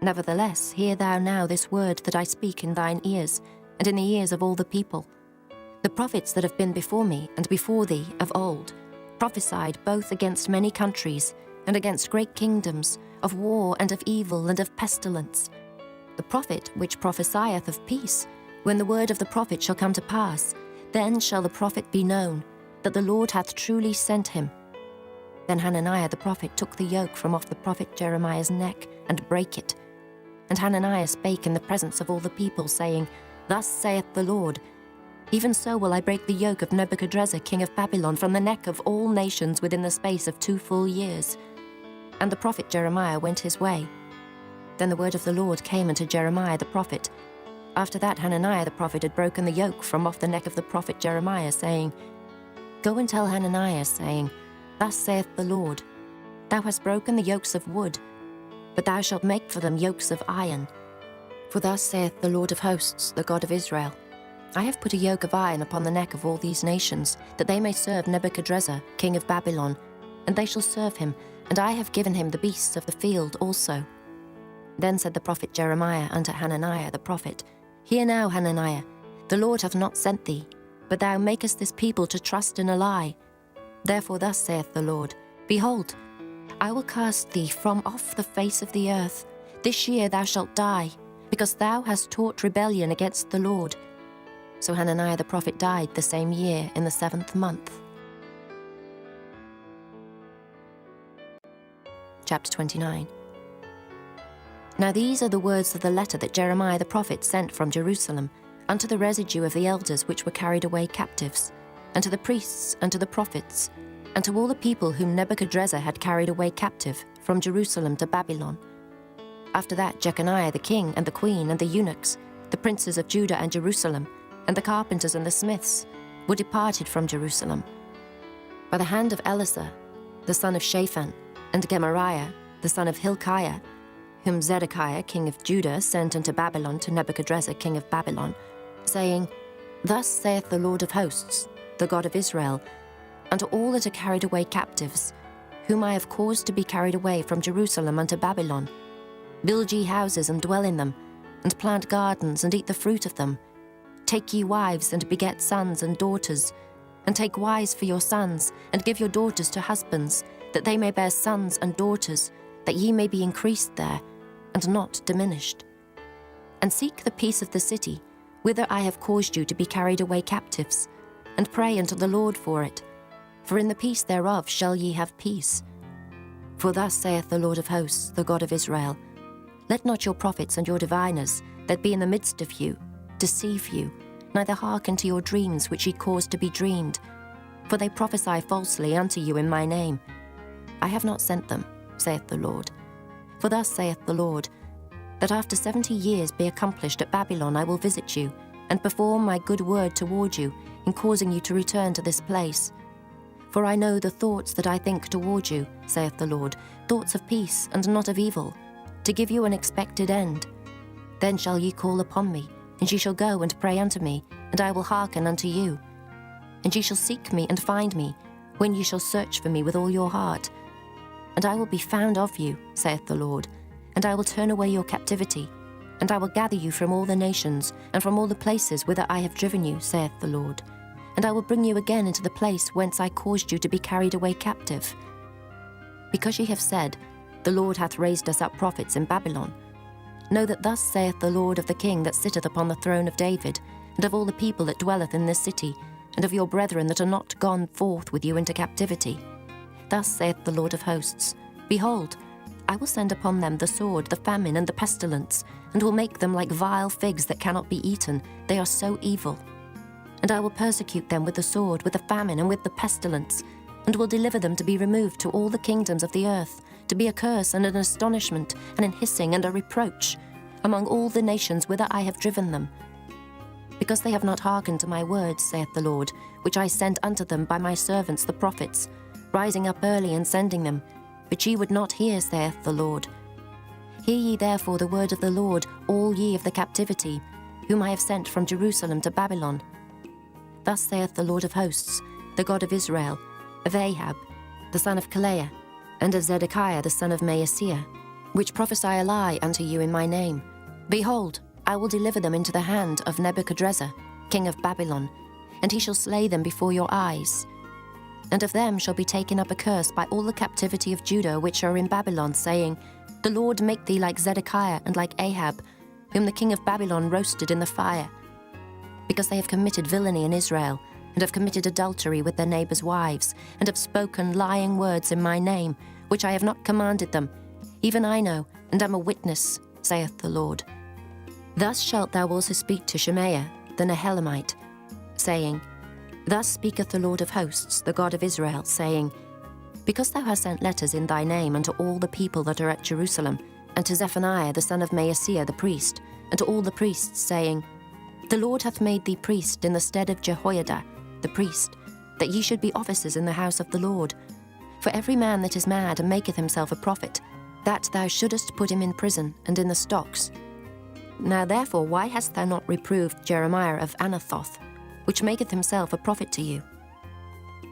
Speaker 1: Nevertheless, hear thou now this word that I speak in thine ears, and in the ears of all the people. The prophets that have been before me and before thee of old prophesied both against many countries and against great kingdoms, of war and of evil and of pestilence. The prophet which prophesieth of peace, when the word of the prophet shall come to pass, then shall the prophet be known, that the Lord hath truly sent him. Then Hananiah the prophet took the yoke from off the prophet Jeremiah's neck, and brake it. And Hananiah spake in the presence of all the people, saying, Thus saith the Lord, Even so will I break the yoke of Nebuchadrezzar king of Babylon from the neck of all nations within the space of 2 full years. And the prophet Jeremiah went his way. Then the word of the Lord came unto Jeremiah the prophet. After that Hananiah the prophet had broken the yoke from off the neck of the prophet Jeremiah, saying, Go and tell Hananiah, saying, Thus saith the Lord, Thou hast broken the yokes of wood, but thou shalt make for them yokes of iron. For thus saith the Lord of hosts, the God of Israel, I have put a yoke of iron upon the neck of all these nations, that they may serve Nebuchadrezzar, king of Babylon, and they shall serve him, and I have given him the beasts of the field also. Then said the prophet Jeremiah unto Hananiah the prophet, Hear now, Hananiah, the Lord hath not sent thee, but thou makest this people to trust in a lie. Therefore thus saith the Lord, Behold, I will cast thee from off the face of the earth. This year thou shalt die, because thou hast taught rebellion against the Lord. So Hananiah the prophet died the same year in the 7th month. Chapter 29. Now these are the words of the letter that Jeremiah the prophet sent from Jerusalem unto the residue of the elders which were carried away captives, and to the priests, and to the prophets, and to all the people whom Nebuchadrezzar had carried away captive from Jerusalem to Babylon. After that Jeconiah the king and the queen and the eunuchs, the princes of Judah and Jerusalem, and the carpenters and the smiths, were departed from Jerusalem. By the hand of Elasah, the son of Shaphan, and Gemariah, the son of Hilkiah, whom Zedekiah king of Judah sent into Babylon to Nebuchadrezzar king of Babylon, saying, Thus saith the Lord of hosts, the God of Israel, unto all that are carried away captives, whom I have caused to be carried away from Jerusalem unto Babylon, build ye houses and dwell in them, and plant gardens and eat the fruit of them. Take ye wives and beget sons and daughters, and take wives for your sons, and give your daughters to husbands, that they may bear sons and daughters, that ye may be increased there, and not diminished. And seek the peace of the city, whither I have caused you to be carried away captives, and pray unto the Lord for it, for in the peace thereof shall ye have peace. For thus saith the Lord of hosts, the God of Israel, Let not your prophets and your diviners, that be in the midst of you, deceive you, neither hearken to your dreams which ye cause to be dreamed. For they prophesy falsely unto you in my name. I have not sent them, saith the Lord. For thus saith the Lord, that after 70 years be accomplished at Babylon I will visit you, and perform my good word toward you, in causing you to return to this place. For I know the thoughts that I think toward you, saith the Lord, thoughts of peace and not of evil, to give you an expected end. Then shall ye call upon me, and ye shall go and pray unto me, and I will hearken unto you. And ye shall seek me and find me, when ye shall search for me with all your heart. And I will be found of you, saith the Lord, and I will turn away your captivity, and I will gather you from all the nations, and from all the places whither I have driven you, saith the Lord. And I will bring you again into the place whence I caused you to be carried away captive. Because ye have said, The Lord hath raised us up prophets in Babylon, know that thus saith the Lord of the king that sitteth upon the throne of David, and of all the people that dwelleth in this city, and of your brethren that are not gone forth with you into captivity. Thus saith the Lord of hosts, Behold, I will send upon them the sword, the famine, and the pestilence, and will make them like vile figs that cannot be eaten. They are so evil. And I will persecute them with the sword, with the famine, and with the pestilence, and will deliver them to be removed to all the kingdoms of the earth, to be a curse and an astonishment, and an hissing and a reproach, among all the nations whither I have driven them. Because they have not hearkened to my words, saith the Lord, which I sent unto them by my servants the prophets, rising up early and sending them, but ye would not hear, saith the Lord. Hear ye therefore the word of the Lord, all ye of the captivity, whom I have sent from Jerusalem to Babylon. Thus saith the Lord of hosts, the God of Israel, of Ahab, the son of Kalaiah, and of Zedekiah the son of Maaseiah, which prophesy a lie unto you in my name. Behold, I will deliver them into the hand of Nebuchadrezzar, king of Babylon, and he shall slay them before your eyes. And of them shall be taken up a curse by all the captivity of Judah which are in Babylon, saying, The Lord make thee like Zedekiah and like Ahab, whom the king of Babylon roasted in the fire. Because they have committed villainy in Israel, and have committed adultery with their neighbours' wives, and have spoken lying words in my name, which I have not commanded them, even I know, and am a witness, saith the Lord. Thus shalt thou also speak to Shemaiah the Nehelamite, saying, Thus speaketh the Lord of hosts, the God of Israel, saying, Because thou hast sent letters in thy name unto all the people that are at Jerusalem, and to Zephaniah the son of Maaseiah the priest, and to all the priests, saying, The Lord hath made thee priest in the stead of Jehoiada the priest, that ye should be officers in the house of the Lord. For every man that is mad and maketh himself a prophet, that thou shouldest put him in prison and in the stocks. Now therefore why hast thou not reproved Jeremiah of Anathoth, which maketh himself a prophet to you?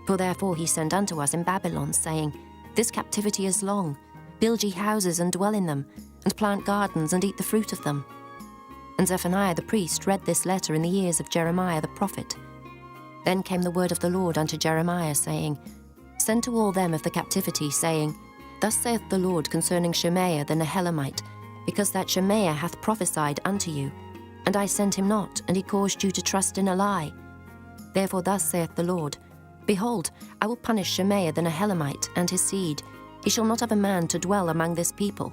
Speaker 1: For therefore he sent unto us in Babylon, saying, This captivity is long. Build ye houses and dwell in them, and plant gardens and eat the fruit of them. And Zephaniah the priest read this letter in the ears of Jeremiah the prophet. Then came the word of the Lord unto Jeremiah, saying, Send to all them of the captivity, saying, Thus saith the Lord concerning Shemaiah the Nehelamite, because that Shemaiah hath prophesied unto you, and I sent him not, and he caused you to trust in a lie. Therefore thus saith the Lord, Behold, I will punish Shemaiah the Nehelamite and his seed. He shall not have a man to dwell among this people,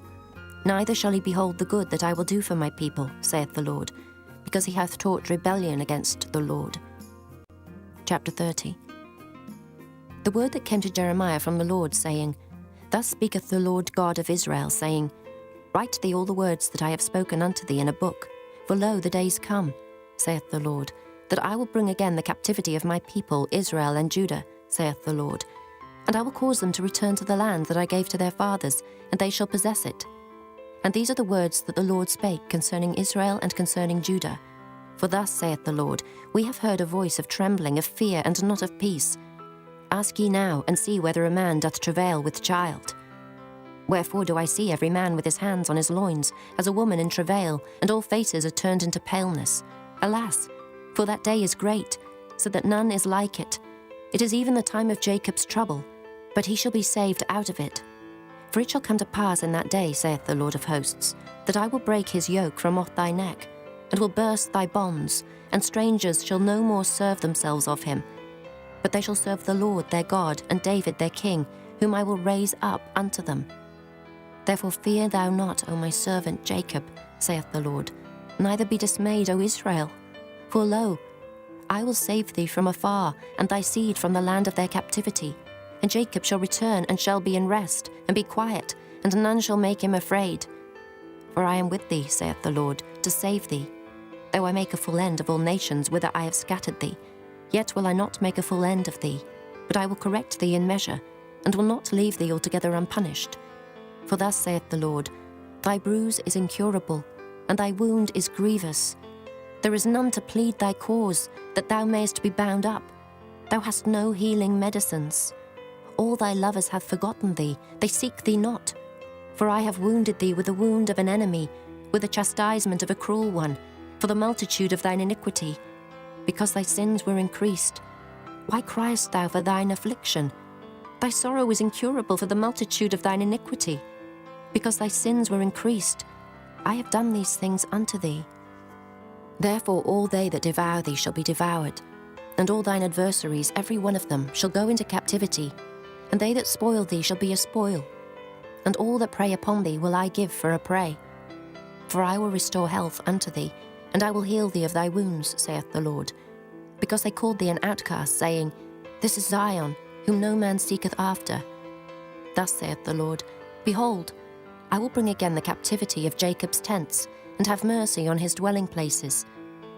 Speaker 1: neither shall he behold the good that I will do for my people, saith the Lord, because he hath taught rebellion against the Lord. Chapter 30. The word that came to Jeremiah from the Lord, saying, Thus speaketh the Lord God of Israel, saying, Write thee all the words that I have spoken unto thee in a book, for lo, the days come, saith the Lord, that I will bring again the captivity of my people Israel and Judah, saith the Lord, and I will cause them to return to the land that I gave to their fathers, and they shall possess it. And these are the words that the Lord spake concerning Israel and concerning Judah. For thus saith the Lord, We have heard a voice of trembling, of fear, and not of peace. Ask ye now, and see whether a man doth travail with child. Wherefore do I see every man with his hands on his loins, as a woman in travail, and all faces are turned into paleness? Alas, for that day is great, so that none is like it. It is even the time of Jacob's trouble, but he shall be saved out of it. For it shall come to pass in that day, saith the Lord of hosts, that I will break his yoke from off thy neck, and will burst thy bonds, and strangers shall no more serve themselves of him. But they shall serve the Lord their God, and David their king, whom I will raise up unto them. Therefore fear thou not, O my servant Jacob, saith the Lord, neither be dismayed, O Israel. For lo, I will save thee from afar, and thy seed from the land of their captivity. And Jacob shall return, and shall be in rest, and be quiet, and none shall make him afraid. For I am with thee, saith the Lord, to save thee. Though I make a full end of all nations whither I have scattered thee, yet will I not make a full end of thee, but I will correct thee in measure, and will not leave thee altogether unpunished. For thus saith the Lord, Thy bruise is incurable, and thy wound is grievous. There is none to plead thy cause, that thou mayest be bound up. Thou hast no healing medicines. All thy lovers have forgotten thee, they seek thee not. For I have wounded thee with the wound of an enemy, with the chastisement of a cruel one, for the multitude of thine iniquity, because thy sins were increased. Why criest thou for thine affliction? Thy sorrow is incurable for the multitude of thine iniquity, because thy sins were increased. I have done these things unto thee. Therefore all they that devour thee shall be devoured, and all thine adversaries, every one of them, shall go into captivity, and they that spoil thee shall be a spoil, and all that prey upon thee will I give for a prey. For I will restore health unto thee, and I will heal thee of thy wounds, saith the Lord. Because they called thee an outcast, saying, This is Zion, whom no man seeketh after. Thus saith the Lord, Behold, I will bring again the captivity of Jacob's tents, and have mercy on his dwelling places.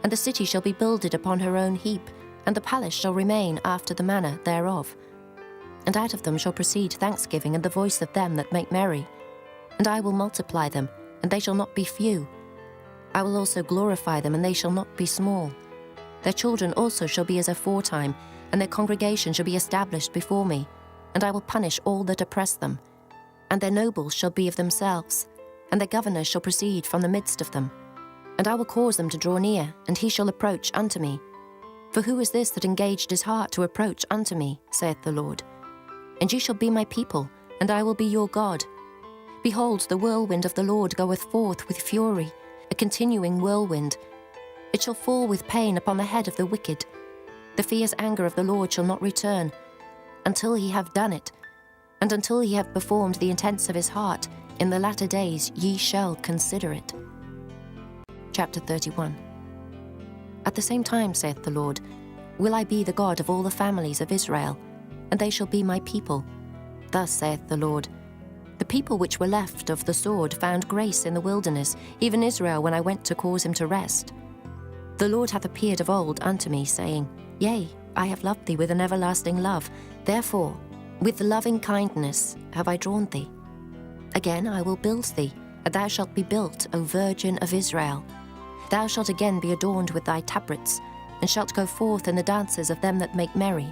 Speaker 1: And the city shall be builded upon her own heap, and the palace shall remain after the manner thereof. And out of them shall proceed thanksgiving and the voice of them that make merry. And I will multiply them, and they shall not be few. I will also glorify them, and they shall not be small. Their children also shall be as aforetime, and their congregation shall be established before me. And I will punish all that oppress them. And their nobles shall be of themselves, and their governors shall proceed from the midst of them. And I will cause them to draw near, and he shall approach unto me. For who is this that engaged his heart to approach unto me, saith the Lord? And ye shall be my people, and I will be your God. Behold, the whirlwind of the Lord goeth forth with fury, a continuing whirlwind. It shall fall with pain upon the head of the wicked. The fierce anger of the Lord shall not return, until he have done it, and until he have performed the intents of his heart. In the latter days ye shall consider it. Chapter 31. At the same time, saith the Lord, will I be the God of all the families of Israel, and they shall be my people. Thus saith the Lord, the people which were left of the sword found grace in the wilderness, even Israel, when I went to cause him to rest. The Lord hath appeared of old unto me, saying, Yea, I have loved thee with an everlasting love. Therefore, with loving kindness have I drawn thee. Again I will build thee, and thou shalt be built, O Virgin of Israel. Thou shalt again be adorned with thy tabrets, and shalt go forth in the dances of them that make merry.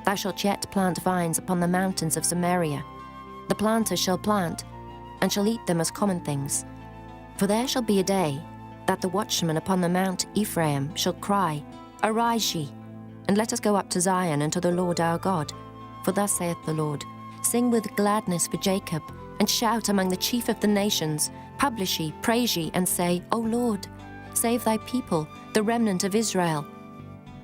Speaker 1: Thou shalt yet plant vines upon the mountains of Samaria. The planters shall plant, and shall eat them as common things. For there shall be a day that the watchman upon the mount Ephraim shall cry, Arise ye, and let us go up to Zion and to the Lord our God. For thus saith the Lord, Sing with gladness for Jacob, and shout among the chief of the nations. Publish ye, praise ye, and say, O Lord, save thy people, the remnant of Israel.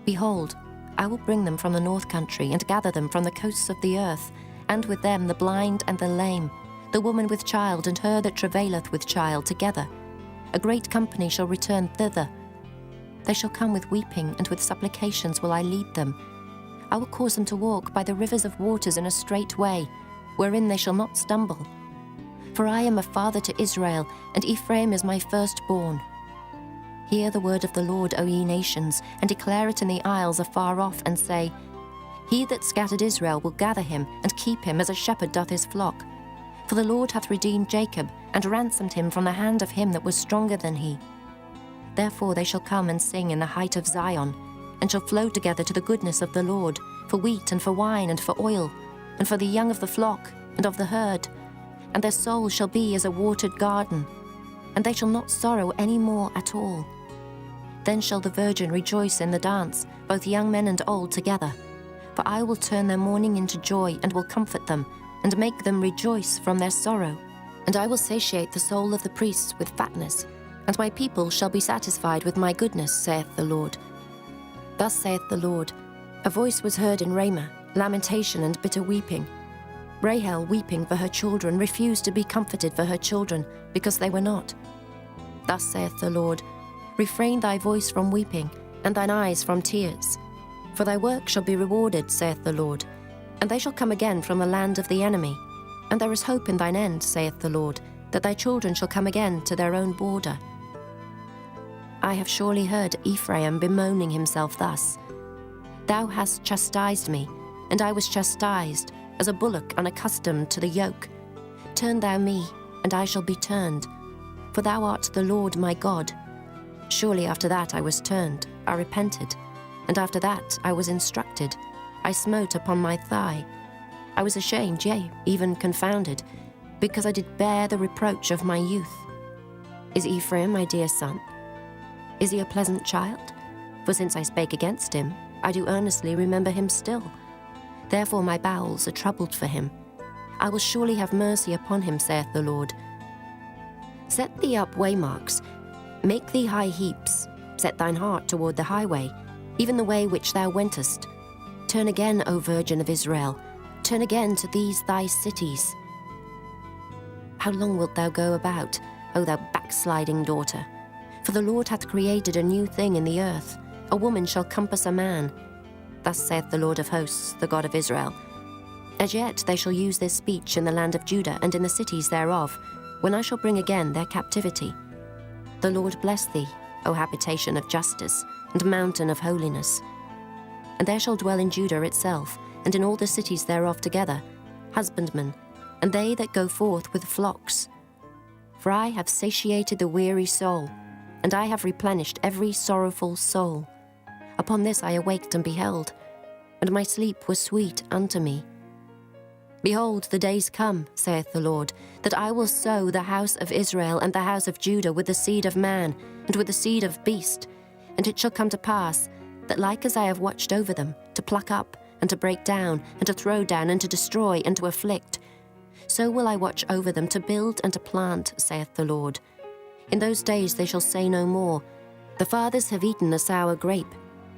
Speaker 1: Behold, I will bring them from the north country, and gather them from the coasts of the earth, and with them the blind and the lame, the woman with child and her that travaileth with child together. A great company shall return thither. They shall come with weeping, and with supplications will I lead them. I will cause them to walk by the rivers of waters in a straight way, wherein they shall not stumble. For I am a father to Israel, and Ephraim is my firstborn. Hear the word of the Lord, O ye nations, and declare it in the isles afar off, and say, He that scattered Israel will gather him, and keep him as a shepherd doth his flock. For the Lord hath redeemed Jacob, and ransomed him from the hand of him that was stronger than he. Therefore they shall come and sing in the height of Zion, and shall flow together to the goodness of the Lord, for wheat and for wine and for oil, and for the young of the flock and of the herd. And their soul shall be as a watered garden, and they shall not sorrow any more at all. Then shall the virgin rejoice in the dance, both young men and old together. For I will turn their mourning into joy, and will comfort them, and make them rejoice from their sorrow. And I will satiate the soul of the priests with fatness, and my people shall be satisfied with my goodness, saith the Lord. Thus saith the Lord, a voice was heard in Ramah, lamentation and bitter weeping. Rahel, weeping for her children, refused to be comforted for her children, because they were not. Thus saith the Lord, refrain thy voice from weeping, and thine eyes from tears. For thy work shall be rewarded, saith the Lord, and they shall come again from the land of the enemy. And there is hope in thine end, saith the Lord, that thy children shall come again to their own border. I have surely heard Ephraim bemoaning himself thus, Thou hast chastised me, and I was chastised, as a bullock unaccustomed to the yoke. Turn thou me, and I shall be turned, for thou art the Lord my God. Surely after that I was turned, I repented, and after that I was instructed. I smote upon my thigh. I was ashamed, yea, even confounded, because I did bear the reproach of my youth. Is Ephraim my dear son? Is he a pleasant child? For since I spake against him, I do earnestly remember him still. Therefore my bowels are troubled for him. I will surely have mercy upon him, saith the Lord. Set thee up waymarks, make thee high heaps, set thine heart toward the highway, even the way which thou wentest. Turn again, O Virgin of Israel, turn again to these thy cities. How long wilt thou go about, O thou backsliding daughter? For the Lord hath created a new thing in the earth, a woman shall compass a man. Thus saith the Lord of hosts, the God of Israel. As yet they shall use this speech in the land of Judah and in the cities thereof, when I shall bring again their captivity. The Lord bless thee, O habitation of justice, and mountain of holiness. And there shall dwell in Judah itself, and in all the cities thereof together, husbandmen, and they that go forth with flocks. For I have satiated the weary soul, and I have replenished every sorrowful soul. Upon this I awaked and beheld, and my sleep was sweet unto me. Behold, the days come, saith the Lord, that I will sow the house of Israel and the house of Judah with the seed of man, and with the seed of beast. And it shall come to pass, that like as I have watched over them, to pluck up, and to break down, and to throw down, and to destroy, and to afflict, so will I watch over them to build and to plant, saith the Lord. In those days they shall say no more, The fathers have eaten the sour grape,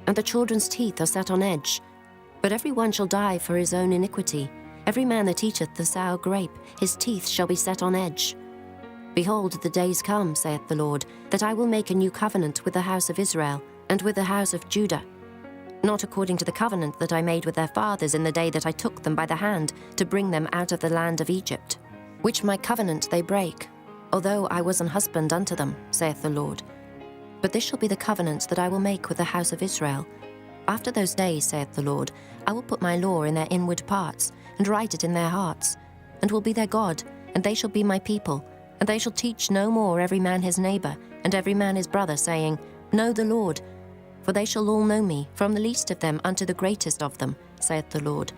Speaker 1: and the children's teeth are set on edge. But every one shall die for his own iniquity. Every man that eateth the sour grape, his teeth shall be set on edge. Behold, the days come, saith the Lord, that I will make a new covenant with the house of Israel, and with the house of Judah, not according to the covenant that I made with their fathers in the day that I took them by the hand to bring them out of the land of Egypt, which my covenant they break, although I was an husband unto them, saith the Lord. But this shall be the covenant that I will make with the house of Israel. After those days, saith the Lord, I will put my law in their inward parts, and write it in their hearts, and will be their God, and they shall be my people, and they shall teach no more every man his neighbor, and every man his brother, saying, Know the Lord. For they shall all know me, from the least of them unto the greatest of them, saith the Lord.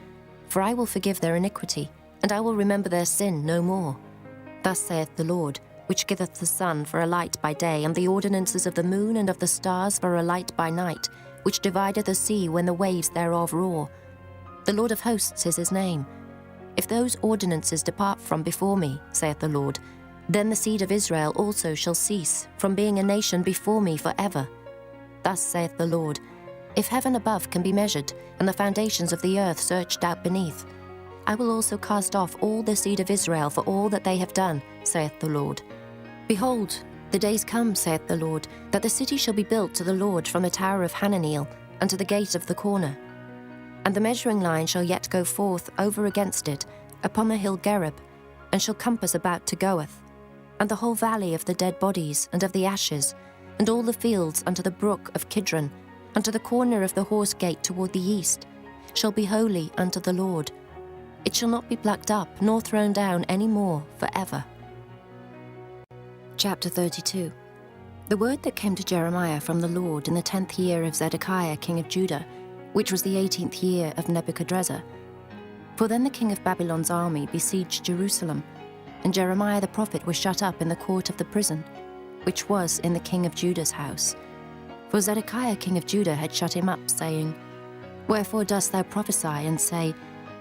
Speaker 1: For I will forgive their iniquity, and I will remember their sin no more. Thus saith the Lord, which giveth the sun for a light by day, and the ordinances of the moon and of the stars for a light by night, which divideth the sea when the waves thereof roar. The Lord of hosts is his name. If those ordinances depart from before me, saith the Lord, then the seed of Israel also shall cease from being a nation before me forever. Thus saith the Lord, if heaven above can be measured, and the foundations of the earth searched out beneath, I will also cast off all the seed of Israel for all that they have done, saith the Lord. Behold, the days come, saith the Lord, that the city shall be built to the Lord from the tower of Hananeel unto the gate of the corner. And the measuring line shall yet go forth over against it, upon the hill Gerub, and shall compass about to Goeth, and the whole valley of the dead bodies and of the ashes, and all the fields unto the brook of Kidron, unto the corner of the horse gate toward the east, shall be holy unto the Lord. It shall not be plucked up, nor thrown down any more forever. Chapter 32. The word that came to Jeremiah from the Lord in the 10th year of Zedekiah king of Judah, which was the 18th year of Nebuchadrezzar. For then the king of Babylon's army besieged Jerusalem, and Jeremiah the prophet was shut up in the court of the prison, which was in the king of Judah's house. For Zedekiah king of Judah had shut him up, saying, Wherefore dost thou prophesy, and say,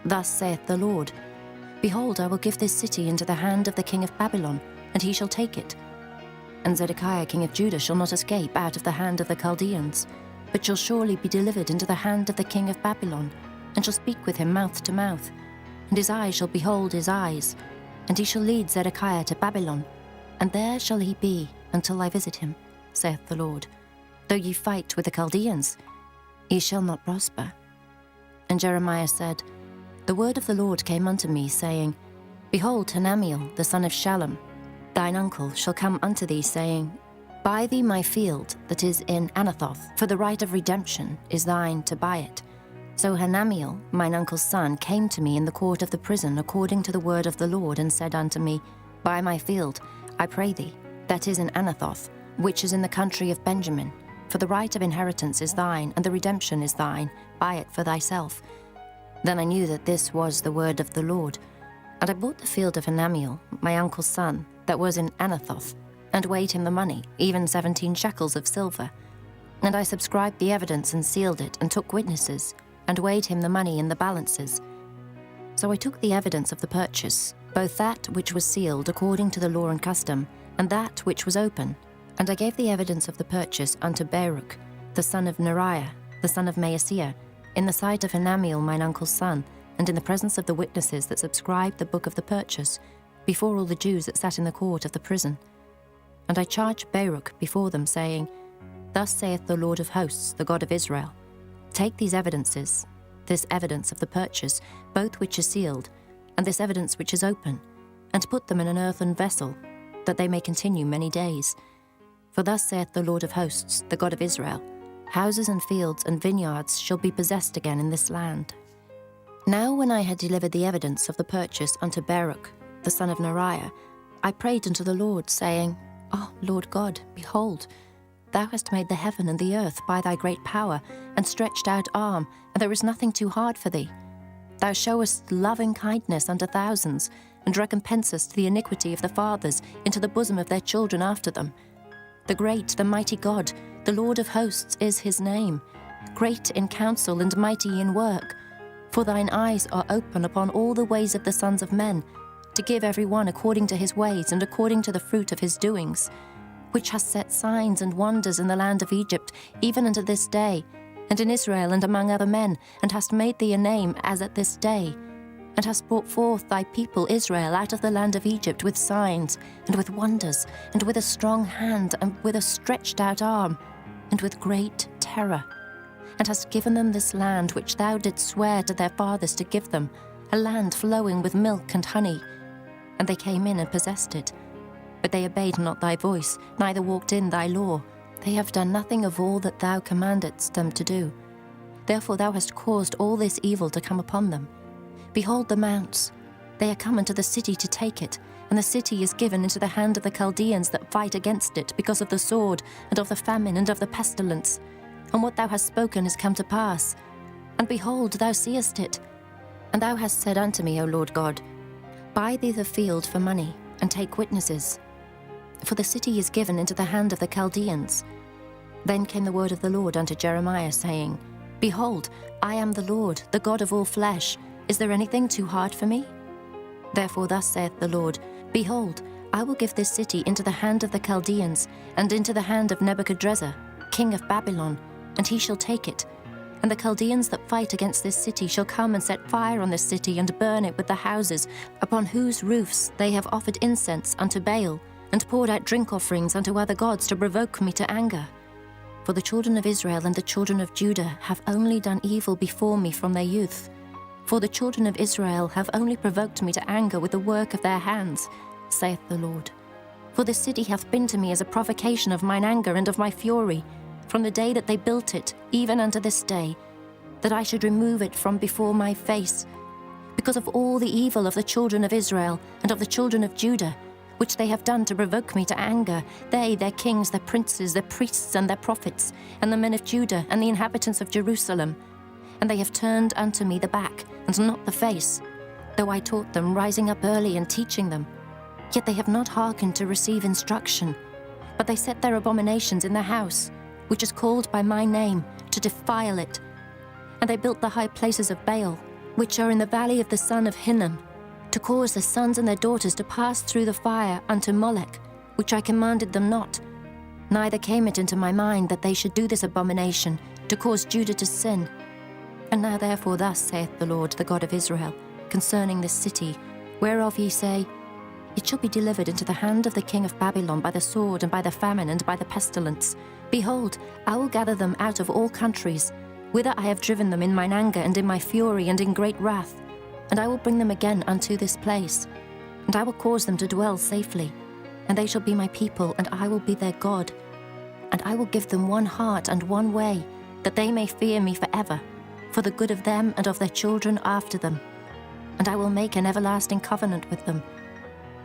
Speaker 1: Thus saith the Lord, Behold, I will give this city into the hand of the king of Babylon, and he shall take it. And Zedekiah king of Judah shall not escape out of the hand of the Chaldeans, but shall surely be delivered into the hand of the king of Babylon, and shall speak with him mouth to mouth. And his eyes shall behold his eyes, and he shall lead Zedekiah to Babylon, and there shall he be until I visit him, saith the Lord. Though ye fight with the Chaldeans, ye shall not prosper. And Jeremiah said, The word of the Lord came unto me, saying, Behold, Hanamiel, the son of Shallum, thine uncle, shall come unto thee, saying, Buy thee my field that is in Anathoth, for the right of redemption is thine to buy it. So Hanamiel, mine uncle's son, came to me in the court of the prison according to the word of the Lord, and said unto me, Buy my field, I pray thee, that is in Anathoth, which is in the country of Benjamin. For the right of inheritance is thine, and the redemption is thine. Buy it for thyself. Then I knew that this was the word of the Lord. And I bought the field of Hanamiel, my uncle's son, that was in Anathoth, and weighed him the money, even 17 shekels of silver. And I subscribed the evidence and sealed it, and took witnesses, and weighed him the money in the balances. So I took the evidence of the purchase, both that which was sealed according to the law and custom, and that which was open, and I gave the evidence of the purchase unto Baruch, the son of Neriah, the son of Maaseiah, in the sight of Hanamiel mine uncle's son, and in the presence of the witnesses that subscribed the book of the purchase, before all the Jews that sat in the court of the prison. And I charged Baruch before them, saying, Thus saith the Lord of hosts, the God of Israel, Take these evidences, this evidence of the purchase, both which is sealed, and this evidence which is open, and put them in an earthen vessel, that they may continue many days. For thus saith the Lord of hosts, the God of Israel, Houses and fields and vineyards shall be possessed again in this land. Now when I had delivered the evidence of the purchase unto Baruch, the son of Neriah, I prayed unto the Lord, saying, O Lord God, behold, thou hast made the heaven and the earth by thy great power, and stretched out arm, and there is nothing too hard for thee. Thou showest loving kindness unto thousands, and recompensest the iniquity of the fathers into the bosom of their children after them. The great, the mighty God, the Lord of hosts is his name, great in counsel and mighty in work. For thine eyes are open upon all the ways of the sons of men, to give every one according to his ways and according to the fruit of his doings, which hast set signs and wonders in the land of Egypt, even unto this day, and in Israel and among other men, and hast made thee a name as at this day, and hast brought forth thy people Israel out of the land of Egypt with signs, and with wonders, and with a strong hand, and with a stretched out arm, and with great terror, and hast given them this land which thou didst swear to their fathers to give them, a land flowing with milk and honey. And they came in and possessed it. But they obeyed not thy voice, neither walked in thy law. They have done nothing of all that thou commandedst them to do. Therefore thou hast caused all this evil to come upon them. Behold the mounts, they are come into the city to take it, and the city is given into the hand of the Chaldeans that fight against it, because of the sword, and of the famine, and of the pestilence. And what thou hast spoken is come to pass. And behold, thou seest it. And thou hast said unto me, O Lord God, Buy thee the field for money, and take witnesses. For the city is given into the hand of the Chaldeans. Then came the word of the Lord unto Jeremiah, saying, Behold, I am the Lord, the God of all flesh. Is there anything too hard for me? Therefore thus saith the Lord, Behold, I will give this city into the hand of the Chaldeans, and into the hand of Nebuchadrezzar, king of Babylon, and he shall take it. And the Chaldeans that fight against this city shall come and set fire on this city, and burn it with the houses, upon whose roofs they have offered incense unto Baal, and poured out drink offerings unto other gods to provoke me to anger. For the children of Israel and the children of Judah have only done evil before me from their youth. For the children of Israel have only provoked me to anger with the work of their hands, saith the Lord. For the city hath been to me as a provocation of mine anger and of my fury, from the day that they built it, even unto this day, that I should remove it from before my face. Because of all the evil of the children of Israel and of the children of Judah, which they have done to provoke me to anger, they, their kings, their princes, their priests, and their prophets, and the men of Judah, and the inhabitants of Jerusalem. And they have turned unto me the back, and not the face, though I taught them, rising up early and teaching them. Yet they have not hearkened to receive instruction, but they set their abominations in the house, which is called by my name, to defile it. And they built the high places of Baal, which are in the valley of the son of Hinnom, to cause their sons and their daughters to pass through the fire unto Molech, which I commanded them not. Neither came it into my mind that they should do this abomination, to cause Judah to sin. And now therefore thus saith the Lord, the God of Israel, concerning this city, whereof ye say, It shall be delivered into the hand of the king of Babylon by the sword, and by the famine, and by the pestilence. Behold, I will gather them out of all countries, whither I have driven them in mine anger, and in my fury, and in great wrath. And I will bring them again unto this place, and I will cause them to dwell safely. And they shall be my people, and I will be their God. And I will give them one heart and one way, that they may fear me forever, for the good of them and of their children after them. And I will make an everlasting covenant with them,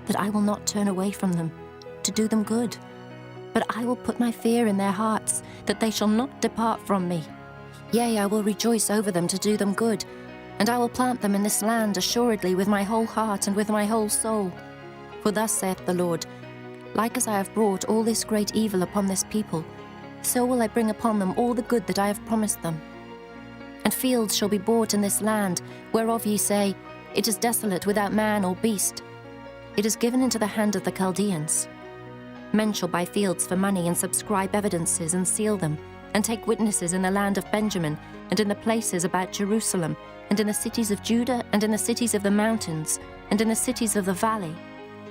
Speaker 1: that I will not turn away from them, to do them good. But I will put my fear in their hearts, that they shall not depart from me. Yea, I will rejoice over them to do them good, and I will plant them in this land assuredly with my whole heart and with my whole soul. For thus saith the Lord, like as I have brought all this great evil upon this people, so will I bring upon them all the good that I have promised them. And fields shall be bought in this land, whereof ye say, It is desolate without man or beast. It is given into the hand of the Chaldeans. Men shall buy fields for money, and subscribe evidences, and seal them, and take witnesses in the land of Benjamin, and in the places about Jerusalem, and in the cities of Judah, and in the cities of the mountains, and in the cities of the valley,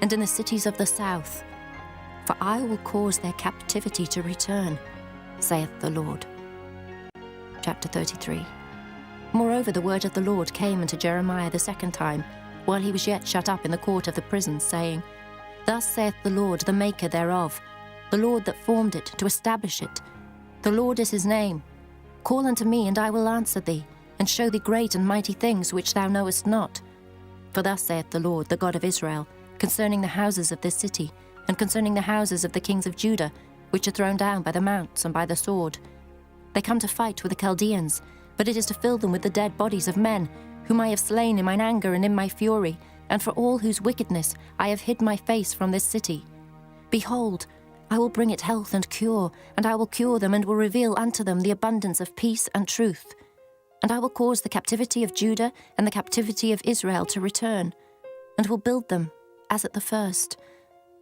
Speaker 1: and in the cities of the south. For I will cause their captivity to return, saith the Lord. Chapter 33. Moreover, the word of the Lord came unto Jeremiah the second time, while he was yet shut up in the court of the prison, saying, Thus saith the Lord, the maker thereof, the Lord that formed it, to establish it. The Lord is his name. Call unto me, and I will answer thee, and show thee great and mighty things which thou knowest not. For thus saith the Lord, the God of Israel, concerning the houses of this city, and concerning the houses of the kings of Judah, which are thrown down by the mounts and by the sword. They come to fight with the Chaldeans, but it is to fill them with the dead bodies of men, whom I have slain in mine anger and in my fury, and for all whose wickedness I have hid my face from this city. Behold, I will bring it health and cure, and I will cure them, and will reveal unto them the abundance of peace and truth. And I will cause the captivity of Judah and the captivity of Israel to return, and will build them as at the first.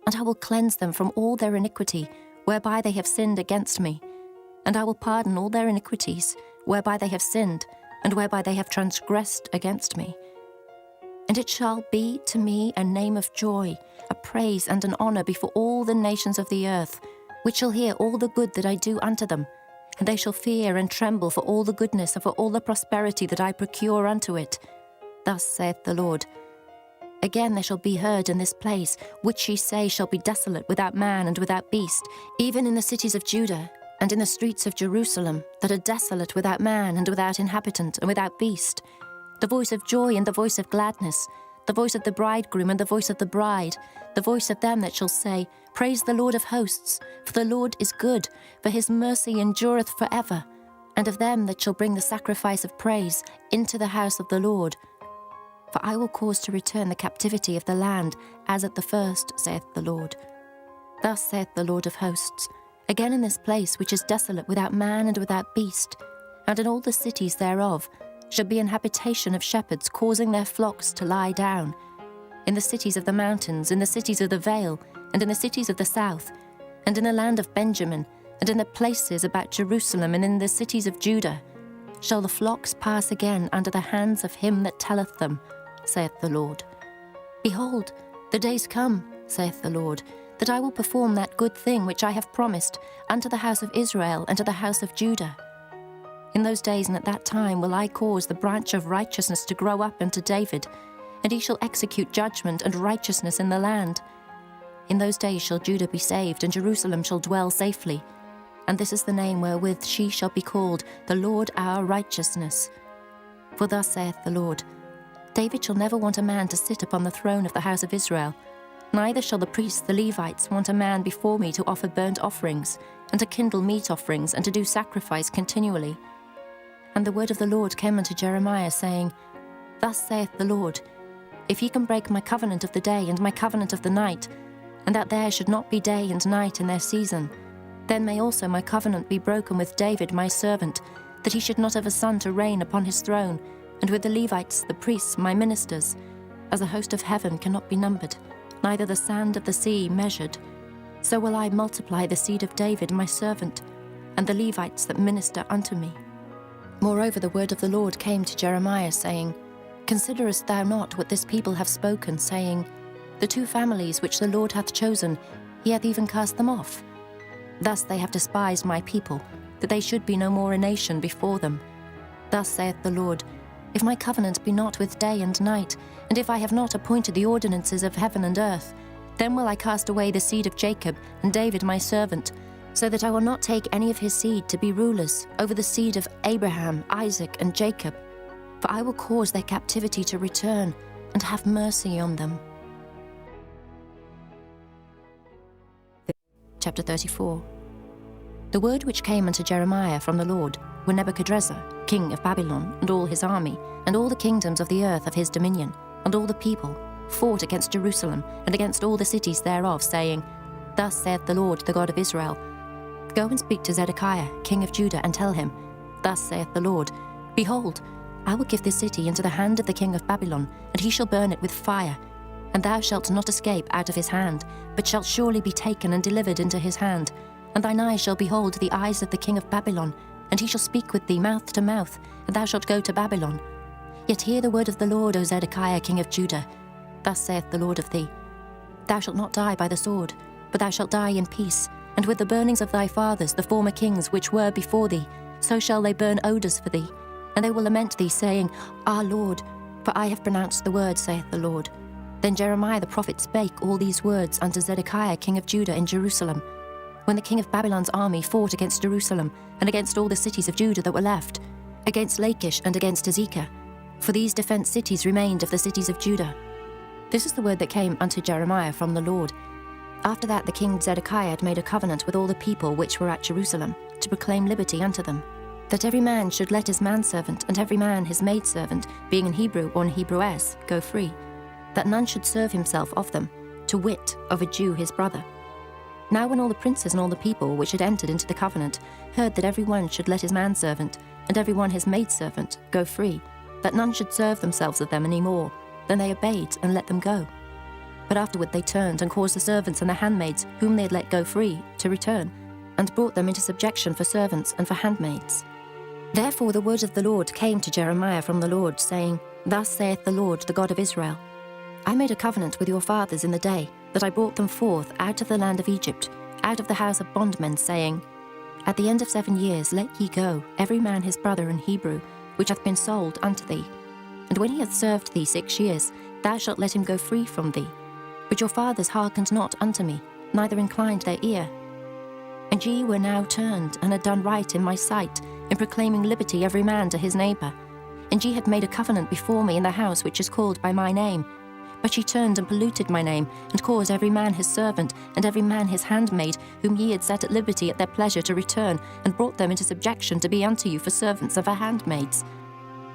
Speaker 1: And I will cleanse them from all their iniquity, whereby they have sinned against me. And I will pardon all their iniquities, whereby they have sinned, and whereby they have transgressed against me. And it shall be to me a name of joy, a praise and an honor before all the nations of the earth, which shall hear all the good that I do unto them, and they shall fear and tremble for all the goodness and for all the prosperity that I procure unto it. Thus saith the Lord. Again there shall be heard in this place, which ye say shall be desolate without man and without beast, even in the cities of Judah, and in the streets of Jerusalem, that are desolate without man and without inhabitant and without beast, the voice of joy and the voice of gladness, the voice of the bridegroom and the voice of the bride, the voice of them that shall say, Praise the Lord of hosts, for the Lord is good, for his mercy endureth forever, and of them that shall bring the sacrifice of praise into the house of the Lord. For I will cause to return the captivity of the land, as at the first, saith the Lord. Thus saith the Lord of hosts, Again in this place which is desolate without man and without beast, and in all the cities thereof, shall be an habitation of shepherds causing their flocks to lie down. In the cities of the mountains, in the cities of the vale, and in the cities of the south, and in the land of Benjamin, and in the places about Jerusalem, and in the cities of Judah, shall the flocks pass again under the hands of him that telleth them, saith the Lord. Behold, the days come, saith the Lord, that I will perform that good thing which I have promised unto the house of Israel and to the house of Judah. In those days and at that time will I cause the branch of righteousness to grow up unto David, and he shall execute judgment and righteousness in the land. In those days shall Judah be saved, and Jerusalem shall dwell safely. And this is the name wherewith she shall be called, the Lord our righteousness. For thus saith the Lord, David shall never want a man to sit upon the throne of the house of Israel, Neither shall the priests, the Levites, want a man before me to offer burnt offerings, and to kindle meat offerings, and to do sacrifice continually. And the word of the Lord came unto Jeremiah, saying, Thus saith the Lord, If ye can break my covenant of the day and my covenant of the night, and that there should not be day and night in their season, then may also my covenant be broken with David my servant, that he should not have a son to reign upon his throne, and with the Levites, the priests, my ministers, as the host of heaven cannot be numbered, neither the sand of the sea measured. So will I multiply the seed of David my servant, and the Levites that minister unto me. Moreover, the word of the Lord came to Jeremiah, saying, Considerest thou not what this people have spoken, saying, The two families which the Lord hath chosen, he hath even cast them off. Thus they have despised my people, that they should be no more a nation before them. Thus saith the Lord, If my covenant be not with day and night, and if I have not appointed the ordinances of heaven and earth, then will I cast away the seed of Jacob and David my servant, so that I will not take any of his seed to be rulers over the seed of Abraham, Isaac, and Jacob. For I will cause their captivity to return, and have mercy on them. Chapter 34. The word which came unto Jeremiah from the Lord, when Nebuchadrezzar, king of Babylon, and all his army, and all the kingdoms of the earth of his dominion, and all the people, fought against Jerusalem, and against all the cities thereof, saying, Thus saith the Lord, the God of Israel, Go and speak to Zedekiah, king of Judah, and tell him, Thus saith the Lord, Behold, I will give this city into the hand of the king of Babylon, and he shall burn it with fire. And thou shalt not escape out of his hand, but shalt surely be taken and delivered into his hand. And thine eyes shall behold the eyes of the king of Babylon, and he shall speak with thee mouth to mouth, and thou shalt go to Babylon. Yet hear the word of the Lord, O Zedekiah, king of Judah. Thus saith the Lord of thee, Thou shalt not die by the sword, but thou shalt die in peace, and with the burnings of thy fathers, the former kings which were before thee, so shall they burn odours for thee. And they will lament thee, saying, Our Lord, for I have pronounced the word, saith the Lord. Then Jeremiah the prophet spake all these words unto Zedekiah king of Judah in Jerusalem, when the king of Babylon's army fought against Jerusalem, and against all the cities of Judah that were left, against Lachish and against Azekah. For these defenced cities remained of the cities of Judah. This is the word that came unto Jeremiah from the Lord. After that the king Zedekiah had made a covenant with all the people which were at Jerusalem, to proclaim liberty unto them, that every man should let his manservant and every man his maidservant, being an Hebrew or an Hebrewess, go free, that none should serve himself of them, to wit, of a Jew his brother. Now when all the princes and all the people which had entered into the covenant heard that every one should let his manservant and every one his maidservant go free, that none should serve themselves of them any more, then they obeyed and let them go. But afterward they turned and caused the servants and the handmaids whom they had let go free to return, and brought them into subjection for servants and for handmaids. Therefore the word of the Lord came to Jeremiah from the Lord, saying, Thus saith the Lord, the God of Israel, I made a covenant with your fathers in the day that I brought them forth out of the land of Egypt, out of the house of bondmen, saying, At the end of 7 years let ye go, every man his brother in Hebrew, which hath been sold unto thee. And when he hath served thee 6 years, thou shalt let him go free from thee. But your fathers hearkened not unto me, neither inclined their ear. And ye were now turned, and had done right in my sight, in proclaiming liberty every man to his neighbour. And ye had made a covenant before me in the house which is called by my name. But ye turned and polluted my name, and caused every man his servant, and every man his handmaid, whom ye had set at liberty at their pleasure to return, and brought them into subjection to be unto you for servants and for handmaids.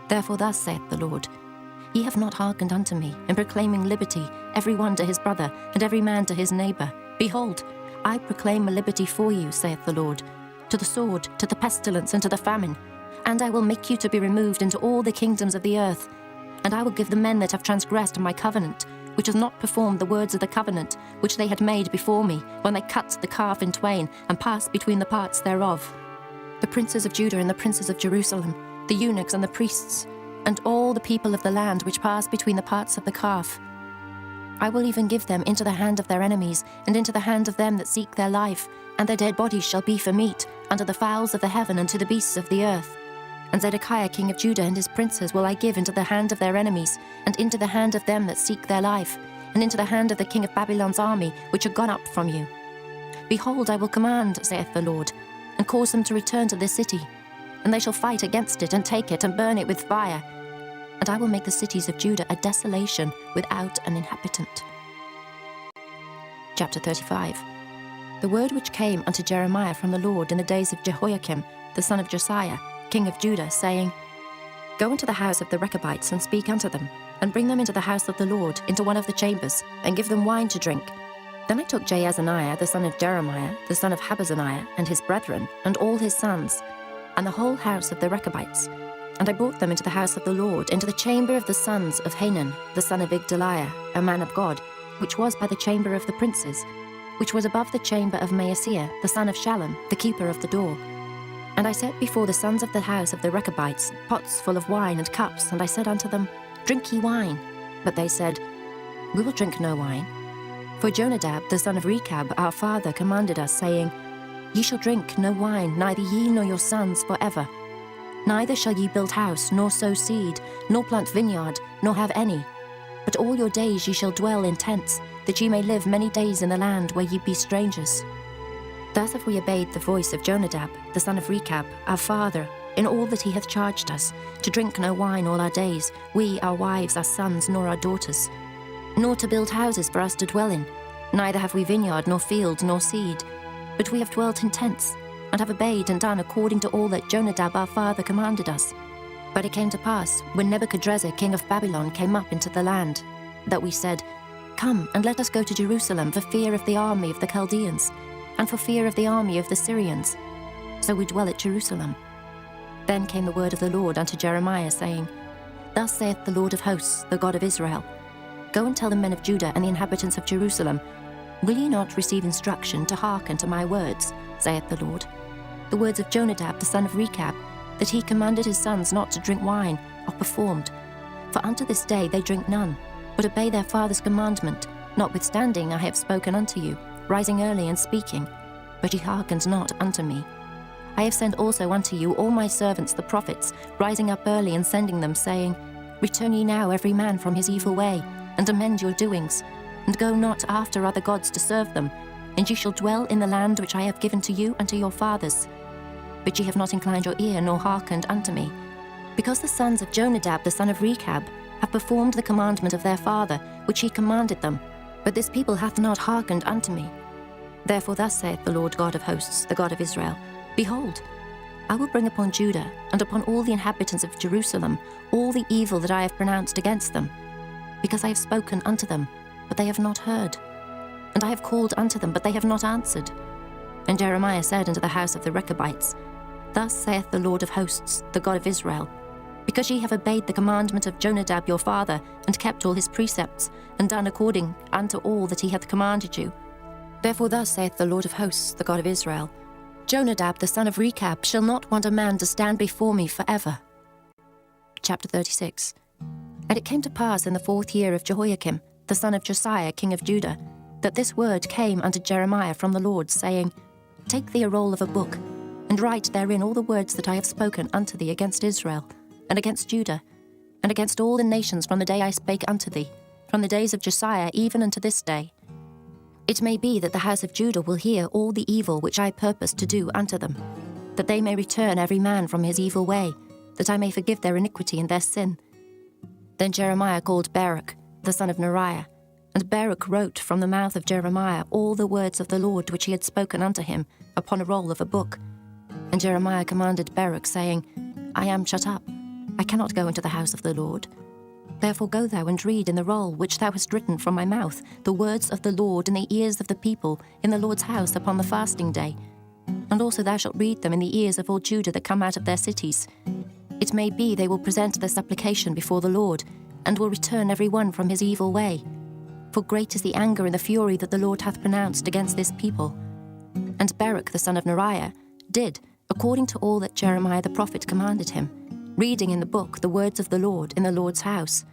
Speaker 1: Therefore thus saith the Lord, Ye have not hearkened unto me, in proclaiming liberty, every one to his brother, and every man to his neighbour. Behold, I proclaim a liberty for you, saith the Lord, to the sword, to the pestilence, and to the famine. And I will make you to be removed into all the kingdoms of the earth. And I will give the men that have transgressed my covenant, which has not performed the words of the covenant, which they had made before me, when they cut the calf in twain, and passed between the parts thereof, the princes of Judah and the princes of Jerusalem, the eunuchs and the priests, and all the people of the land which passed between the parts of the calf. I will even give them into the hand of their enemies, and into the hand of them that seek their life, and their dead bodies shall be for meat, unto the fowls of the heaven and to the beasts of the earth. And Zedekiah king of Judah and his princes will I give into the hand of their enemies, and into the hand of them that seek their life, and into the hand of the king of Babylon's army, which are gone up from you. Behold, I will command, saith the Lord, and cause them to return to this city, and they shall fight against it, and take it, and burn it with fire. And I will make the cities of Judah a desolation without an inhabitant. Chapter 35. The word which came unto Jeremiah from the Lord in the days of Jehoiakim, the son of Josiah, king of Judah, saying, Go into the house of the Rechabites, and speak unto them, and bring them into the house of the Lord, into one of the chambers, and give them wine to drink. Then I took Jaazaniah, the son of Jeremiah, the son of Habazaniah, and his brethren, and all his sons, and the whole house of the Rechabites, and I brought them into the house of the Lord, into the chamber of the sons of Hanan, the son of Igdaliah, a man of God, which was by the chamber of the princes, which was above the chamber of Maaseiah, the son of Shallum, the keeper of the door. And I set before the sons of the house of the Rechabites pots full of wine and cups, and I said unto them, Drink ye wine. But they said, We will drink no wine. For Jonadab, the son of Rechab, our father, commanded us, saying, Ye shall drink no wine, neither ye nor your sons forever. Neither shall ye build house, nor sow seed, nor plant vineyard, nor have any. But all your days ye shall dwell in tents, that ye may live many days in the land where ye be strangers. Thus have we obeyed the voice of Jonadab, the son of Rechab, our father, in all that he hath charged us, to drink no wine all our days, we, our wives, our sons, nor our daughters, nor to build houses for us to dwell in. Neither have we vineyard, nor field, nor seed, but we have dwelt in tents, and have obeyed and done according to all that Jonadab our father commanded us. But it came to pass, when Nebuchadrezzar king of Babylon came up into the land, that we said, Come, and let us go to Jerusalem for fear of the army of the Chaldeans, and for fear of the army of the Syrians. So we dwell at Jerusalem. Then came the word of the Lord unto Jeremiah, saying, Thus saith the Lord of hosts, the God of Israel, Go and tell the men of Judah and the inhabitants of Jerusalem, Will ye not receive instruction to hearken to my words, saith the Lord? The words of Jonadab the son of Rechab, that he commanded his sons not to drink wine, are performed. For unto this day they drink none, but obey their father's commandment, notwithstanding I have spoken unto you, rising early and speaking, but ye hearkened not unto me. I have sent also unto you all my servants the prophets, rising up early and sending them, saying, Return ye now every man from his evil way, and amend your doings, and go not after other gods to serve them, and ye shall dwell in the land which I have given to you and to your fathers. But ye have not inclined your ear, nor hearkened unto me, because the sons of Jonadab the son of Rechab have performed the commandment of their father, which he commanded them, but this people hath not hearkened unto me. Therefore thus saith the Lord God of hosts, the God of Israel, Behold, I will bring upon Judah and upon all the inhabitants of Jerusalem all the evil that I have pronounced against them, because I have spoken unto them, but they have not heard, and I have called unto them, but they have not answered. And Jeremiah said unto the house of the Rechabites, Thus saith the Lord of hosts, the God of Israel, Because ye have obeyed the commandment of Jonadab your father, and kept all his precepts, and done according unto all that he hath commanded you. Therefore thus saith the Lord of hosts, the God of Israel, Jonadab the son of Rechab shall not want a man to stand before me forever. Chapter 36. And it came to pass in the 4th year of Jehoiakim, the son of Josiah king of Judah, that this word came unto Jeremiah from the Lord, saying, Take thee a roll of a book, and write therein all the words that I have spoken unto thee against Israel, and against Judah, and against all the nations from the day I spake unto thee, from the days of Josiah even unto this day. It may be that the house of Judah will hear all the evil which I purpose to do unto them, that they may return every man from his evil way, that I may forgive their iniquity and their sin. Then Jeremiah called Baruch, the son of Neriah, and Baruch wrote from the mouth of Jeremiah all the words of the Lord which he had spoken unto him upon a roll of a book. And Jeremiah commanded Baruch, saying, I am shut up, I cannot go into the house of the Lord. Therefore go thou and read in the roll which thou hast written from my mouth the words of the Lord in the ears of the people in the Lord's house upon the fasting day. And also thou shalt read them in the ears of all Judah that come out of their cities. It may be they will present their supplication before the Lord, and will return every one from his evil way. For great is the anger and the fury that the Lord hath pronounced against this people. And Baruch the son of Neriah did according to all that Jeremiah the prophet commanded him, reading in the book the words of the Lord in the Lord's house.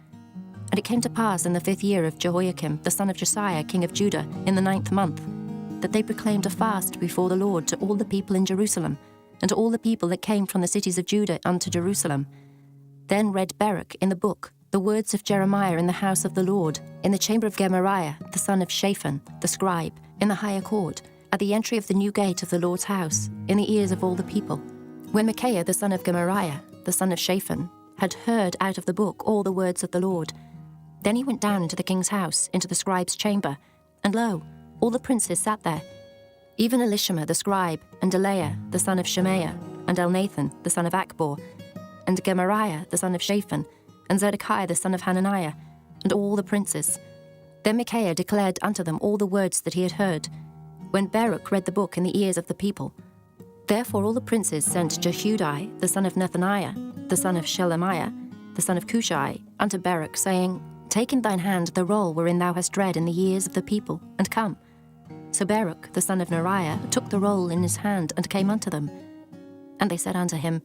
Speaker 1: And it came to pass in the 5th year of Jehoiakim the son of Josiah king of Judah, in the 9th month, that they proclaimed a fast before the Lord to all the people in Jerusalem, and to all the people that came from the cities of Judah unto Jerusalem. Then read Baruch in the book the words of Jeremiah in the house of the Lord, in the chamber of Gemariah the son of Shaphan the scribe, in the higher court, at the entry of the new gate of the Lord's house, in the ears of all the people. When Micaiah the son of Gemariah, the son of Shaphan, had heard out of the book all the words of the Lord, then he went down into the king's house, into the scribe's chamber, and lo, all the princes sat there, even Elishama the scribe, and Delaiah the son of Shemaiah, and Elnathan the son of Akbor, and Gemariah the son of Shaphan, and Zedekiah the son of Hananiah, and all the princes. Then Micaiah declared unto them all the words that he had heard, when Baruch read the book in the ears of the people. Therefore all the princes sent Jehudi the son of Nethaniah, the son of Shelemiah, the son of Cushai, unto Baruch, saying, Take in thine hand the roll wherein thou hast read in the ears of the people, and come. So Baruch the son of Neriah took the roll in his hand, and came unto them. And they said unto him,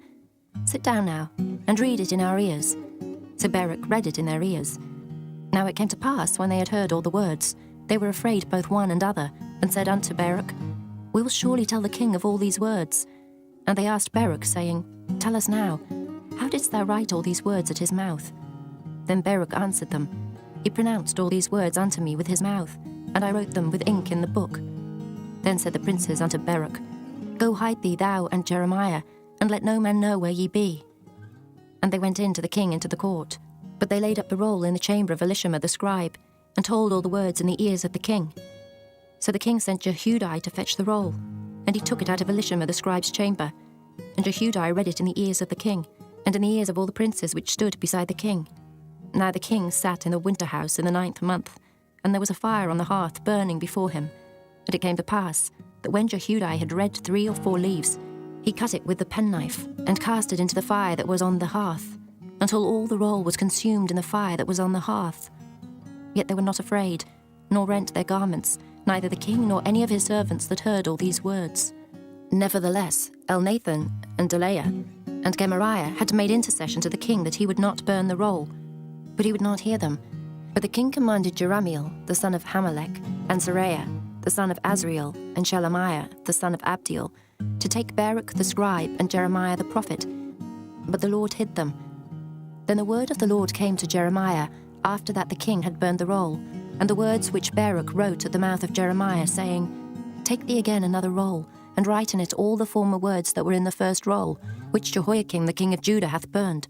Speaker 1: Sit down now, and read it in our ears. So Baruch read it in their ears. Now it came to pass, when they had heard all the words, they were afraid both one and other, and said unto Baruch, We will surely tell the king of all these words. And they asked Baruch, saying, Tell us now, how didst thou write all these words at his mouth? Then Baruch answered them, He pronounced all these words unto me with his mouth, and I wrote them with ink in the book. Then said the princes unto Baruch, Go hide thee thou and Jeremiah, and let no man know where ye be. And they went in to the king into the court. But they laid up the roll in the chamber of Elishama the scribe, and told all the words in the ears of the king. So the king sent Jehudi to fetch the roll, and he took it out of Elishama the scribe's chamber. And Jehudi read it in the ears of the king, and in the ears of all the princes which stood beside the king. Now the king sat in the winter house in the 9th month, and there was a fire on the hearth burning before him. And it came to pass, that when Jehudi had read 3 or 4 leaves, he cut it with the penknife, and cast it into the fire that was on the hearth, until all the roll was consumed in the fire that was on the hearth. Yet they were not afraid, nor rent their garments, neither the king nor any of his servants that heard all these words. Nevertheless, Elnathan and Delaiah and Gemariah had made intercession to the king that he would not burn the roll, but he would not hear them. But the king commanded Jerahmeel, the son of Hamelech, and Seraiah, the son of Azriel, and Shelemiah, the son of Abdiel, to take Baruch the scribe and Jeremiah the prophet. But the Lord hid them. Then the word of the Lord came to Jeremiah, after that the king had burned the roll, and the words which Baruch wrote at the mouth of Jeremiah, saying, Take thee again another roll, and write in it all the former words that were in the first roll, which Jehoiakim the king of Judah hath burned.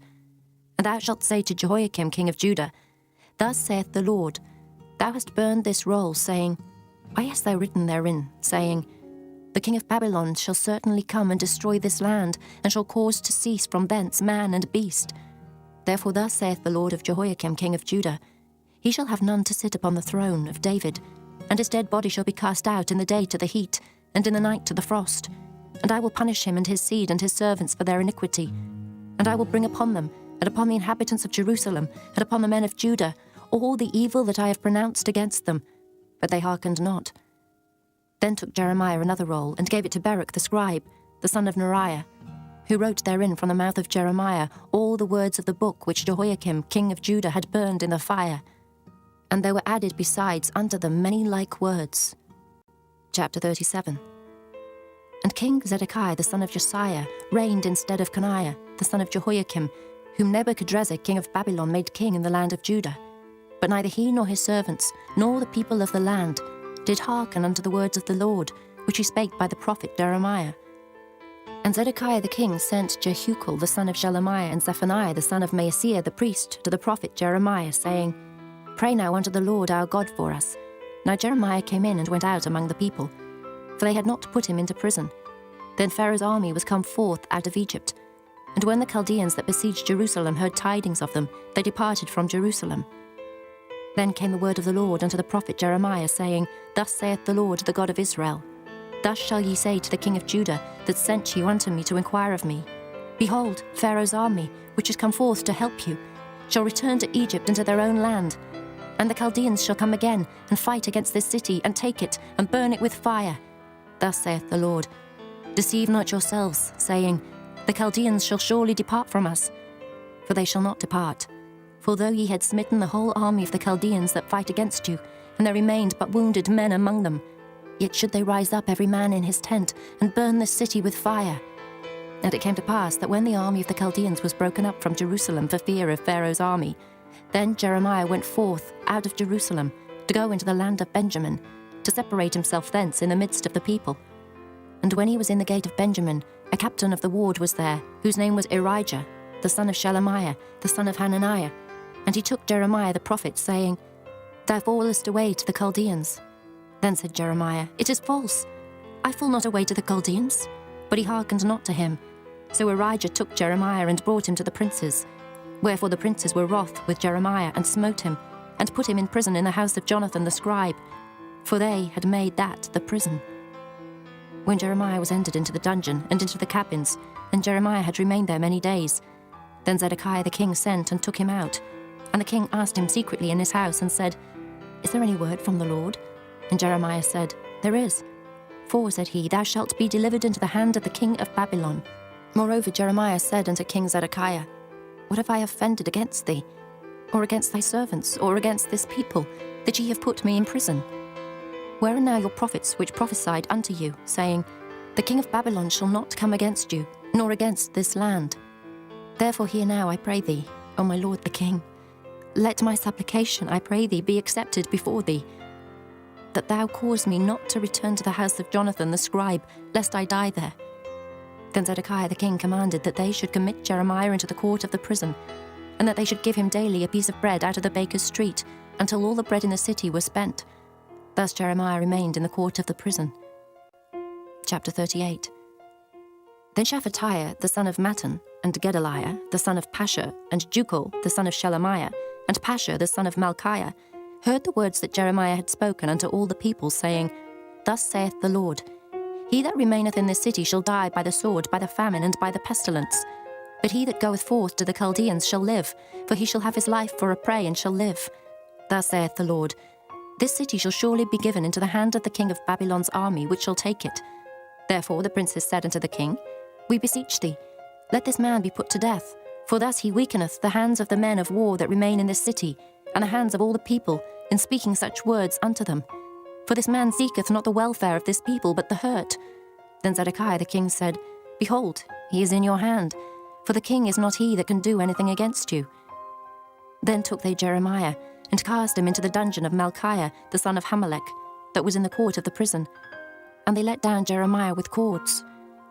Speaker 1: And thou shalt say to Jehoiakim king of Judah, Thus saith the Lord, Thou hast burned this roll, saying, Why hast thou written therein, saying, The king of Babylon shall certainly come and destroy this land, and shall cause to cease from thence man and beast. Therefore thus saith the Lord of Jehoiakim king of Judah, He shall have none to sit upon the throne of David, and his dead body shall be cast out in the day to the heat, and in the night to the frost. And I will punish him and his seed and his servants for their iniquity. And I will bring upon them, and upon the inhabitants of Jerusalem, and upon the men of Judah, all the evil that I have pronounced against them. But they hearkened not. Then took Jeremiah another roll, and gave it to Baruch the scribe, the son of Neriah, who wrote therein from the mouth of Jeremiah all the words of the book which Jehoiakim king of Judah had burned in the fire. And there were added besides unto them many like words. Chapter 37. And King Zedekiah the son of Josiah reigned instead of Coniah, the son of Jehoiakim, whom Nebuchadrezzar king of Babylon made king in the land of Judah. But neither he nor his servants, nor the people of the land, did hearken unto the words of the Lord, which he spake by the prophet Jeremiah. And Zedekiah the king sent Jehucal the son of Shelemiah and Zephaniah the son of Maaseiah the priest to the prophet Jeremiah, saying, Pray now unto the Lord our God for us. Now Jeremiah came in and went out among the people, for they had not put him into prison. Then Pharaoh's army was come forth out of Egypt. And when the Chaldeans that besieged Jerusalem heard tidings of them, they departed from Jerusalem. Then came the word of the Lord unto the prophet Jeremiah, saying, Thus saith the Lord, the God of Israel, Thus shall ye say to the king of Judah, that sent you unto me to inquire of me, Behold, Pharaoh's army, which is come forth to help you, shall return to Egypt into their own land. And the Chaldeans shall come again, and fight against this city, and take it, and burn it with fire. Thus saith the Lord, Deceive not yourselves, saying, The Chaldeans shall surely depart from us. For they shall not depart. For though ye had smitten the whole army of the Chaldeans that fight against you, and there remained but wounded men among them, yet should they rise up every man in his tent, and burn this city with fire. And it came to pass that when the army of the Chaldeans was broken up from Jerusalem for fear of Pharaoh's army, then Jeremiah went forth out of Jerusalem to go into the land of Benjamin, to separate himself thence in the midst of the people. And when he was in the gate of Benjamin, a captain of the ward was there, whose name was Irijah, the son of Shelemiah, the son of Hananiah. And he took Jeremiah the prophet, saying, Thou fallest away to the Chaldeans. Then said Jeremiah, It is false. I fall not away to the Chaldeans. But he hearkened not to him. So Arijah took Jeremiah and brought him to the princes. Wherefore the princes were wroth with Jeremiah, and smote him, and put him in prison in the house of Jonathan the scribe, for they had made that the prison. When Jeremiah was entered into the dungeon and into the cabins, and Jeremiah had remained there many days, then Zedekiah the king sent and took him out. And the king asked him secretly in his house, and said, Is there any word from the Lord? And Jeremiah said, There is. For, said he, thou shalt be delivered into the hand of the king of Babylon. Moreover Jeremiah said unto King Zedekiah, What have I offended against thee, or against thy servants, or against this people, that ye have put me in prison? Where are now your prophets which prophesied unto you, saying, The king of Babylon shall not come against you, nor against this land? Therefore hear now, I pray thee, O my lord the king. Let my supplication, I pray thee, be accepted before thee, that thou cause me not to return to the house of Jonathan the scribe, lest I die there. Then Zedekiah the king commanded that they should commit Jeremiah into the court of the prison, and that they should give him daily a piece of bread out of the baker's street, until all the bread in the city was spent. Thus Jeremiah remained in the court of the prison. Chapter 38. Then Shephatiah the son of Mattan, and Gedaliah the son of Pashur, and Jukal the son of Shelemiah, and Pashur the son of Malchiah, heard the words that Jeremiah had spoken unto all the people, saying, Thus saith the Lord, He that remaineth in this city shall die by the sword, by the famine, and by the pestilence. But he that goeth forth to the Chaldeans shall live, for he shall have his life for a prey, and shall live. Thus saith the Lord, This city shall surely be given into the hand of the king of Babylon's army, which shall take it. Therefore the princes said unto the king, We beseech thee, let this man be put to death, for thus he weakeneth the hands of the men of war that remain in this city, and the hands of all the people, in speaking such words unto them. For this man seeketh not the welfare of this people, but the hurt. Then Zedekiah the king said, Behold, he is in your hand, for the king is not he that can do anything against you. Then took they Jeremiah, and cast him into the dungeon of Malchiah the son of Hamelech, that was in the court of the prison. And they let down Jeremiah with cords,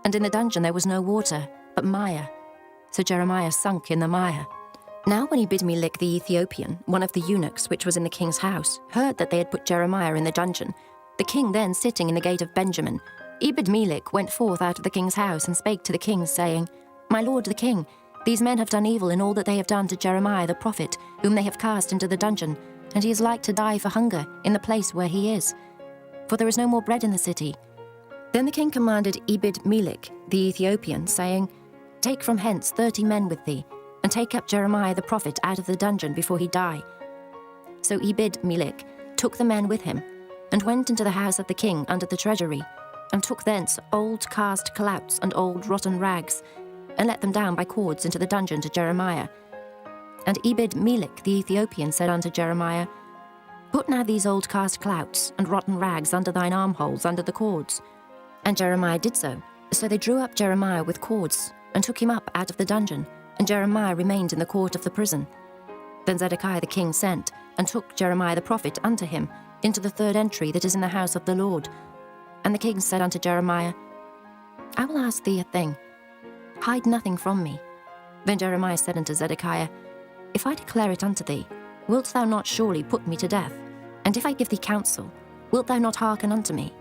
Speaker 1: and in the dungeon there was no water, but mire. So Jeremiah sunk in the mire. Now when Ebed-melech the Ethiopian, one of the eunuchs which was in the king's house, heard that they had put Jeremiah in the dungeon, the king then sitting in the gate of Benjamin, Ebed-melech went forth out of the king's house and spake to the king, saying, My lord the king, these men have done evil in all that they have done to Jeremiah the prophet, whom they have cast into the dungeon, and he is like to die for hunger in the place where he is. For there is no more bread in the city. Then the king commanded Ebed-melech the Ethiopian, saying, Take from hence 30 men with thee, and take up Jeremiah the prophet out of the dungeon before he die. So Ebed-melech took the men with him, and went into the house of the king under the treasury, and took thence old cast clouts and old rotten rags, and let them down by cords into the dungeon to Jeremiah. And Ebed-melech the Ethiopian said unto Jeremiah, Put now these old cast clouts and rotten rags under thine armholes under the cords. And Jeremiah did so. So they drew up Jeremiah with cords, and took him up out of the dungeon, and Jeremiah remained in the court of the prison. Then Zedekiah the king sent, and took Jeremiah the prophet unto him, into the third entry that is in the house of the Lord. And the king said unto Jeremiah, I will ask thee a thing. Hide nothing from me. Then Jeremiah said unto Zedekiah, If I declare it unto thee, wilt thou not surely put me to death? And if I give thee counsel, wilt thou not hearken unto me?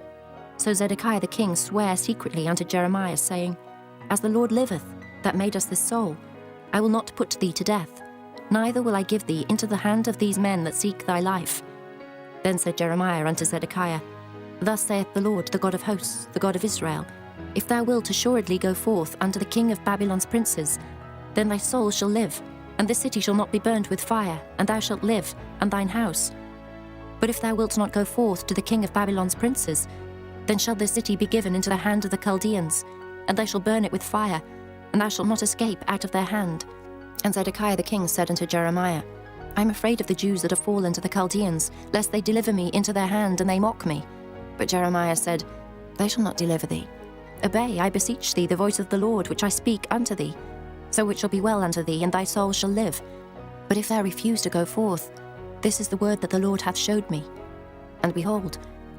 Speaker 1: So Zedekiah the king sware secretly unto Jeremiah, saying, As the Lord liveth, that made us this soul, I will not put thee to death, neither will I give thee into the hand of these men that seek thy life. Then said Jeremiah unto Zedekiah, Thus saith the Lord, the God of hosts, the God of Israel, If thou wilt assuredly go forth unto the king of Babylon's princes, then thy soul shall live, and this city shall not be burnt with fire, and thou shalt live, and thine house. But if thou wilt not go forth to the king of Babylon's princes, then shall this city be given into the hand of the Chaldeans, and they shall burn it with fire, and thou shalt not escape out of their hand. And Zedekiah the king said unto Jeremiah, I am afraid of the Jews that are fallen to the Chaldeans, lest they deliver me into their hand, and they mock me. But Jeremiah said, They shall not deliver thee. Obey, I beseech thee, the voice of the Lord, which I speak unto thee. So it shall be well unto thee, and thy soul shall live. But if thou refuse to go forth, this is the word that the Lord hath showed me. And behold,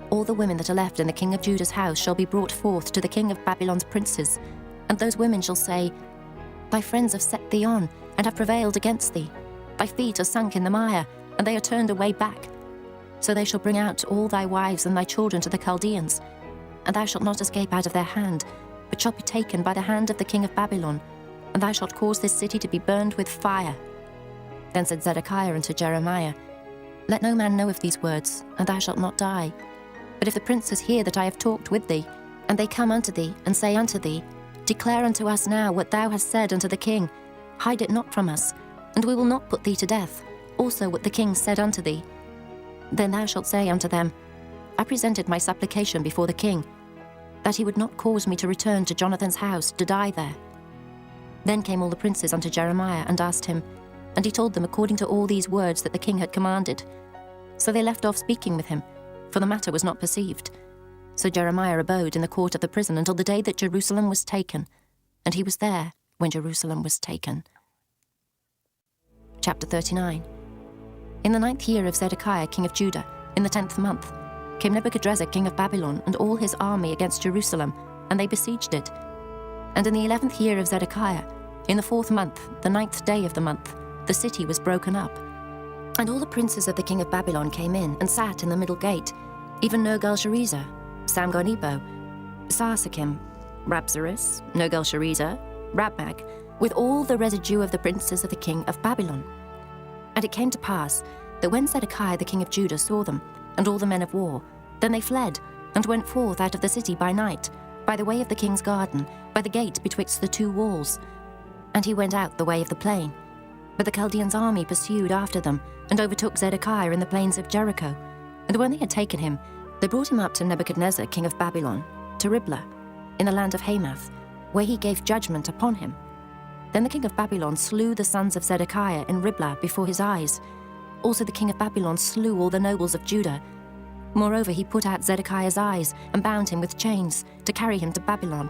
Speaker 1: all the women that are left in the king of Judah's house shall be brought forth to the king of Babylon's princes, and those women shall say, Thy friends have set thee on, and have prevailed against thee. Thy feet are sunk in the mire, and they are turned away back. So they shall bring out all thy wives and thy children to the Chaldeans, and thou shalt not escape out of their hand, but shalt be taken by the hand of the king of Babylon, and thou shalt cause this city to be burned with fire. Then said Zedekiah unto Jeremiah, Let no man know of these words, and thou shalt not die. But if the princes hear that I have talked with thee, and they come unto thee, and say unto thee, Declare unto us now what thou hast said unto the king, hide it not from us, and we will not put thee to death, also what the king said unto thee. Then thou shalt say unto them, I presented my supplication before the king, that he would not cause me to return to Jonathan's house to die there. Then came all the princes unto Jeremiah and asked him, and he told them according to all these words that the king had commanded. So they left off speaking with him, for the matter was not perceived. So Jeremiah abode in the court of the prison until the day that Jerusalem was taken, and he was there when Jerusalem was taken. Chapter 39. In the 9th year of Zedekiah king of Judah, in the 10th month, came Nebuchadrezzar king of Babylon and all his army against Jerusalem, and they besieged it. And in the 11th year of Zedekiah, in the 4th month, the 9th day of the month, the city was broken up. And all the princes of the king of Babylon came in and sat in the middle gate, even Nergal-Sharezer, Samgar-Nebo, Sarsakim, Rabsaris, Nergal-Sharezer, Rabmag, with all the residue of the princes of the king of Babylon. And it came to pass that when Zedekiah the king of Judah saw them, and all the men of war, then they fled, and went forth out of the city by night, by the way of the king's garden, by the gate betwixt the two walls. And he went out the way of the plain. But the Chaldeans' army pursued after them, and overtook Zedekiah in the plains of Jericho. And when they had taken him, they brought him up to Nebuchadnezzar king of Babylon, to Riblah, in the land of Hamath, where he gave judgment upon him. Then the king of Babylon slew the sons of Zedekiah in Riblah before his eyes. Also the king of Babylon slew all the nobles of Judah. Moreover, he put out Zedekiah's eyes and bound him with chains to carry him to Babylon.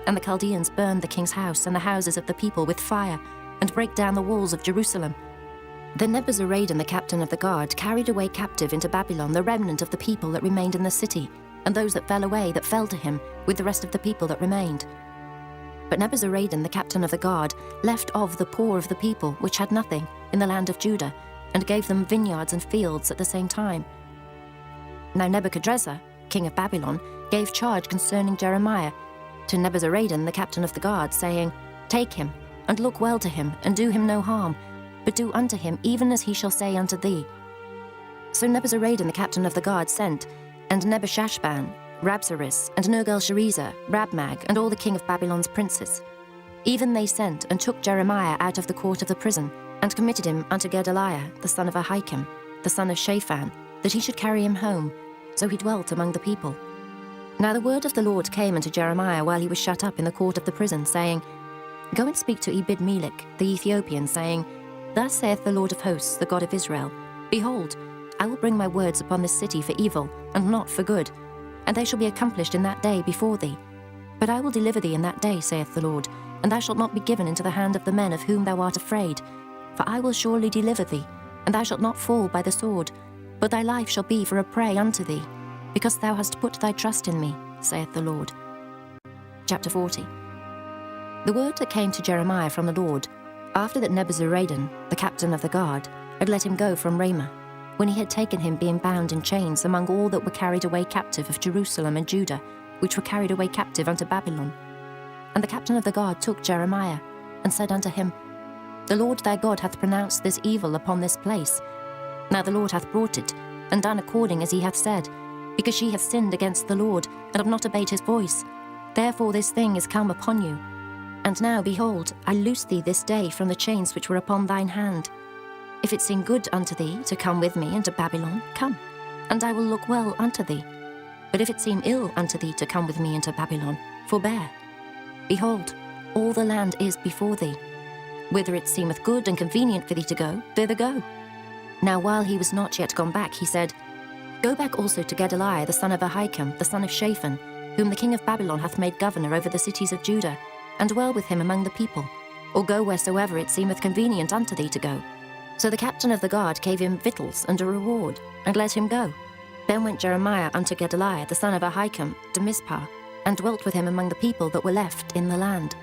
Speaker 1: And the Chaldeans burned the king's house and the houses of the people with fire, and brake down the walls of Jerusalem. Then Nebuzaradan the captain of the guard carried away captive into Babylon the remnant of the people that remained in the city, and those that fell away that fell to him with the rest of the people that remained. But Nebuzaradan the captain of the guard left of the poor of the people which had nothing in the land of Judah, and gave them vineyards and fields at the same time. Now Nebuchadrezzar, king of Babylon, gave charge concerning Jeremiah to Nebuzaradan the captain of the guard, saying, Take him, and look well to him, and do him no harm, but do unto him even as he shall say unto thee. So Nebuzaradan the captain of the guard sent, and Nebushashban, Rabsaris, and Nergal-Sharezer, Rabmag, and all the king of Babylon's princes. Even they sent and took Jeremiah out of the court of the prison, and committed him unto Gedaliah the son of Ahikam, the son of Shaphan, that he should carry him home. So he dwelt among the people. Now the word of the Lord came unto Jeremiah while he was shut up in the court of the prison, saying, Go and speak to Ebed-Melech the Ethiopian, saying, Thus saith the Lord of hosts, the God of Israel, Behold, I will bring my words upon this city for evil, and not for good, and they shall be accomplished in that day before thee. But I will deliver thee in that day, saith the Lord, and thou shalt not be given into the hand of the men of whom thou art afraid. For I will surely deliver thee, and thou shalt not fall by the sword, but thy life shall be for a prey unto thee, because thou hast put thy trust in me, saith the Lord. Chapter 40. The word that came to Jeremiah from the Lord, after that Nebuzaradan, the captain of the guard, had let him go from Ramah, when he had taken him being bound in chains among all that were carried away captive of Jerusalem and Judah, which were carried away captive unto Babylon. And the captain of the guard took Jeremiah, and said unto him, The Lord thy God hath pronounced this evil upon this place. Now the Lord hath brought it, and done according as he hath said, because ye have sinned against the Lord, and have not obeyed his voice. Therefore this thing is come upon you. And now, behold, I loose thee this day from the chains which were upon thine hand. If it seem good unto thee to come with me into Babylon, come, and I will look well unto thee. But if it seem ill unto thee to come with me into Babylon, forbear. Behold, all the land is before thee. Whither it seemeth good and convenient for thee to go, thither go. Now while he was not yet gone back, he said, Go back also to Gedaliah the son of Ahikam, the son of Shaphan, whom the king of Babylon hath made governor over the cities of Judah, and dwell with him among the people, or go wheresoever it seemeth convenient unto thee to go. So the captain of the guard gave him victuals and a reward, and let him go. Then went Jeremiah unto Gedaliah the son of Ahikam to Mizpah, and dwelt with him among the people that were left in the land.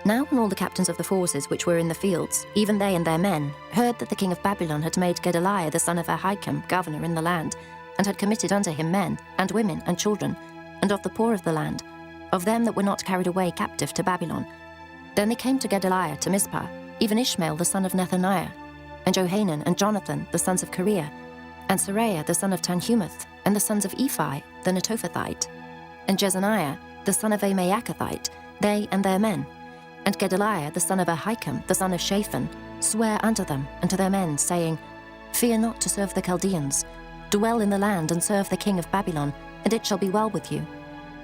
Speaker 1: Now when all the captains of the forces which were in the fields, even they and their men, heard that the king of Babylon had made Gedaliah the son of Ahikam governor in the land, and had committed unto him men, and women, and children, and of the poor of the land, of them that were not carried away captive to Babylon, then they came to Gedaliah to Mizpah, even Ishmael the son of Nethaniah, and Johanan and Jonathan the sons of Kareah, and Seraiah the son of Tanhumeth, and the sons of Ephi the Netophathite, and Jezaniah the son of a Maachathite, they and their men. And Gedaliah the son of Ahikam the son of Shaphan sware unto them and to their men, saying, Fear not to serve the Chaldeans. Dwell in the land and serve the king of Babylon, and it shall be well with you.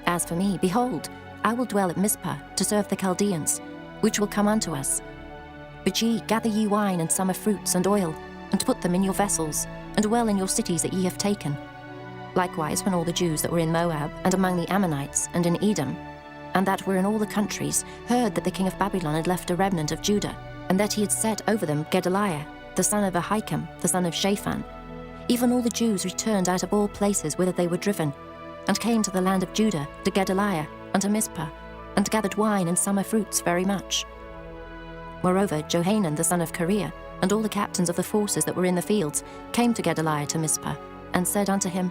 Speaker 1: As for me, behold, I will dwell at Mizpah to serve the Chaldeans, which will come unto us. But ye gather ye wine and summer fruits and oil, and put them in your vessels, and dwell in your cities that ye have taken. Likewise when all the Jews that were in Moab, and among the Ammonites, and in Edom, and that were in all the countries, heard that the king of Babylon had left a remnant of Judah, and that he had set over them Gedaliah, the son of Ahikam, the son of Shaphan, even all the Jews returned out of all places whither they were driven, and came to the land of Judah, to Gedaliah, unto Mizpah, and gathered wine and summer fruits very much. Moreover, Johanan the son of Kareah, and all the captains of the forces that were in the fields, came to Gedaliah to Mizpah, and said unto him,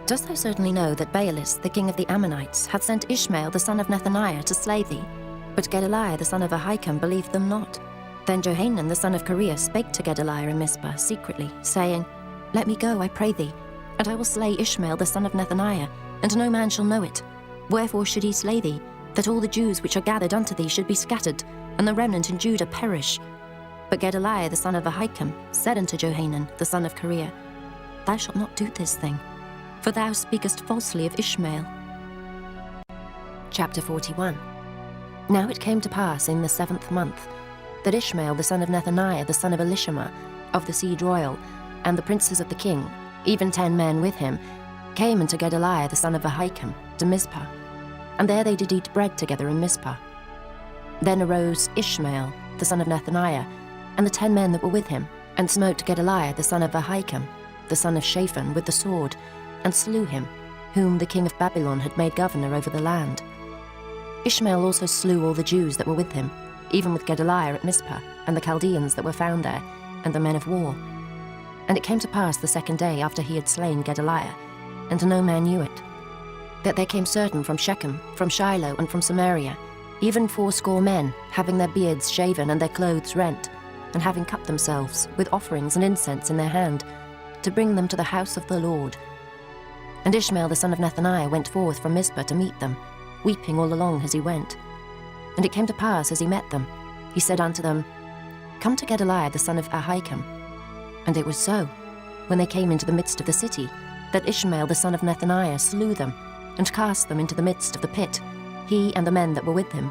Speaker 1: Dost thou certainly know that Baalis, the king of the Ammonites, hath sent Ishmael the son of Nethaniah to slay thee? But Gedaliah the son of Ahikam believed them not. Then Johanan the son of Kareah spake to Gedaliah in Mizpah secretly, saying, Let me go, I pray thee, and I will slay Ishmael the son of Nethaniah, and no man shall know it. Wherefore should he slay thee, that all the Jews which are gathered unto thee should be scattered, and the remnant in Judah perish? But Gedaliah the son of Ahikam said unto Johanan the son of Kareah, Thou shalt not do this thing, for thou speakest falsely of Ishmael. Chapter 41. Now it came to pass in the 7th month, that Ishmael the son of Nethaniah the son of Elishama, of the seed royal, and the princes of the king, even 10 men with him, came unto Gedaliah the son of Ahikam to Mizpah, and there they did eat bread together in Mizpah. Then arose Ishmael the son of Nethaniah, and the 10 men that were with him, and smote Gedaliah the son of Ahikam, the son of Shaphan, with the sword, and slew him, whom the king of Babylon had made governor over the land. Ishmael also slew all the Jews that were with him, even with Gedaliah at Mizpah, and the Chaldeans that were found there, and the men of war. And it came to pass the 2nd day after he had slain Gedaliah, and no man knew it, that there came certain from Shechem, from Shiloh, and from Samaria, even 80 men, having their beards shaven and their clothes rent, and having cut themselves, with offerings and incense in their hand, to bring them to the house of the Lord. And Ishmael the son of Nethaniah went forth from Mizpah to meet them, weeping all along as he went. And it came to pass as he met them, he said unto them, Come to Gedaliah the son of Ahikam. And it was so, when they came into the midst of the city, that Ishmael the son of Nethaniah slew them, and cast them into the midst of the pit, he and the men that were with him.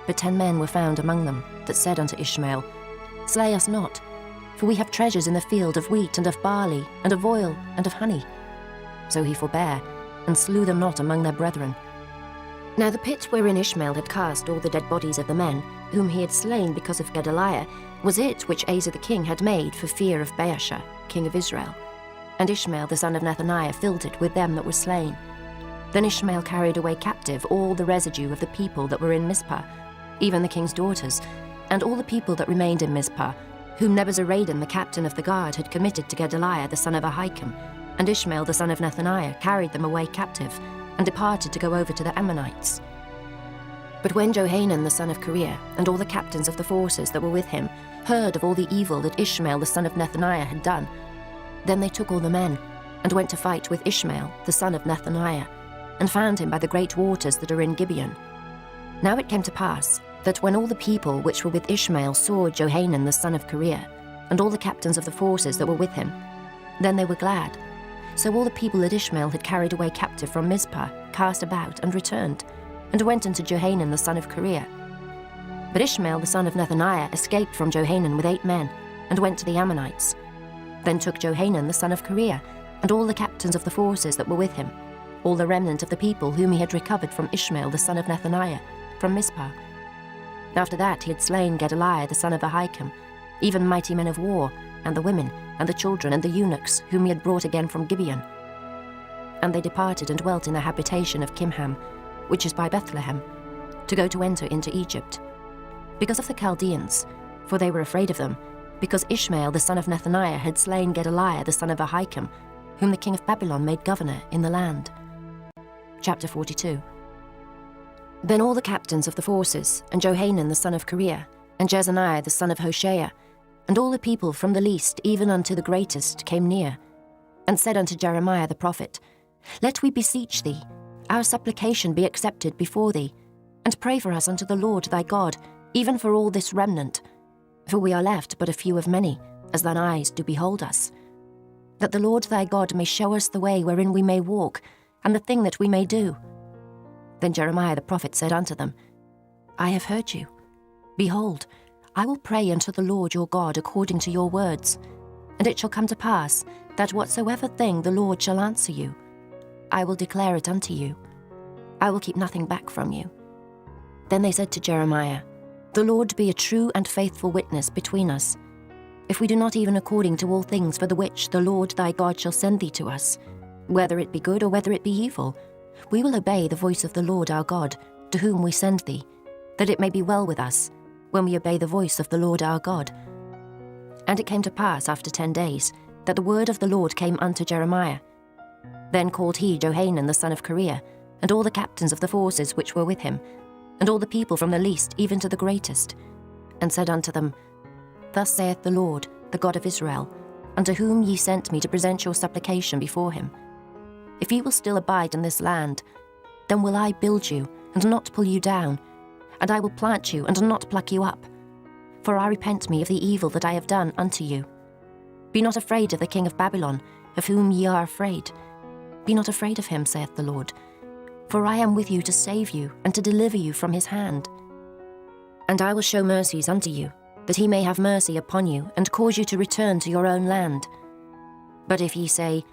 Speaker 1: But 10 men were found among them, that said unto Ishmael, Slay us not, for we have treasures in the field of wheat and of barley, and of oil, and of honey. So he forbare, and slew them not among their brethren. Now the pit wherein Ishmael had cast all the dead bodies of the men, whom he had slain because of Gedaliah, was it which Asa the king had made for fear of Baasha, king of Israel. And Ishmael the son of Nethaniah filled it with them that were slain. Then Ishmael carried away captive all the residue of the people that were in Mizpah, even the king's daughters, and all the people that remained in Mizpah, whom Nebuzaradan the captain of the guard had committed to Gedaliah the son of Ahikam. And Ishmael the son of Nethaniah carried them away captive, and departed to go over to the Ammonites. But when Johanan the son of Kareah, and all the captains of the forces that were with him, heard of all the evil that Ishmael the son of Nethaniah had done, then they took all the men, and went to fight with Ishmael the son of Nethaniah, and found him by the great waters that are in Gibeon. Now it came to pass, that when all the people which were with Ishmael saw Johanan the son of Kareah, and all the captains of the forces that were with him, then they were glad. So all the people that Ishmael had carried away captive from Mizpah cast about and returned, and went unto Johanan the son of Kareah. But Ishmael the son of Nethaniah escaped from Johanan with 8 men, and went to the Ammonites. Then took Johanan the son of Kareah, and all the captains of the forces that were with him, all the remnant of the people whom he had recovered from Ishmael the son of Nethaniah, from Mizpah. After that he had slain Gedaliah the son of Ahikam, even mighty men of war, and the women, and the children, and the eunuchs, whom he had brought again from Gibeon. And they departed and dwelt in the habitation of Kimham, which is by Bethlehem, to go to enter into Egypt, because of the Chaldeans, for they were afraid of them, because Ishmael the son of Nethaniah had slain Gedaliah the son of Ahikam, whom the king of Babylon made governor in the land. Chapter 42. Then all the captains of the forces, and Johanan the son of Kareah, and Jezaniah the son of Hoshea, and all the people from the least even unto the greatest came near, and said unto Jeremiah the prophet, Let we beseech thee, our supplication be accepted before thee, and pray for us unto the Lord thy God, even for all this remnant. For we are left but a few of many, as thine eyes do behold us. That the Lord thy God may show us the way wherein we may walk, and the thing that we may do. Then Jeremiah the prophet said unto them, I have heard you. Behold, I will pray unto the Lord your God according to your words, and it shall come to pass that whatsoever thing the Lord shall answer you, I will declare it unto you. I will keep nothing back from you. Then they said to Jeremiah, The Lord be a true and faithful witness between us, if we do not even according to all things for the which the Lord thy God shall send thee to us, whether it be good or whether it be evil, we will obey the voice of the Lord our God, to whom we send thee, that it may be well with us, when we obey the voice of the Lord our God. And it came to pass after 10 days, that the word of the Lord came unto Jeremiah. Then called he Johanan the son of Kareah, and all the captains of the forces which were with him, and all the people from the least even to the greatest, and said unto them, Thus saith the Lord, the God of Israel, unto whom ye sent me to present your supplication before him. If ye will still abide in this land, then will I build you, and not pull you down, and I will plant you, and not pluck you up. For I repent me of the evil that I have done unto you. Be not afraid of the king of Babylon, of whom ye are afraid. Be not afraid of him, saith the Lord. For I am with you to save you, and to deliver you from his hand. And I will show mercies unto you, that he may have mercy upon you, and cause you to return to your own land. But if ye say,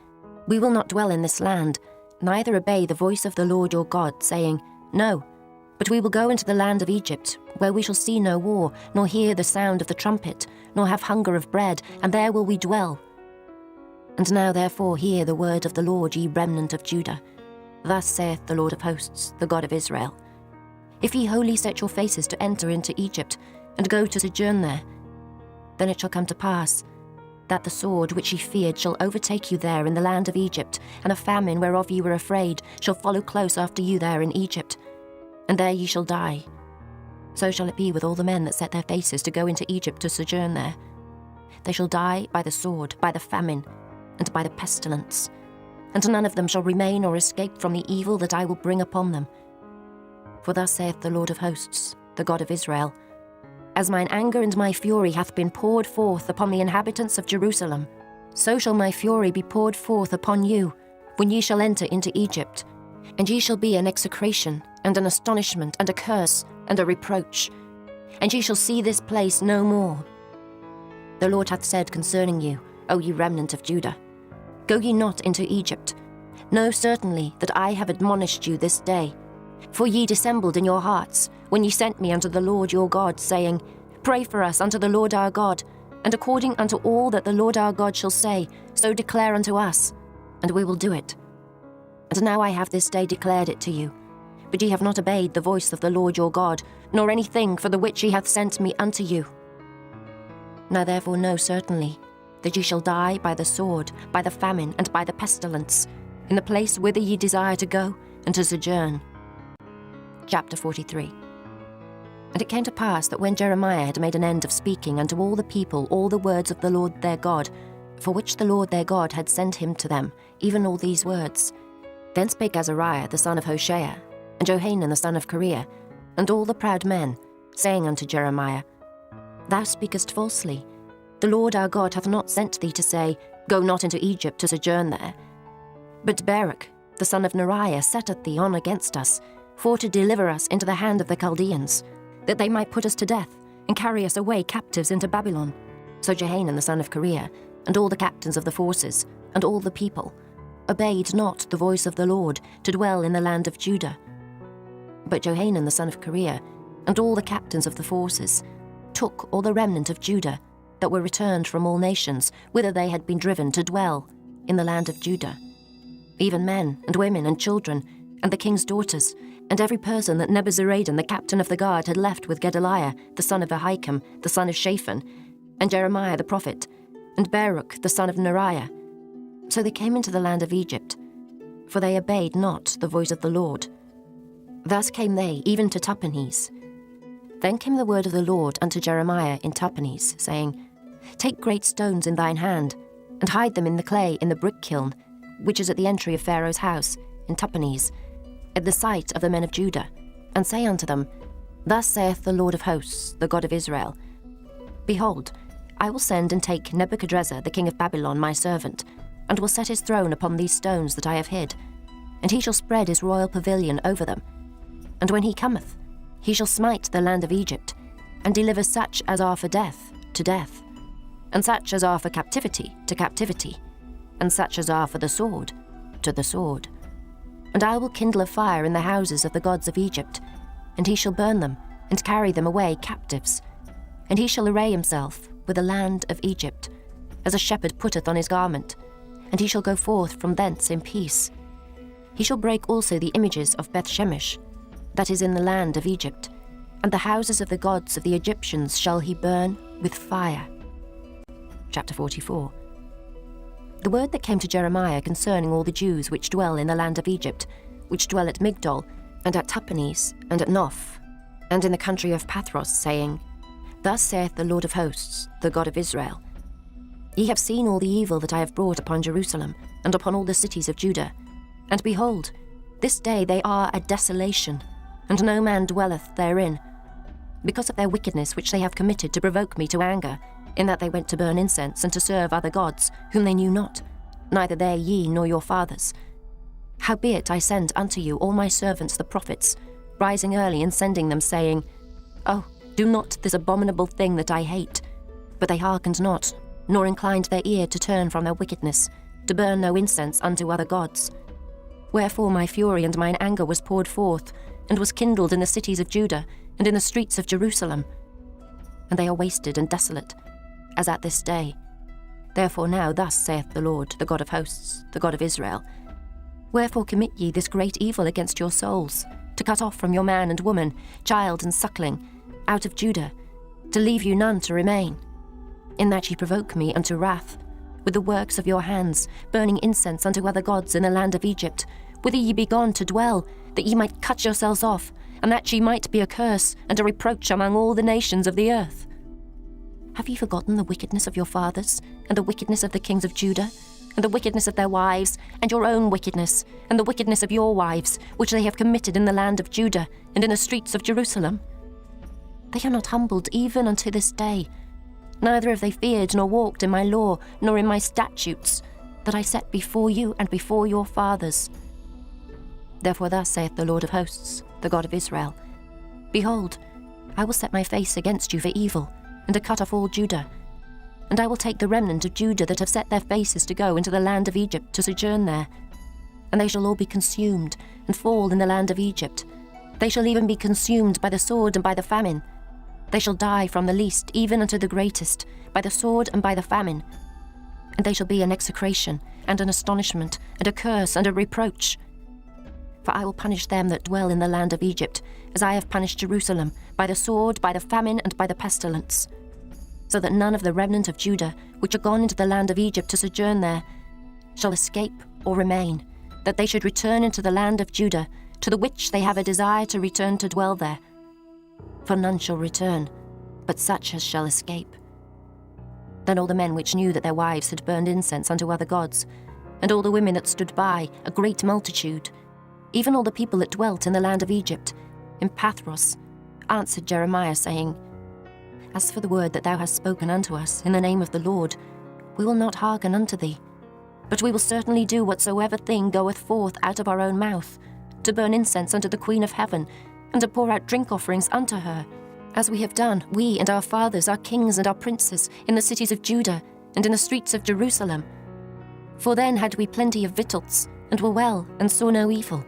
Speaker 1: We will not dwell in this land, neither obey the voice of the Lord your God, saying, No, but we will go into the land of Egypt, where we shall see no war, nor hear the sound of the trumpet, nor have hunger of bread, and there will we dwell. And now therefore hear the word of the Lord, ye remnant of Judah. Thus saith the Lord of hosts, the God of Israel, If ye wholly set your faces to enter into Egypt, and go to sojourn there, then it shall come to pass, that the sword which ye feared shall overtake you there in the land of Egypt, and a famine whereof ye were afraid shall follow close after you there in Egypt, and there ye shall die. So shall it be with all the men that set their faces to go into Egypt to sojourn there. They shall die by the sword, by the famine, and by the pestilence, and none of them shall remain or escape from the evil that I will bring upon them. For thus saith the Lord of hosts, the God of Israel, As mine anger and my fury hath been poured forth upon the inhabitants of Jerusalem, so shall my fury be poured forth upon you, when ye shall enter into Egypt, and ye shall be an execration, and an astonishment, and a curse, and a reproach, and ye shall see this place no more. The Lord hath said concerning you, O ye remnant of Judah, Go ye not into Egypt. Know certainly that I have admonished you this day. For ye dissembled in your hearts, when ye sent me unto the Lord your God, saying, Pray for us unto the Lord our God, and according unto all that the Lord our God shall say, so declare unto us, and we will do it. And now I have this day declared it to you. But ye have not obeyed the voice of the Lord your God, nor anything for the which he hath sent me unto you. Now therefore know certainly that ye shall die by the sword, by the famine, and by the pestilence, in the place whither ye desire to go, and to sojourn. Chapter 43. And it came to pass that when Jeremiah had made an end of speaking unto all the people all the words of the Lord their God, for which the Lord their God had sent him to them, even all these words, then spake Azariah the son of Hoshea, and Johanan the son of Kareah, and all the proud men, saying unto Jeremiah, Thou speakest falsely. The Lord our God hath not sent thee to say, Go not into Egypt to sojourn there. But Baruch, the son of Neriah, setteth thee on against us, for to deliver us into the hand of the Chaldeans, that they might put us to death, and carry us away captives into Babylon. So Johanan the son of Kareah, and all the captains of the forces, and all the people, obeyed not the voice of the Lord, to dwell in the land of Judah. But Johanan the son of Kareah, and all the captains of the forces, took all the remnant of Judah, that were returned from all nations, whither they had been driven to dwell, in the land of Judah, even men and women and children, and the king's daughters, and every person that Nebuzaradan the captain of the guard had left with Gedaliah the son of Ahikam the son of Shaphan, and Jeremiah the prophet, and Baruch the son of Neriah. So they came into the land of Egypt, for they obeyed not the voice of the Lord. Thus came they even to Tahpanhes. Then came the word of the Lord unto Jeremiah in Tahpanhes, saying, Take great stones in thine hand, and hide them in the clay in the brick kiln, which is at the entry of Pharaoh's house, in Tahpanhes, at the sight of the men of Judah, and say unto them, Thus saith the Lord of hosts, the God of Israel, Behold, I will send and take Nebuchadrezzar the king of Babylon my servant, and will set his throne upon these stones that I have hid, and he shall spread his royal pavilion over them. And when he cometh, he shall smite the land of Egypt, and deliver such as are for death to death, and such as are for captivity to captivity, and such as are for the sword to the sword. And I will kindle a fire in the houses of the gods of Egypt, and he shall burn them, and carry them away captives. And he shall array himself with the land of Egypt, as a shepherd putteth on his garment, and he shall go forth from thence in peace. He shall break also the images of Bethshemesh, that is in the land of Egypt, and the houses of the gods of the Egyptians shall he burn with fire. Chapter 44. The word that came to Jeremiah concerning all the Jews which dwell in the land of Egypt, which dwell at Migdol, and at Tahpanhes, and at Noph, and in the country of Pathros, saying, Thus saith the Lord of hosts, the God of Israel, Ye have seen all the evil that I have brought upon Jerusalem, and upon all the cities of Judah. And behold, this day they are a desolation, and no man dwelleth therein, because of their wickedness which they have committed to provoke me to anger, in that they went to burn incense and to serve other gods, whom they knew not, neither they ye nor your fathers. Howbeit I send unto you all my servants the prophets, rising early and sending them, saying, Oh, do not this abominable thing that I hate. But they hearkened not, nor inclined their ear to turn from their wickedness, to burn no incense unto other gods. Wherefore my fury and mine anger was poured forth, and was kindled in the cities of Judah, and in the streets of Jerusalem. And they are wasted and desolate, as at this day. Therefore now thus saith the Lord, the God of hosts, the God of Israel, Wherefore commit ye this great evil against your souls, to cut off from your man and woman, child and suckling, out of Judah, to leave you none to remain? In that ye provoke me unto wrath, with the works of your hands, burning incense unto other gods in the land of Egypt, whither ye be gone to dwell, that ye might cut yourselves off, and that ye might be a curse and a reproach among all the nations of the earth. Have ye forgotten the wickedness of your fathers, and the wickedness of the kings of Judah, and the wickedness of their wives, and your own wickedness, and the wickedness of your wives, which they have committed in the land of Judah, and in the streets of Jerusalem? They are not humbled even unto this day, neither have they feared nor walked in my law, nor in my statutes, that I set before you and before your fathers. Therefore thus saith the Lord of hosts, the God of Israel, Behold, I will set my face against you for evil, and to cut off all Judah. And I will take the remnant of Judah that have set their faces to go into the land of Egypt to sojourn there. And they shall all be consumed, and fall in the land of Egypt. They shall even be consumed by the sword and by the famine. They shall die from the least even unto the greatest, by the sword and by the famine. And they shall be an execration, and an astonishment, and a curse, and a reproach. For I will punish them that dwell in the land of Egypt, as I have punished Jerusalem, by the sword, by the famine, and by the pestilence. So that none of the remnant of Judah, which are gone into the land of Egypt to sojourn there, shall escape or remain, that they should return into the land of Judah, to the which they have a desire to return to dwell there. For none shall return, but such as shall escape. Then all the men which knew that their wives had burned incense unto other gods, and all the women that stood by, a great multitude, even all the people that dwelt in the land of Egypt, in Pathros, answered Jeremiah, saying, As for the word that thou hast spoken unto us in the name of the Lord, we will not hearken unto thee, but we will certainly do whatsoever thing goeth forth out of our own mouth, to burn incense unto the Queen of heaven, and to pour out drink offerings unto her, as we have done, we and our fathers, our kings and our princes, in the cities of Judah, and in the streets of Jerusalem. For then had we plenty of victuals, and were well, and saw no evil.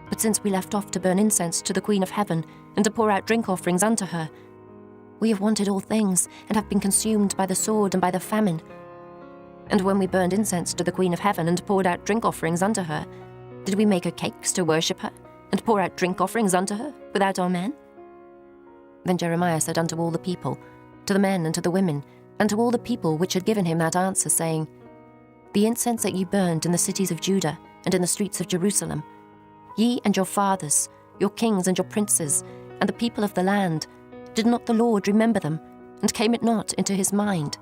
Speaker 1: But since we left off to burn incense to the Queen of heaven, and to pour out drink offerings unto her, we have wanted all things, and have been consumed by the sword and by the famine. And when we burned incense to the Queen of heaven, and poured out drink offerings unto her, did we make her cakes to worship her, and pour out drink offerings unto her without our men? Then Jeremiah said unto all the people, to the men and to the women, and to all the people which had given him that answer, saying, The incense that ye burned in the cities of Judah and in the streets of Jerusalem, ye and your fathers, your kings and your princes, and the people of the land, did not the Lord remember them, and came it not into his mind?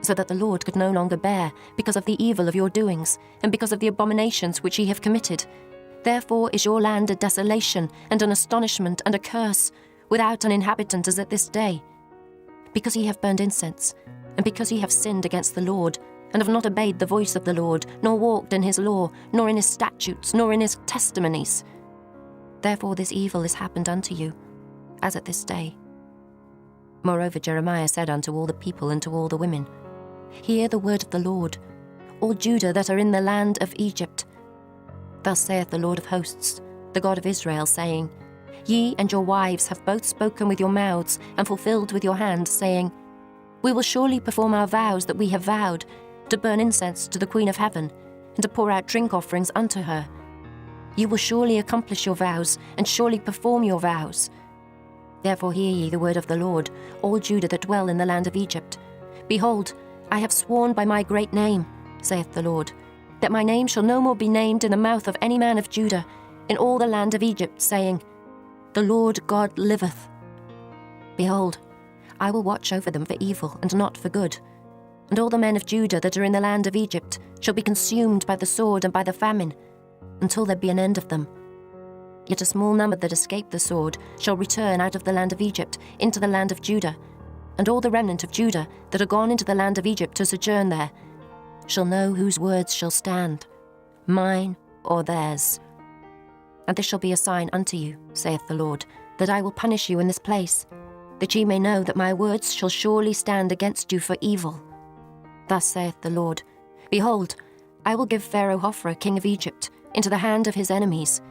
Speaker 1: So that the Lord could no longer bear, because of the evil of your doings, and because of the abominations which ye have committed. Therefore is your land a desolation, and an astonishment, and a curse, without an inhabitant as at this day. Because ye have burned incense, and because ye have sinned against the Lord, and have not obeyed the voice of the Lord, nor walked in his law, nor in his statutes, nor in his testimonies. Therefore this evil is happened unto you, as at this day. Moreover Jeremiah said unto all the people and to all the women, Hear the word of the Lord, all Judah that are in the land of Egypt. Thus saith the Lord of hosts, the God of Israel, saying, Ye and your wives have both spoken with your mouths, and fulfilled with your hand, saying, We will surely perform our vows that we have vowed, to burn incense to the Queen of Heaven, and to pour out drink offerings unto her. You will surely accomplish your vows, and surely perform your vows. Therefore hear ye the word of the Lord, all Judah that dwell in the land of Egypt. Behold, I have sworn by my great name, saith the Lord, that my name shall no more be named in the mouth of any man of Judah, in all the land of Egypt, saying, The Lord God liveth. Behold, I will watch over them for evil, and not for good. And all the men of Judah that are in the land of Egypt shall be consumed by the sword and by the famine, until there be an end of them. Yet a small number that escape the sword shall return out of the land of Egypt into the land of Judah, and all the remnant of Judah that are gone into the land of Egypt to sojourn there shall know whose words shall stand, mine or theirs. And this shall be a sign unto you, saith the Lord, that I will punish you in this place, that ye may know that my words shall surely stand against you for evil. Thus saith the Lord, Behold, I will give Pharaoh Hophra, king of Egypt, into the hand of his enemies,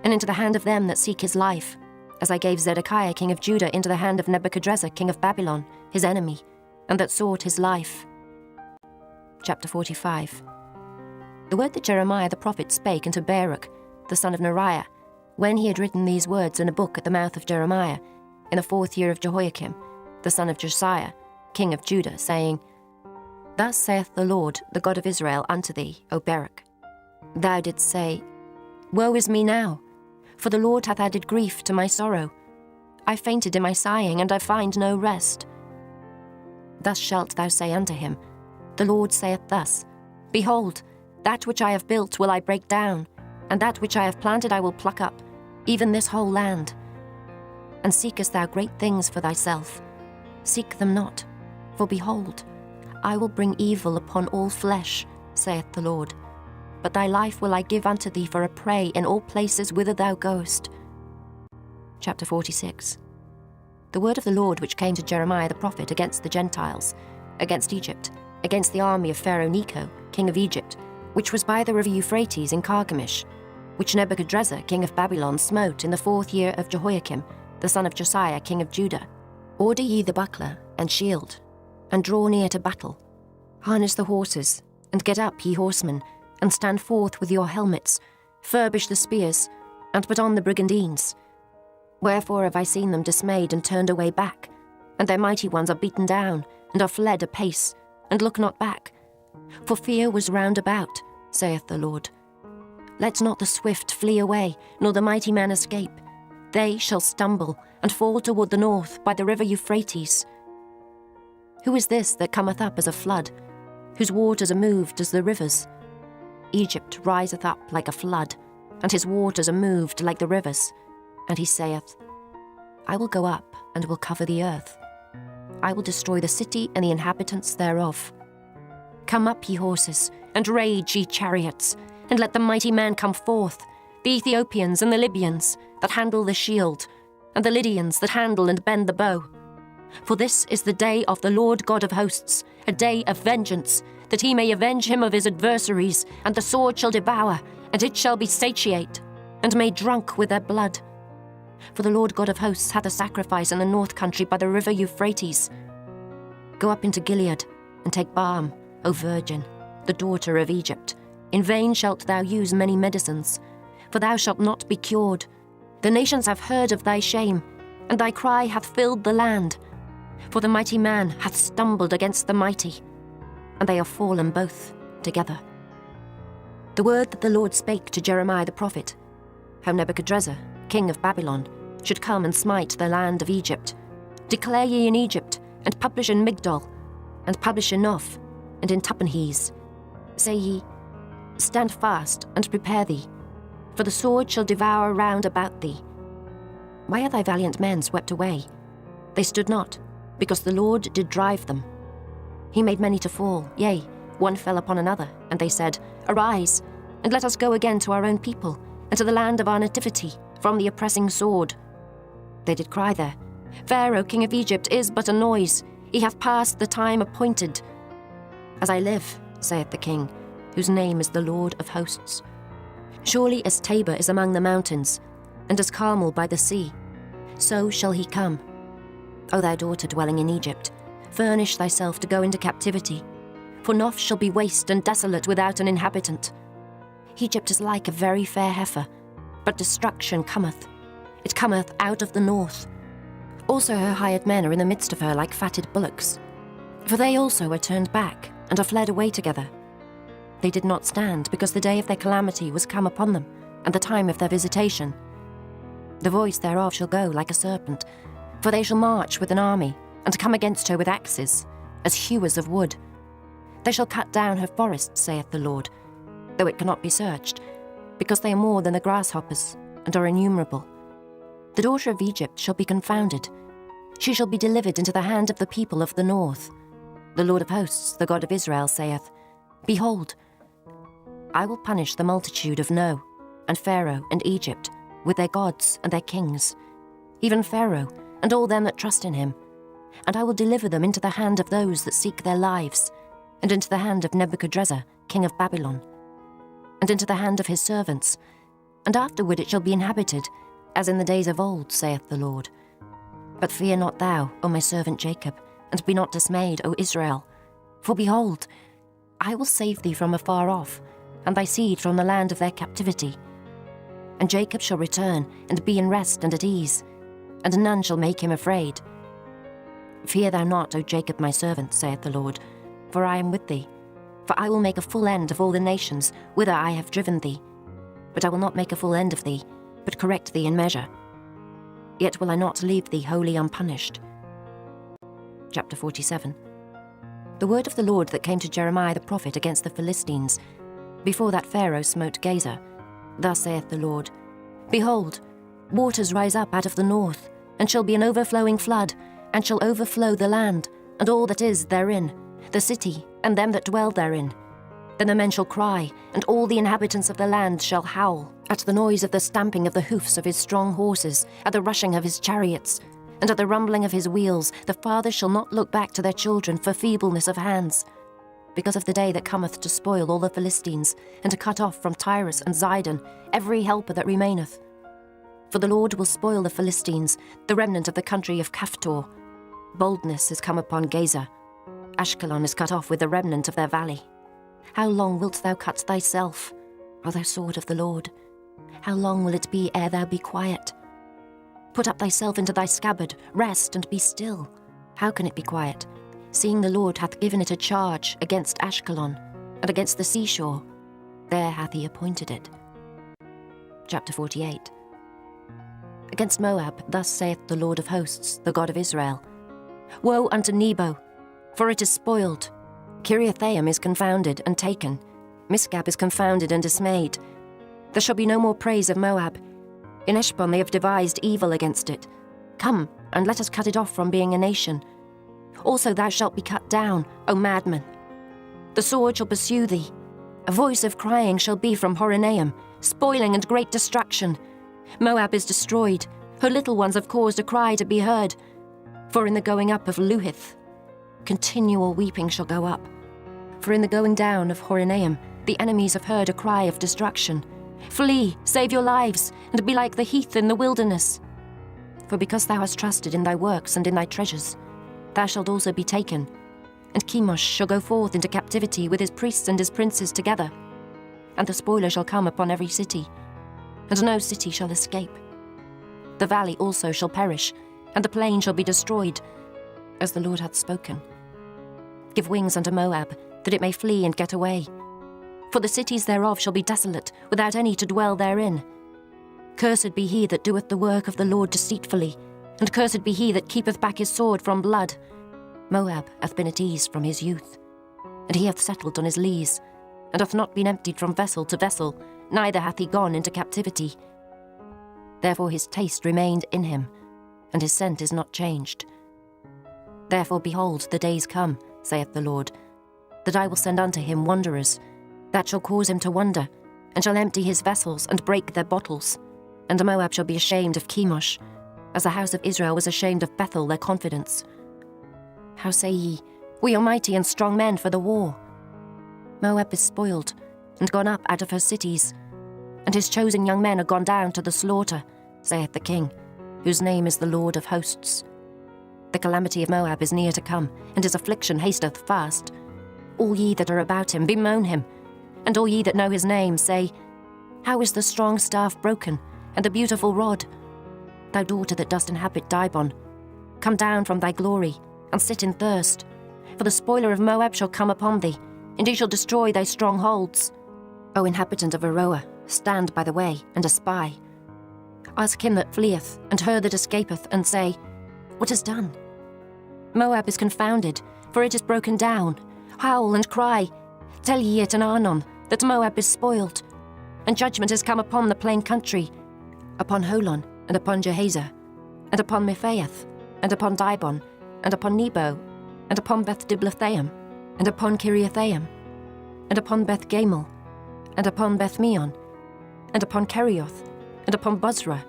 Speaker 1: and into the hand of them that seek his life, as I gave Zedekiah, king of Judah, into the hand of Nebuchadrezzar, king of Babylon, his enemy, and that sought his life. Chapter 45. The word that Jeremiah the prophet spake unto Baruch, the son of Neriah, when he had written these words in a book at the mouth of Jeremiah, in the 4th year of Jehoiakim, the son of Josiah, king of Judah, saying, Thus saith the Lord, the God of Israel, unto thee, O Baruch. Thou didst say, Woe is me now, for the Lord hath added grief to my sorrow. I fainted in my sighing, and I find no rest. Thus shalt thou say unto him, The Lord saith thus, Behold, that which I have built will I break down, and that which I have planted I will pluck up, even this whole land. And seekest thou great things for thyself? Seek them not, for behold, I will bring evil upon all flesh, saith the Lord. But thy life will I give unto thee for a prey in all places whither thou goest. Chapter 46. The word of the Lord which came to Jeremiah the prophet against the Gentiles, against Egypt, against the army of Pharaoh Necho, king of Egypt, which was by the river Euphrates in Carchemish, which Nebuchadrezzar, king of Babylon, smote in the 4th year of Jehoiakim, the son of Josiah, king of Judah. Order ye the buckler and shield, and draw near to battle. Harness the horses, and get up, ye horsemen, and stand forth with your helmets, furbish the spears, and put on the brigandines. Wherefore have I seen them dismayed and turned away back, and their mighty ones are beaten down, and are fled apace, and look not back. For fear was round about, saith the Lord. Let not the swift flee away, nor the mighty man escape. They shall stumble, and fall toward the north by the river Euphrates. Who is this that cometh up as a flood, whose waters are moved as the rivers? Egypt riseth up like a flood, and his waters are moved like the rivers. And he saith, I will go up, and will cover the earth. I will destroy the city and the inhabitants thereof. Come up, ye horses, and rage, ye chariots, and let the mighty man come forth, the Ethiopians and the Libyans that handle the shield, and the Lydians that handle and bend the bow. For this is the day of the Lord God of hosts, a day of vengeance, that he may avenge him of his adversaries, and the sword shall devour, and it shall be satiate, and made drunk with their blood. For the Lord God of hosts hath a sacrifice in the north country by the river Euphrates. Go up into Gilead, and take balm, O virgin, the daughter of Egypt. In vain shalt thou use many medicines, for thou shalt not be cured. The nations have heard of thy shame, and thy cry hath filled the land. For the mighty man hath stumbled against the mighty, and they are fallen both together. The word that the Lord spake to Jeremiah the prophet, how Nebuchadrezzar, king of Babylon, should come and smite the land of Egypt. Declare ye in Egypt, and publish in Migdol, and publish in Noph, and in Tahpanhes. Say ye, stand fast and prepare thee, for the sword shall devour round about thee. Why are thy valiant men swept away? They stood not, because the Lord did drive them. He made many to fall, yea, one fell upon another, and they said, Arise, and let us go again to our own people, and to the land of our nativity, from the oppressing sword. They did cry there, Pharaoh, king of Egypt, is but a noise. He hath passed the time appointed. As I live, saith the king, whose name is the Lord of hosts. Surely as Tabor is among the mountains, and as Carmel by the sea, so shall he come. O thou daughter dwelling in Egypt, furnish thyself to go into captivity, for Noph shall be waste and desolate without an inhabitant. Egypt is like a very fair heifer, but destruction cometh. It cometh out of the north. Also her hired men are in the midst of her like fatted bullocks. For they also are turned back, and are fled away together. They did not stand, because the day of their calamity was come upon them, and the time of their visitation. The voice thereof shall go like a serpent, for they shall march with an army, and come against her with axes, as hewers of wood. They shall cut down her forests, saith the Lord, though it cannot be searched, because they are more than the grasshoppers, and are innumerable. The daughter of Egypt shall be confounded. She shall be delivered into the hand of the people of the north. The Lord of hosts, the God of Israel, saith, Behold, I will punish the multitude of No, and Pharaoh, and Egypt, with their gods and their kings, even Pharaoh, and all them that trust in him. And I will deliver them into the hand of those that seek their lives, and into the hand of Nebuchadrezzar, king of Babylon, and into the hand of his servants. And afterward it shall be inhabited, as in the days of old, saith the Lord. But fear not thou, O my servant Jacob, and be not dismayed, O Israel. For behold, I will save thee from afar off, and thy seed from the land of their captivity. And Jacob shall return, and be in rest and at ease, and none shall make him afraid. Fear thou not, O Jacob my servant, saith the Lord, for I am with thee. For I will make a full end of all the nations whither I have driven thee. But I will not make a full end of thee, but correct thee in measure. Yet will I not leave thee wholly unpunished. Chapter 47. The word of the Lord that came to Jeremiah the prophet against the Philistines, before that Pharaoh smote Gaza. Thus saith the Lord, Behold, waters rise up out of the north, and shall be an overflowing flood, and shall overflow the land, and all that is therein, the city, and them that dwell therein. Then the men shall cry, and all the inhabitants of the land shall howl, at the noise of the stamping of the hoofs of his strong horses, at the rushing of his chariots, and at the rumbling of his wheels. The fathers shall not look back to their children for feebleness of hands, because of the day that cometh to spoil all the Philistines, and to cut off from Tyrus and Zidon every helper that remaineth. For the Lord will spoil the Philistines, the remnant of the country of Caphtor. Boldness is come upon Gaza. Ashkelon is cut off with the remnant of their valley. How long wilt thou cut thyself, O thou sword of the Lord? How long will it be ere thou be quiet? Put up thyself into thy scabbard, rest and be still. How can it be quiet, seeing the Lord hath given it a charge against Ashkelon, and against the seashore? There hath he appointed it. Chapter 48. Against Moab, thus saith the Lord of hosts, the God of Israel, Woe unto Nebo, for it is spoiled. Kiriathaim is confounded and taken. Misgab is confounded and dismayed. There shall be no more praise of Moab. In Heshbon they have devised evil against it. Come, and let us cut it off from being a nation. Also thou shalt be cut down, O madman. The sword shall pursue thee. A voice of crying shall be from Horonaim, spoiling and great destruction. Moab is destroyed. Her little ones have caused a cry to be heard. For in the going up of Luhith, continual weeping shall go up. For in the going down of Horonaim, the enemies have heard a cry of destruction. Flee, save your lives, and be like the heath in the wilderness. For because thou hast trusted in thy works and in thy treasures, thou shalt also be taken. And Chemosh shall go forth into captivity with his priests and his princes together. And the spoiler shall come upon every city. and no city shall escape. The valley also shall perish, and the plain shall be destroyed, as the Lord hath spoken. Give wings unto Moab, that it may flee and get away. For the cities thereof shall be desolate, without any to dwell therein. Cursed be he that doeth the work of the Lord deceitfully, and cursed be he that keepeth back his sword from blood. Moab hath been at ease from his youth, and he hath settled on his lees, and hath not been emptied from vessel to vessel, neither hath he gone into captivity. Therefore his taste remained in him, and his scent is not changed. Therefore, behold, the days come, saith the Lord, that I will send unto him wanderers, that shall cause him to wander, and shall empty his vessels, and break their bottles. And Moab shall be ashamed of Chemosh, as the house of Israel was ashamed of Bethel, their confidence. How say ye, we are mighty and strong men for the war? Moab is spoiled, and gone up out of her cities, and his chosen young men are gone down to the slaughter, saith the King, whose name is the Lord of hosts. The calamity of Moab is near to come, and his affliction hasteth fast. All ye that are about him, bemoan him, and all ye that know his name, say, How is the strong staff broken, and the beautiful rod? Thou daughter that dost inhabit Dibon, come down from thy glory, and sit in thirst. For the spoiler of Moab shall come upon thee, and he shall destroy thy strongholds. O inhabitant of Aroer, stand by the way, and espy. Ask him that fleeth, and her that escapeth, and say, What is done? Moab is confounded, for it is broken down. Howl and cry. Tell ye it in Arnon, that Moab is spoiled. And judgment is come upon the plain country, upon Holon, and upon Jehazer, and upon Mephaeth, and upon Dibon, and upon Nebo, and upon Beth-Diblathaim, and upon Kiriathaim, and upon Beth-Gamel, and upon Beth-meon, and upon Kerioth, and upon Bozrah,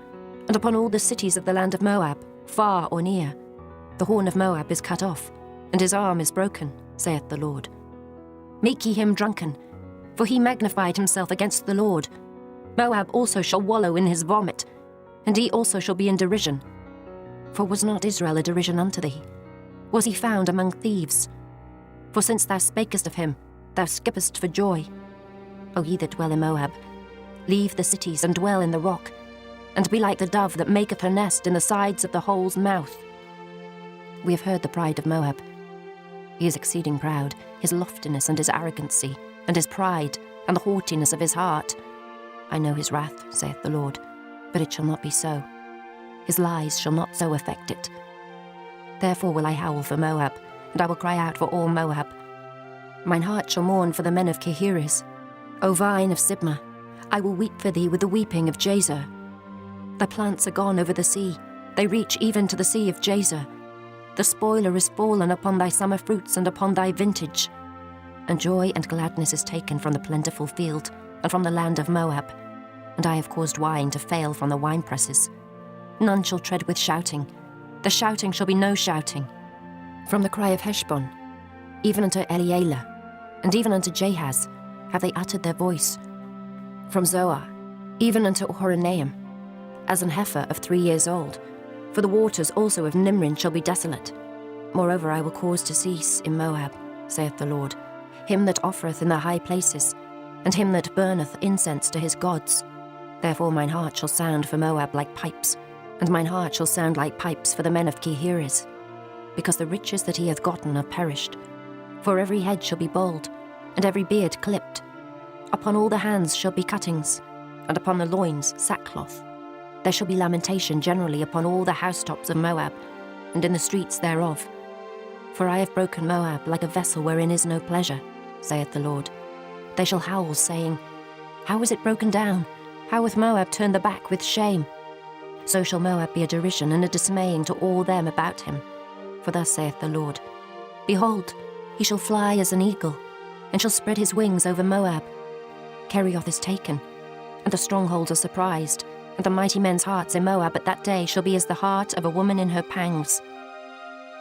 Speaker 1: and upon all the cities of the land of Moab, far or near. The horn of Moab is cut off, and his arm is broken, saith the Lord. Make ye him drunken, for he magnified himself against the Lord. Moab also shall wallow in his vomit, and he also shall be in derision. For was not Israel a derision unto thee? Was he found among thieves? For since thou spakest of him, thou skippest for joy. O ye that dwell in Moab, leave the cities and dwell in the rock, and be like the dove that maketh her nest in the sides of the hole's mouth. We have heard the pride of Moab. He is exceeding proud, his loftiness and his arrogancy, and his pride, and the haughtiness of his heart. I know his wrath, saith the Lord, but it shall not be so. His lies shall not so affect it. Therefore will I howl for Moab, and I will cry out for all Moab. Mine heart shall mourn for the men of Kehires. O vine of Sibmah, I will weep for thee with the weeping of Jazer. Thy plants are gone over the sea, they reach even to the sea of Jazer. The spoiler is fallen upon thy summer fruits and upon thy vintage. And joy and gladness is taken from the plentiful field, and from the land of Moab. And I have caused wine to fail from the winepresses. None shall tread with shouting. The shouting shall be no shouting. From the cry of Heshbon, even unto Elealeh, and even unto Jahaz, have they uttered their voice. From Zoar, even unto Horonaim, as an heifer of 3 years old. For the waters also of Nimrin shall be desolate. Moreover, I will cause to cease in Moab, saith the Lord, him that offereth in the high places, and him that burneth incense to his gods. Therefore mine heart shall sound for Moab like pipes, and mine heart shall sound like pipes for the men of Kehires, because the riches that he hath gotten are perished. For every head shall be bald, and every beard clipped. Upon all the hands shall be cuttings, and upon the loins sackcloth. There shall be lamentation generally upon all the housetops of Moab, and in the streets thereof. For I have broken Moab like a vessel wherein is no pleasure, saith the Lord. They shall howl, saying, How is it broken down? How hath Moab turned the back with shame? So shall Moab be a derision and a dismaying to all them about him. For thus saith the Lord, Behold, he shall fly as an eagle, and shall spread his wings over Moab. Kerioth is taken, and the strongholds are surprised, and the mighty men's hearts in Moab at that day shall be as the heart of a woman in her pangs.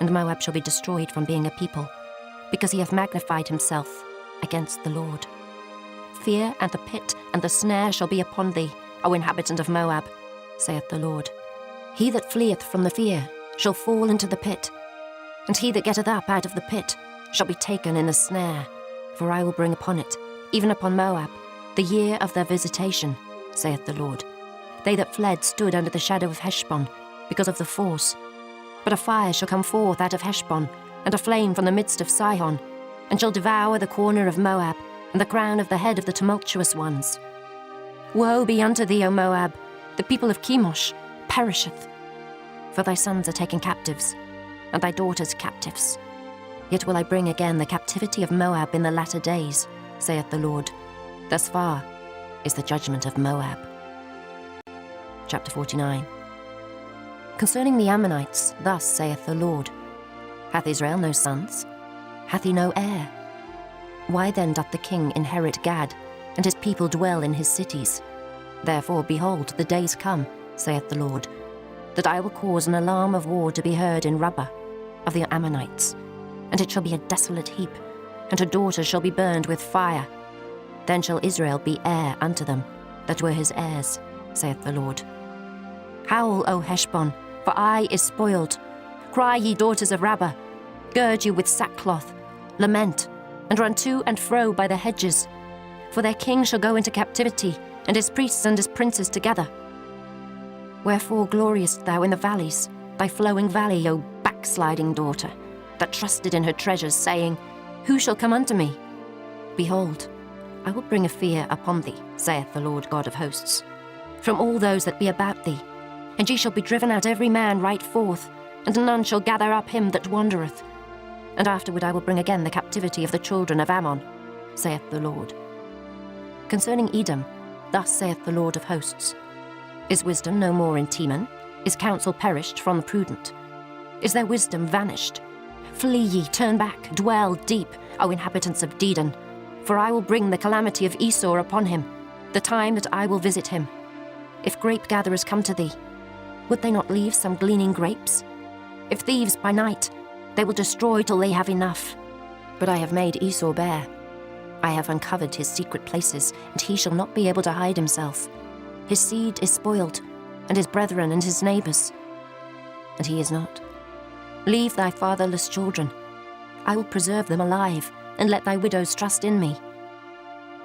Speaker 1: And Moab shall be destroyed from being a people, because he hath magnified himself against the Lord. Fear and the pit and the snare shall be upon thee, O inhabitant of Moab, saith the Lord. He that fleeth from the fear shall fall into the pit, and he that getteth up out of the pit shall be taken in the snare. For I will bring upon it, even upon Moab, the year of their visitation, saith the Lord. they that fled stood under the shadow of Heshbon, because of the force. But a fire shall come forth out of Heshbon, and a flame from the midst of Sihon, and shall devour the corner of Moab, and the crown of the head of the tumultuous ones. Woe be unto thee, O Moab! The people of Chemosh perisheth. For thy sons are taken captives, and thy daughters captives. Yet will I bring again the captivity of Moab in the latter days, saith the Lord. Thus far is the judgment of Moab. Chapter 49. Concerning the Ammonites, thus saith the Lord, Hath Israel no sons? Hath he no heir? Why then doth the king inherit Gad, and his people dwell in his cities? Therefore, behold, the days come, saith the Lord, that I will cause an alarm of war to be heard in Rabbah of the Ammonites, and it shall be a desolate heap, and her daughters shall be burned with fire. Then shall Israel be heir unto them, that were his heirs, saith the Lord. Howl, O Heshbon, for Ai is spoiled. Cry, ye daughters of Rabbah, gird you with sackcloth, lament, and run to and fro by the hedges. For their king shall go into captivity, and his priests and his princes together. Wherefore gloriest thou in the valleys, thy flowing valley, O backsliding daughter, that trusted in her treasures, saying, Who shall come unto me? Behold, I will bring a fear upon thee, saith the Lord God of hosts, from all those that be about thee, and ye shall be driven out every man right forth, and none shall gather up him that wandereth. And afterward I will bring again the captivity of the children of Ammon, saith the Lord. Concerning Edom, thus saith the Lord of hosts, Is wisdom no more in Teman? Is counsel perished from the prudent? Is their wisdom vanished? Flee ye, turn back, dwell deep, O inhabitants of Dedan, for I will bring the calamity of Esau upon him, the time that I will visit him. If grape gatherers come to thee, would they not leave some gleaning grapes? If thieves by night, they will destroy till they have enough. But I have made Esau bare. I have uncovered his secret places, and he shall not be able to hide himself. His seed is spoiled, and his brethren and his neighbors. And he is not. Leave thy fatherless children. I will preserve them alive, and let thy widows trust in me.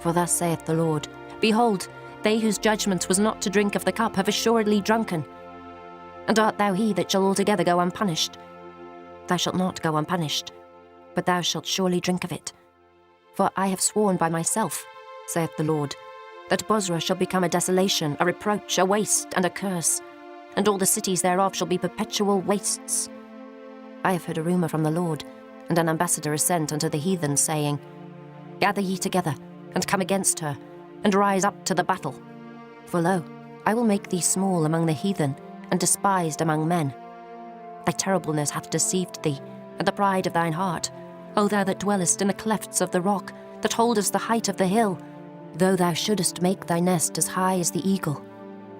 Speaker 1: For thus saith the Lord, Behold, they whose judgment was not to drink of the cup have assuredly drunken. And art thou he that shall altogether go unpunished? Thou shalt not go unpunished, but thou shalt surely drink of it. For I have sworn by myself, saith the Lord, that Bozrah shall become a desolation, a reproach, a waste, and a curse, and all the cities thereof shall be perpetual wastes. I have heard a rumour from the Lord, and an ambassador is sent unto the heathen, saying, Gather ye together, and come against her, and rise up to the battle. For lo, I will make thee small among the heathen, and despised among men. Thy terribleness hath deceived thee, and the pride of thine heart, O thou that dwellest in the clefts of the rock, that holdest the height of the hill. Though thou shouldest make thy nest as high as the eagle,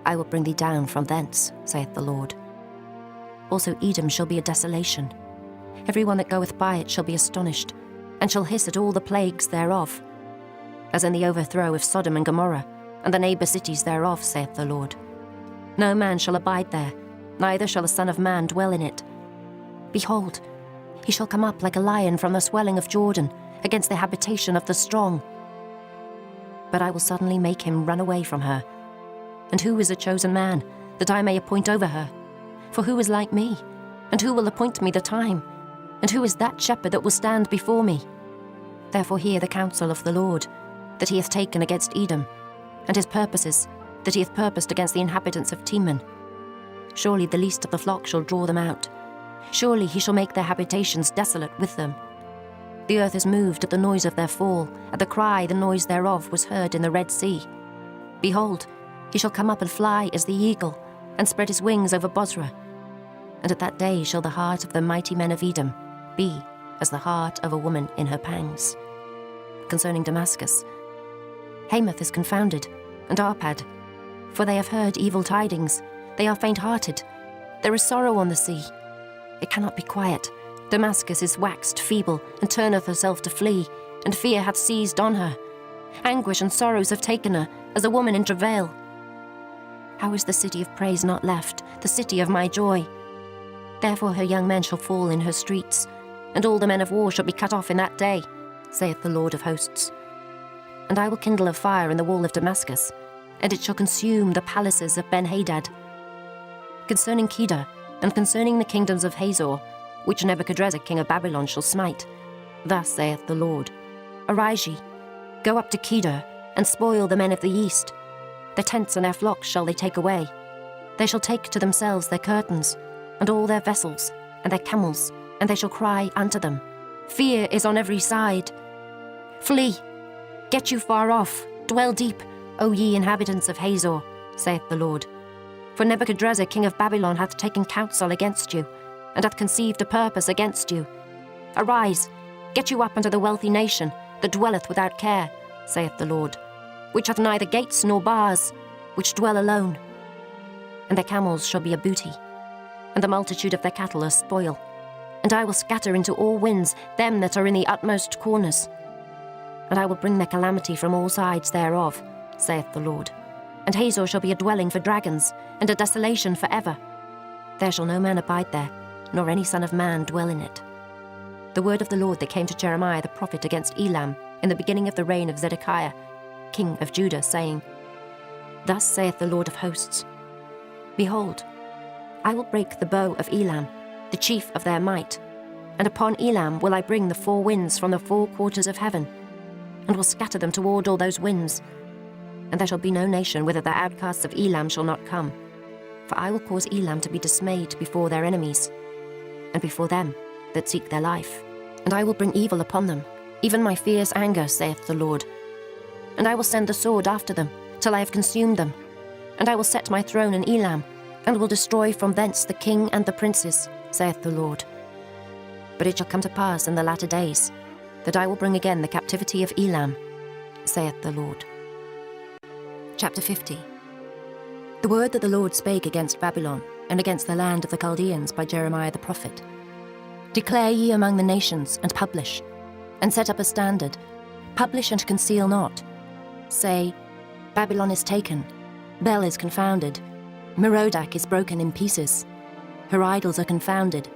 Speaker 1: I will bring thee down from thence, saith the Lord. Also Edom shall be a desolation. Every one that goeth by it shall be astonished, and shall hiss at all the plagues thereof, as in the overthrow of Sodom and Gomorrah, and the neighbour cities thereof, saith the Lord. No man shall abide there, neither shall a son of man dwell in it. Behold, he shall come up like a lion from the swelling of Jordan, against the habitation of the strong. But I will suddenly make him run away from her. And who is a chosen man, that I may appoint over her? For who is like me? And who will appoint me the time? And who is that shepherd that will stand before me? Therefore hear the counsel of the Lord, that he hath taken against Edom, and his purposes, that he hath purposed against the inhabitants of Teman. Surely the least of the flock shall draw them out. Surely he shall make their habitations desolate with them. The earth is moved at the noise of their fall, at the cry the noise thereof was heard in the Red Sea. Behold, he shall come up and fly as the eagle, and spread his wings over Bozrah. And at that day shall the heart of the mighty men of Edom be as the heart of a woman in her pangs. Concerning Damascus, Hamath is confounded, and Arpad, for they have heard evil tidings. They are faint-hearted. There is sorrow on the sea. It cannot be quiet. Damascus is waxed feeble, and turneth herself to flee, and fear hath seized on her. Anguish and sorrows have taken her, as a woman in travail. How is the city of praise not left, the city of my joy? Therefore her young men shall fall in her streets, and all the men of war shall be cut off in that day, saith the Lord of hosts. And I will kindle a fire in the wall of Damascus, and it shall consume the palaces of Ben-Hadad. Concerning Kedar, and concerning the kingdoms of Hazor, which Nebuchadrezzar king of Babylon shall smite, thus saith the Lord, Arise ye, go up to Kedar, and spoil the men of the east. Their tents and their flocks shall they take away. They shall take to themselves their curtains, and all their vessels, and their camels, and they shall cry unto them, Fear is on every side. Flee, get you far off, dwell deep, O ye inhabitants of Hazor, saith the Lord. For Nebuchadrezzar king of Babylon hath taken counsel against you, and hath conceived a purpose against you. Arise, get you up unto the wealthy nation, that dwelleth without care, saith the Lord, which hath neither gates nor bars, which dwell alone. And their camels shall be a booty, and the multitude of their cattle a spoil. And I will scatter into all winds them that are in the utmost corners. And I will bring their calamity from all sides thereof, saith the Lord. And Hazor shall be a dwelling for dragons, and a desolation for ever. There shall no man abide there, nor any son of man dwell in it. The word of the Lord that came to Jeremiah the prophet against Elam in the beginning of the reign of Zedekiah, king of Judah, saying, Thus saith the Lord of hosts, Behold, I will break the bow of Elam, the chief of their might, and upon Elam will I bring the four winds from the four quarters of heaven, and will scatter them toward all those winds. And there shall be no nation whither the outcasts of Elam shall not come. For I will cause Elam to be dismayed before their enemies, and before them that seek their life. And I will bring evil upon them, even my fierce anger, saith the Lord. And I will send the sword after them, till I have consumed them. And I will set my throne in Elam, and will destroy from thence the king and the princes, saith the Lord. But it shall come to pass in the latter days, that I will bring again the captivity of Elam, saith the Lord. Chapter 50. The word that the Lord spake against Babylon, and against the land of the Chaldeans by Jeremiah the prophet. Declare ye among the nations, and publish, and set up a standard. Publish and conceal not. Say, Babylon is taken, Bel is confounded, Merodach is broken in pieces. Her idols are confounded,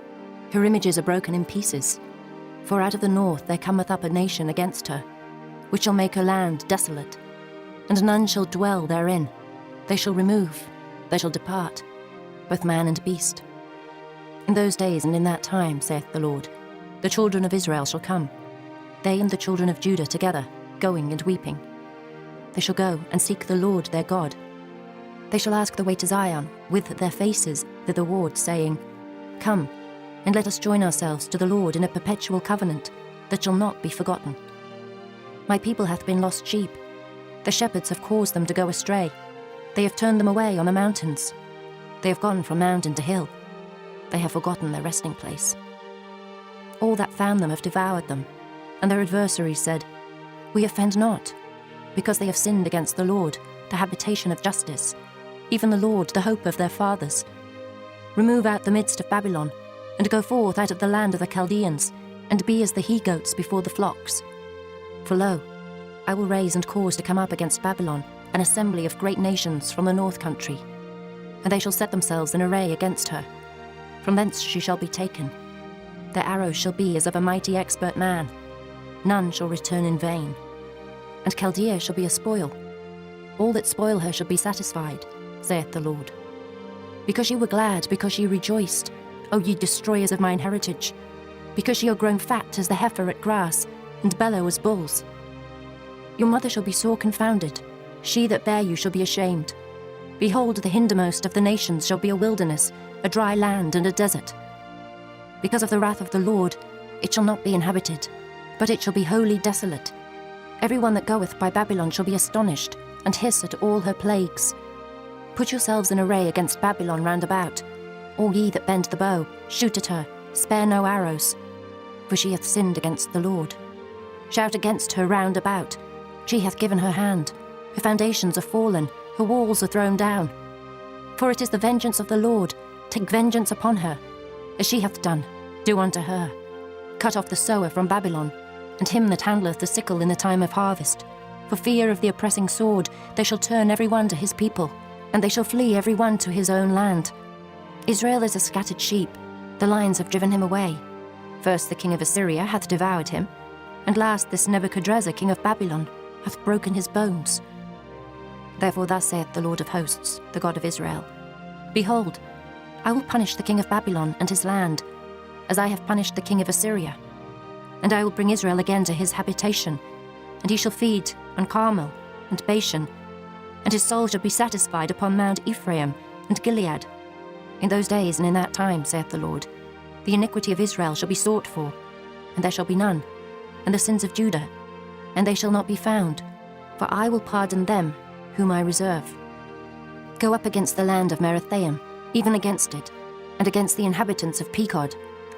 Speaker 1: her images are broken in pieces. For out of the north there cometh up a nation against her, which shall make her land desolate, and none shall dwell therein. They shall remove, they shall depart, both man and beast. In those days and in that time, saith the Lord, the children of Israel shall come, they and the children of Judah together, going and weeping. They shall go and seek the Lord their God. They shall ask the way to Zion, with their faces thitherward, saying, Come, and let us join ourselves to the Lord in a perpetual covenant, that shall not be forgotten. My people hath been lost sheep. The shepherds have caused them to go astray. They have turned them away on the mountains. They have gone from mountain to hill. They have forgotten their resting place. All that found them have devoured them, and their adversaries said, We offend not, because they have sinned against the Lord, the habitation of justice, even the Lord, the hope of their fathers. Remove out the midst of Babylon, and go forth out of the land of the Chaldeans, and be as the he-goats before the flocks. For lo, I will raise and cause to come up against Babylon an assembly of great nations from the north country, and they shall set themselves in array against her. From thence she shall be taken. Their arrows shall be as of a mighty expert man. None shall return in vain. And Chaldea shall be a spoil. All that spoil her shall be satisfied, saith the Lord. Because ye were glad, because ye rejoiced, O ye destroyers of mine heritage, because ye are grown fat as the heifer at grass, and bellow as bulls. Your mother shall be sore confounded, she that bare you shall be ashamed. Behold, the hindermost of the nations shall be a wilderness, a dry land and a desert. Because of the wrath of the Lord, it shall not be inhabited, but it shall be wholly desolate. Every one that goeth by Babylon shall be astonished, and hiss at all her plagues. Put yourselves in array against Babylon round about. All ye that bend the bow, shoot at her, spare no arrows. For she hath sinned against the Lord. Shout against her round about. She hath given her hand. Her foundations are fallen, her walls are thrown down. For it is the vengeance of the Lord. Take vengeance upon her. As she hath done, do unto her. Cut off the sower from Babylon, and him that handleth the sickle in the time of harvest. For fear of the oppressing sword, they shall turn every one to his people, and they shall flee every one to his own land. Israel is a scattered sheep, the lions have driven him away. First the king of Assyria hath devoured him, and last this Nebuchadrezzar king of Babylon hath broken his bones. Therefore thus saith the Lord of hosts, the God of Israel, Behold, I will punish the king of Babylon and his land, as I have punished the king of Assyria. And I will bring Israel again to his habitation, and he shall feed on Carmel and Bashan, and his soul shall be satisfied upon Mount Ephraim and Gilead. In those days and in that time, saith the Lord, the iniquity of Israel shall be sought for, and there shall be none, and the sins of Judah, and they shall not be found, for I will pardon them whom I reserve. Go up against the land of Merathaim, even against it, and against the inhabitants of Pekod,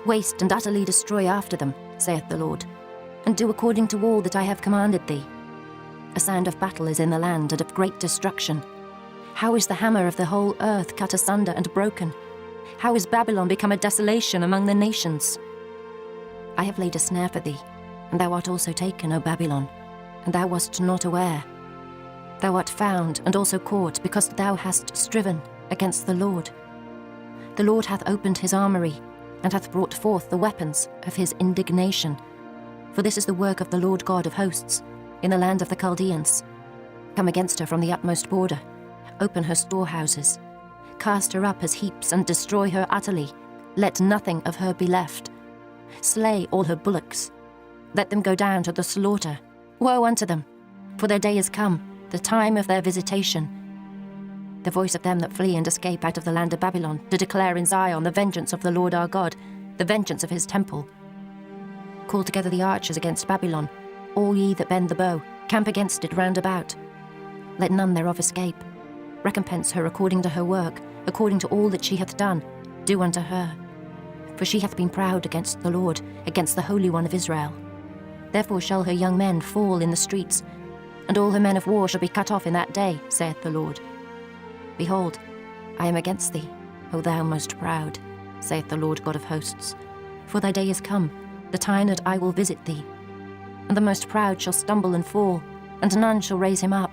Speaker 1: waste and utterly destroy after them, saith the Lord, and do according to all that I have commanded thee. A sound of battle is in the land, and of great destruction. How is the hammer of the whole earth cut asunder and broken? How is Babylon become a desolation among the nations? I have laid a snare for thee, and thou art also taken, O Babylon, and thou wast not aware. Thou art found and also caught, because thou hast striven against the Lord. The Lord hath opened his armory, and hath brought forth the weapons of his indignation. For this is the work of the Lord God of hosts, in the land of the Chaldeans. Come against her from the utmost border, open her storehouses, cast her up as heaps, and destroy her utterly. Let nothing of her be left. Slay all her bullocks. Let them go down to the slaughter. Woe unto them, for their day is come, the time of their visitation. The voice of them that flee and escape out of the land of Babylon, to declare in Zion the vengeance of the Lord our God, the vengeance of his temple. Call together the archers against Babylon, all ye that bend the bow, camp against it round about. Let none thereof escape. Recompense her according to her work, according to all that she hath done, do unto her. For she hath been proud against the Lord, against the Holy One of Israel. Therefore shall her young men fall in the streets, and all her men of war shall be cut off in that day, saith the Lord. Behold, I am against thee, O thou most proud, saith the Lord God of hosts. For thy day is come, the time that I will visit thee. And the most proud shall stumble and fall, and none shall raise him up.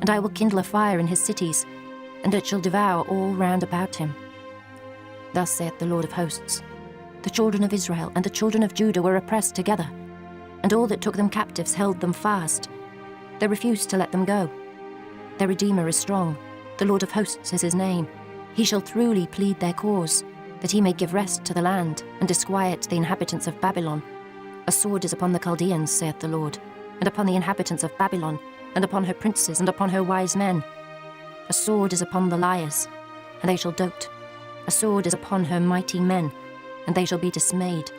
Speaker 1: And I will kindle a fire in his cities, and it shall devour all round about him. Thus saith the Lord of hosts, the children of Israel and the children of Judah were oppressed together, and all that took them captives held them fast. They refused to let them go. Their Redeemer is strong, the Lord of hosts is his name. He shall truly plead their cause, that he may give rest to the land, and disquiet the inhabitants of Babylon. A sword is upon the Chaldeans, saith the Lord, and upon the inhabitants of Babylon, and upon her princes, and upon her wise men. A sword is upon the liars, and they shall dote. A sword is upon her mighty men, and they shall be dismayed.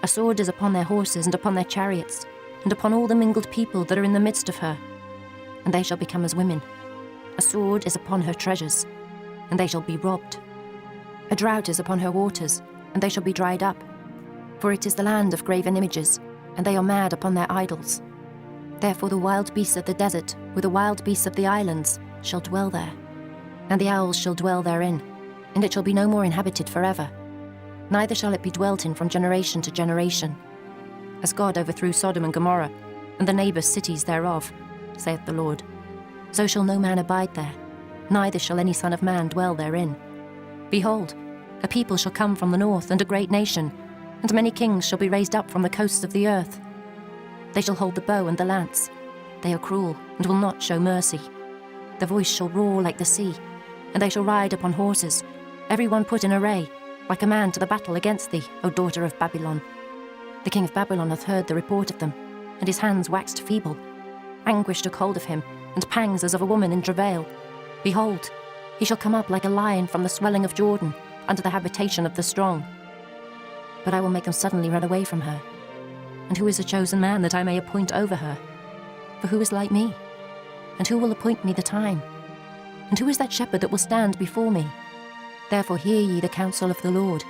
Speaker 1: A sword is upon their horses, and upon their chariots, and upon all the mingled people that are in the midst of her, and they shall become as women. A sword is upon her treasures, and they shall be robbed. A drought is upon her waters, and they shall be dried up. For it is the land of graven images, and they are mad upon their idols. Therefore the wild beasts of the desert, with the wild beasts of the islands, shall dwell there, and the owls shall dwell therein, and it shall be no more inhabited forever. Neither shall it be dwelt in from generation to generation. As God overthrew Sodom and Gomorrah, and the neighbour cities thereof, saith the Lord, so shall no man abide there, neither shall any son of man dwell therein. Behold, a people shall come from the north, and a great nation, and many kings shall be raised up from the coasts of the earth. They shall hold the bow and the lance. They are cruel, and will not show mercy. Their voice shall roar like the sea, and they shall ride upon horses, every one put in array, like a man to the battle against thee, O daughter of Babylon. The king of Babylon hath heard the report of them, and his hands waxed feeble. Anguish took hold of him, and pangs as of a woman in travail. Behold, he shall come up like a lion from the swelling of Jordan, unto the habitation of the strong. But I will make them suddenly run away from her. And who is a chosen man that I may appoint over her? For who is like me? And who will appoint me the time? And who is that shepherd that will stand before me? Therefore hear ye the counsel of the Lord,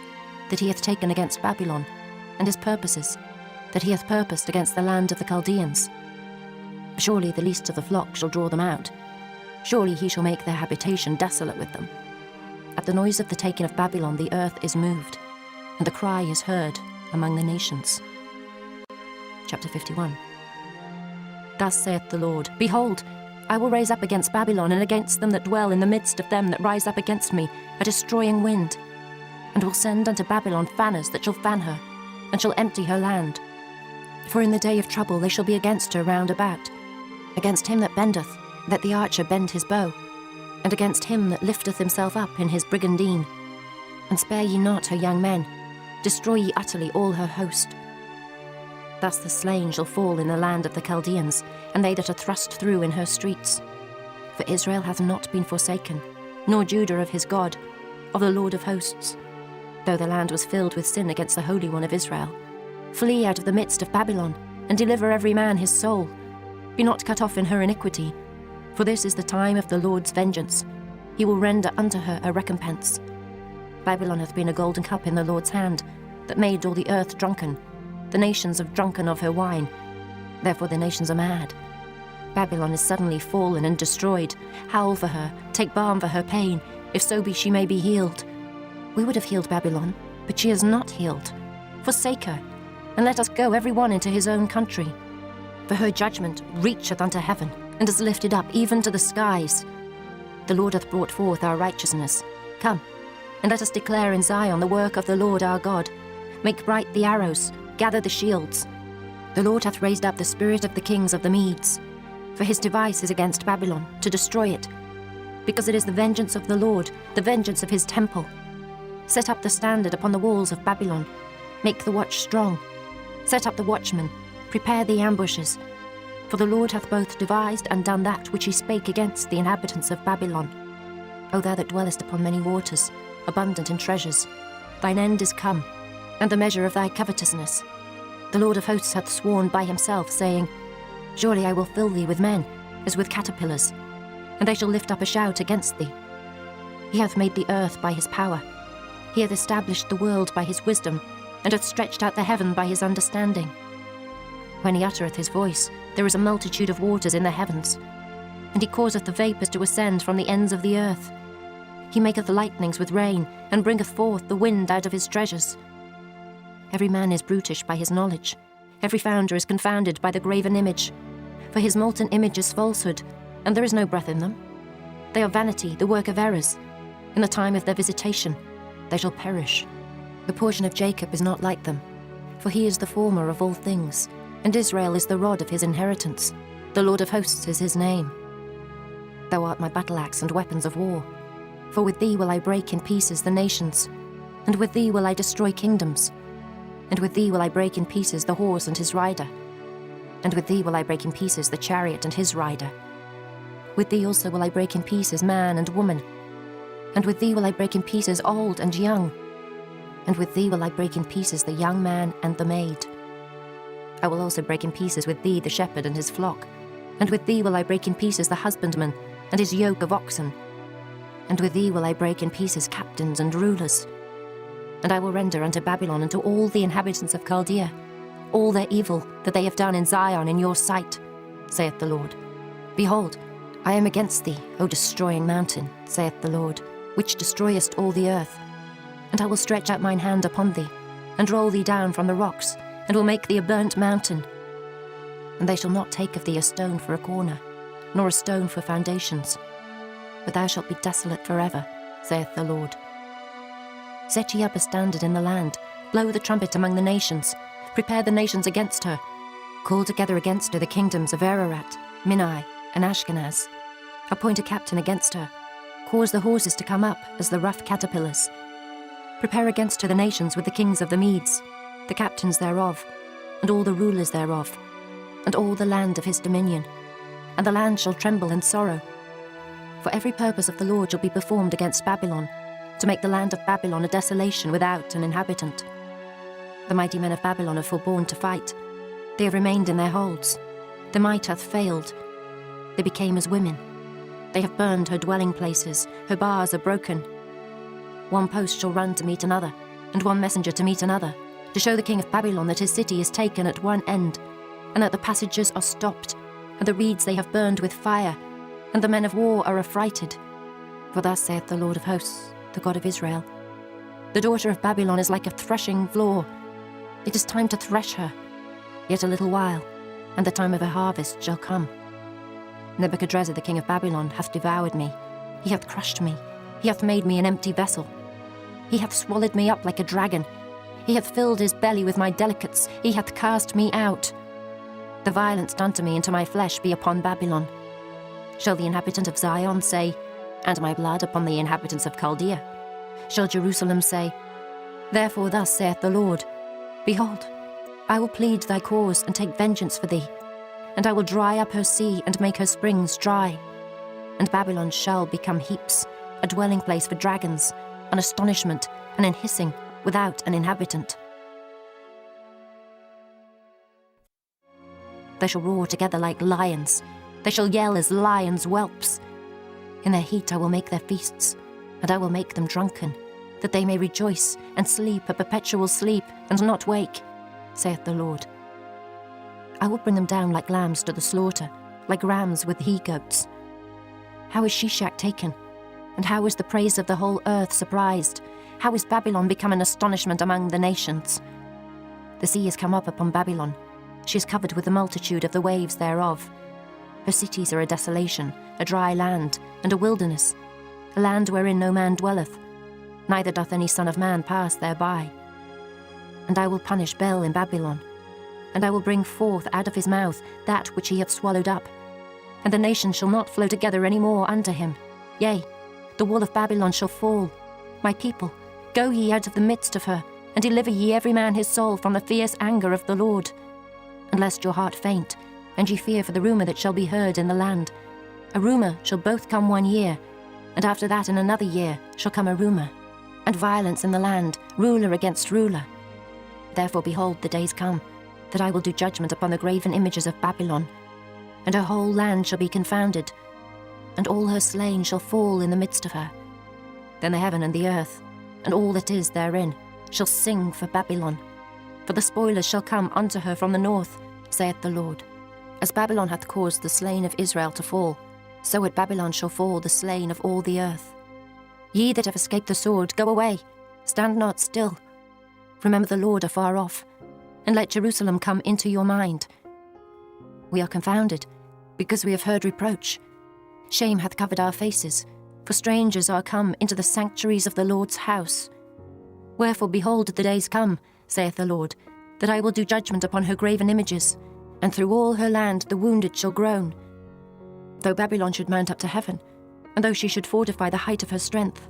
Speaker 1: that he hath taken against Babylon, and his purposes, that he hath purposed against the land of the Chaldeans. Surely the least of the flock shall draw them out. Surely he shall make their habitation desolate with them. At the noise of the taking of Babylon the earth is moved, and the cry is heard among the nations. Chapter 51. Thus saith the Lord, Behold, I will raise up against Babylon, and against them that dwell in the midst of them that rise up against me, a destroying wind, and will send unto Babylon fanners that shall fan her, and shall empty her land. For in the day of trouble they shall be against her round about, against him that bendeth, Let the archer bend his bow, and against him that lifteth himself up in his brigandine. And spare ye not her young men, destroy ye utterly all her host. Thus the slain shall fall in the land of the Chaldeans, and they that are thrust through in her streets. For Israel hath not been forsaken, nor Judah of his God, of the Lord of hosts. Though the land was filled with sin against the Holy One of Israel. Flee out of the midst of Babylon, and deliver every man his soul. Be not cut off in her iniquity, for this is the time of the Lord's vengeance. He will render unto her a recompense. Babylon hath been a golden cup in the Lord's hand, that made all the earth drunken. The nations have drunken of her wine, therefore the nations are mad. Babylon is suddenly fallen and destroyed. Howl for her, take balm for her pain, if so be she may be healed. We would have healed Babylon, but she is not healed. Forsake her, and let us go every one into his own country. For her judgment reacheth unto heaven, and is lifted up even to the skies. The Lord hath brought forth our righteousness. Come, and let us declare in Zion the work of the Lord our God. Make bright the arrows, gather the shields. The Lord hath raised up the spirit of the kings of the Medes. For his device is against Babylon, to destroy it. Because it is the vengeance of the Lord, the vengeance of his temple. Set up the standard upon the walls of Babylon. Make the watch strong. Set up the watchmen. Prepare the ambushes. For the Lord hath both devised and done that which he spake against the inhabitants of Babylon. O thou that dwellest upon many waters, abundant in treasures, thine end is come, and the measure of thy covetousness. The Lord of hosts hath sworn by himself, saying, Surely I will fill thee with men, as with caterpillars, and they shall lift up a shout against thee. He hath made the earth by his power. He hath established the world by his wisdom, and hath stretched out the heaven by his understanding. When he uttereth his voice, there is a multitude of waters in the heavens, and he causeth the vapours to ascend from the ends of the earth. He maketh lightnings with rain, and bringeth forth the wind out of his treasures. Every man is brutish by his knowledge. Every founder is confounded by the graven image. For his molten image is falsehood, and there is no breath in them. They are vanity, the work of errors. In the time of their visitation, they shall perish. The portion of Jacob is not like them, for he is the former of all things, and Israel is the rod of his inheritance. The Lord of hosts is his name. Thou art my battle axe and weapons of war. For with thee will I break in pieces the nations, and with thee will I destroy kingdoms. And with thee will I break in pieces the horse and his rider. And with thee will I break in pieces the chariot and his rider. With thee also will I break in pieces man and woman. And with thee will I break in pieces old and young. And with thee will I break in pieces the young man and the maid. I will also break in pieces with thee the shepherd and his flock. And with thee will I break in pieces the husbandman and his yoke of oxen. And with thee will I break in pieces captains and rulers. And I will render unto Babylon and to all the inhabitants of Chaldea all their evil that they have done in Zion in your sight, saith the Lord. Behold, I am against thee, O destroying mountain, saith the Lord, which destroyest all the earth. And I will stretch out mine hand upon thee, and roll thee down from the rocks, and will make thee a burnt mountain. And they shall not take of thee a stone for a corner, nor a stone for foundations. But thou shalt be desolate forever, saith the Lord. Set ye up a standard in the land, blow the trumpet among the nations, prepare the nations against her. Call together against her the kingdoms of Ararat, Minai, and Ashkenaz. Appoint a captain against her. Cause the horses to come up as the rough caterpillars. Prepare against her the nations with the kings of the Medes, the captains thereof, and all the rulers thereof, and all the land of his dominion. And the land shall tremble in sorrow. For every purpose of the Lord shall be performed against Babylon, to make the land of Babylon a desolation without an inhabitant. The mighty men of Babylon have forborne to fight. They have remained in their holds. The might hath failed. They became as women. They have burned her dwelling places. Her bars are broken. One post shall run to meet another, and one messenger to meet another, to show the king of Babylon that his city is taken at one end, and that the passages are stopped, and the reeds they have burned with fire, and the men of war are affrighted. For thus saith the Lord of hosts, the God of Israel, the daughter of Babylon is like a threshing floor. It is time to thresh her. Yet a little while, and the time of her harvest shall come. Nebuchadrezzar the king of Babylon hath devoured me. He hath crushed me. He hath made me an empty vessel. He hath swallowed me up like a dragon. He hath filled his belly with my delicates. He hath cast me out. The violence done to me and to my flesh be upon Babylon. Shall the inhabitant of Zion say, "And my blood upon the inhabitants of Chaldea"? Shall Jerusalem say, "Therefore thus saith the Lord, Behold, I will plead thy cause and take vengeance for thee, and I will dry up her sea and make her springs dry. And Babylon shall become heaps, a dwelling place for dragons, an astonishment, and an hissing, without an inhabitant. They shall roar together like lions, they shall yell as lions' whelps. In their heat I will make their feasts, and I will make them drunken, that they may rejoice and sleep a perpetual sleep, and not wake, saith the Lord. I will bring them down like lambs to the slaughter, like rams with he-goats. How is Shishak taken? And how is the praise of the whole earth surprised? How is Babylon become an astonishment among the nations? The sea is come up upon Babylon. She is covered with the multitude of the waves thereof. Her cities are a desolation, a dry land, and a wilderness, a land wherein no man dwelleth, neither doth any son of man pass thereby. And I will punish Bel in Babylon, and I will bring forth out of his mouth that which he hath swallowed up. And the nations shall not flow together any more unto him. Yea, the wall of Babylon shall fall. My people, go ye out of the midst of her, and deliver ye every man his soul from the fierce anger of the Lord. And lest your heart faint, and ye fear for the rumour that shall be heard in the land. A rumour shall both come 1 year, and after that in another year shall come a rumour, and violence in the land, ruler against ruler. Therefore behold, the days come, that I will do judgment upon the graven images of Babylon, and her whole land shall be confounded, and all her slain shall fall in the midst of her. Then the heaven and the earth, and all that is therein, shall sing for Babylon. For the spoilers shall come unto her from the north, saith the Lord. As Babylon hath caused the slain of Israel to fall, so at Babylon shall fall the slain of all the earth. Ye that have escaped the sword, go away, stand not still. Remember the Lord afar off, and let Jerusalem come into your mind. We are confounded, because we have heard reproach. Shame hath covered our faces, for strangers are come into the sanctuaries of the Lord's house. Wherefore behold, the days come, saith the Lord, that I will do judgment upon her graven images, and through all her land the wounded shall groan. Though Babylon should mount up to heaven, and though she should fortify the height of her strength,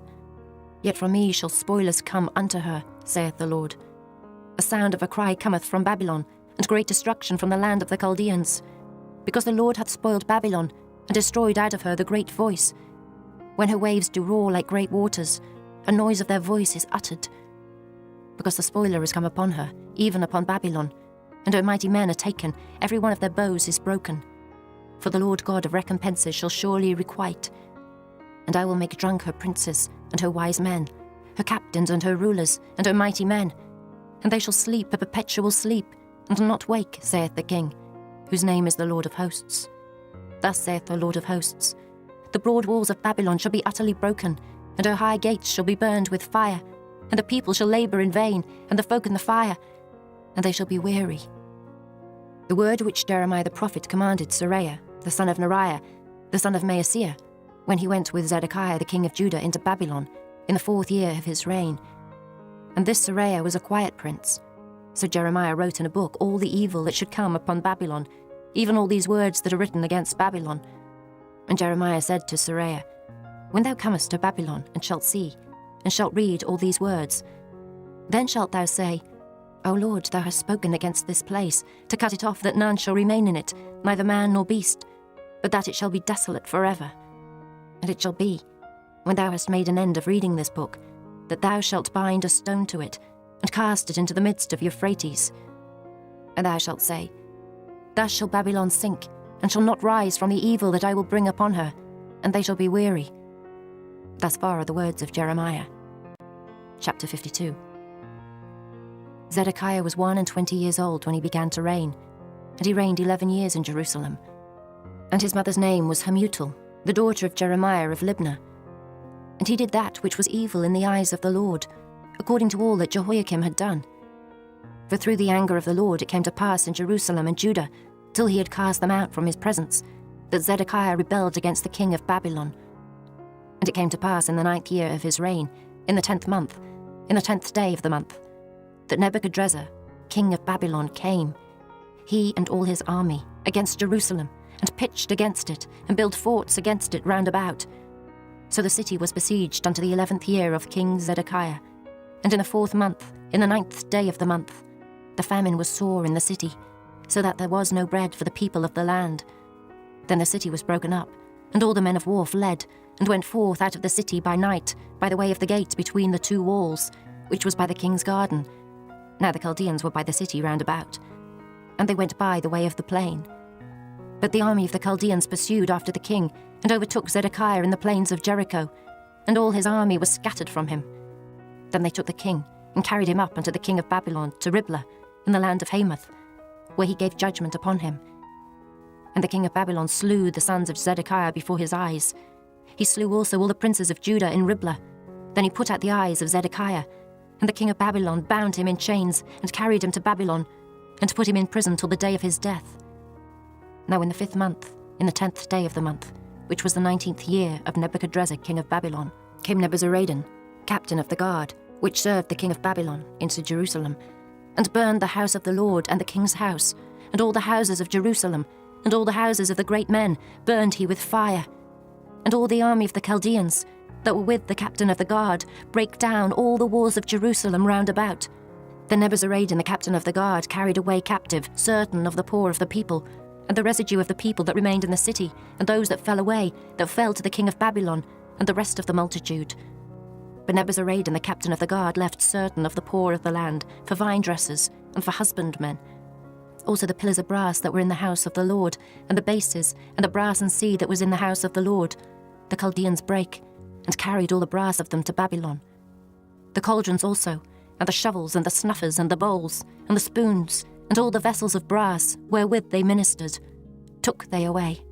Speaker 1: yet from me shall spoilers come unto her, saith the Lord. A sound of a cry cometh from Babylon, and great destruction from the land of the Chaldeans, because the Lord hath spoiled Babylon, and destroyed out of her the great voice. When her waves do roar like great waters, a noise of their voice is uttered. Because the spoiler is come upon her, even upon Babylon, and her mighty men are taken, every one of their bows is broken. For the Lord God of recompenses shall surely requite. And I will make drunk her princes, and her wise men, her captains and her rulers, and her mighty men, and they shall sleep a perpetual sleep, and not wake, saith the King, whose name is the Lord of hosts. Thus saith the Lord of hosts, the broad walls of Babylon shall be utterly broken, and her high gates shall be burned with fire, and the people shall labour in vain, and the folk in the fire, and they shall be weary. The word which Jeremiah the prophet commanded Seraiah, the son of Neriah, the son of Maaseiah, when he went with Zedekiah the king of Judah into Babylon, in the 4th year of his reign. And this Seraiah was a quiet prince. So Jeremiah wrote in a book all the evil that should come upon Babylon, even all these words that are written against Babylon. And Jeremiah said to Seraiah, When thou comest to Babylon, and shalt see, and shalt read all these words, then shalt thou say, O Lord, thou hast spoken against this place, to cut it off that none shall remain in it, neither man nor beast, but that it shall be desolate forever. And it shall be, when thou hast made an end of reading this book, that thou shalt bind a stone to it, and cast it into the midst of Euphrates. And thou shalt say, Thus shall Babylon sink, and shall not rise from the evil that I will bring upon her, and they shall be weary. Thus far are the words of Jeremiah. Chapter 52. Zedekiah was 21 years old when he began to reign, and he reigned 11 years in Jerusalem. And his mother's name was Hamutal, the daughter of Jeremiah of Libnah. And he did that which was evil in the eyes of the Lord, according to all that Jehoiakim had done. For through the anger of the Lord it came to pass in Jerusalem and Judah, till he had cast them out from his presence, that Zedekiah rebelled against the king of Babylon. And it came to pass in the 9th year of his reign, in the 10th month, in the 10th day of the month, that Nebuchadrezzar, king of Babylon, came, he and all his army, against Jerusalem, and pitched against it, and built forts against it round about. So the city was besieged unto the 11th year of King Zedekiah. And in the 4th month, in the 9th day of the month, the famine was sore in the city, so that there was no bread for the people of the land. Then the city was broken up, and all the men of war fled, and went forth out of the city by night, by the way of the gate between the 2 walls, which was by the king's garden. Now the Chaldeans were by the city round about, and they went by the way of the plain. But the army of the Chaldeans pursued after the king, and overtook Zedekiah in the plains of Jericho, and all his army was scattered from him. Then they took the king, and carried him up unto the king of Babylon to Riblah, in the land of Hamath, where he gave judgment upon him. And the king of Babylon slew the sons of Zedekiah before his eyes. He slew also all the princes of Judah in Riblah. Then he put out the eyes of Zedekiah, and the king of Babylon bound him in chains, and carried him to Babylon, and put him in prison till the day of his death. Now in the 5th month, in the 10th day of the month, which was the 19th year of Nebuchadrezzar king of Babylon, came Nebuzaradan, captain of the guard, which served the king of Babylon, into Jerusalem, and burned the house of the Lord and the king's house, and all the houses of Jerusalem, and all the houses of the great men burned he with fire. And all the army of the Chaldeans, that were with the captain of the guard, brake down all the walls of Jerusalem round about. Then Nebuzaradan the captain of the guard carried away captive certain of the poor of the people, and the residue of the people that remained in the city, and those that fell away, that fell to the king of Babylon, and the rest of the multitude. But Nebuzaradan the captain of the guard left certain of the poor of the land for vine dressers and for husbandmen. Also the pillars of brass that were in the house of the Lord, and the bases, and the brass and sea that was in the house of the Lord, the Chaldeans brake, and carried all the brass of them to Babylon. The cauldrons also, and the shovels, and the snuffers, and the bowls, and the spoons, and all the vessels of brass wherewith they ministered, took they away.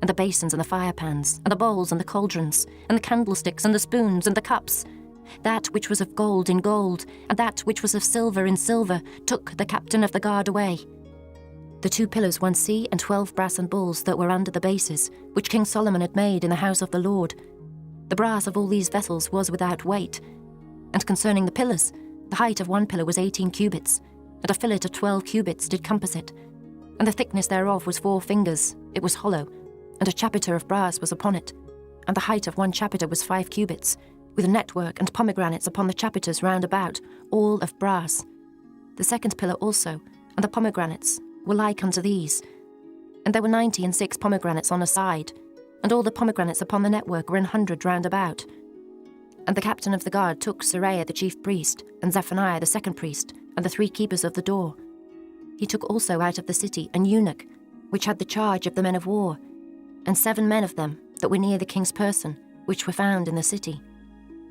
Speaker 1: And the basins, and the firepans, and the bowls, and the cauldrons, and the candlesticks, and the spoons, and the cups, that which was of gold in gold, and that which was of silver in silver, took the captain of the guard away. The 2 pillars, 1 sea, and 12 brassen bulls that were under the bases, which King Solomon had made in the house of the Lord. The brass of all these vessels was without weight. And concerning the pillars, the height of 1 pillar was 18 cubits, and a fillet of 12 cubits did compass it. And the thickness thereof was 4 fingers, it was hollow, and a chapiter of brass was upon it. And the height of 1 chapiter was 5 cubits, with network and pomegranates upon the chapiters round about, all of brass. The 2nd pillar also, and the pomegranates, were like unto these. And there were 96 pomegranates on a side, and all the pomegranates upon the network were 100 round about. And the captain of the guard took Seraiah the chief priest, and Zephaniah the 2nd priest, and the 3 keepers of the door. He took also out of the city an eunuch, which had the charge of the men of war, and 7 men of them that were near the king's person, which were found in the city,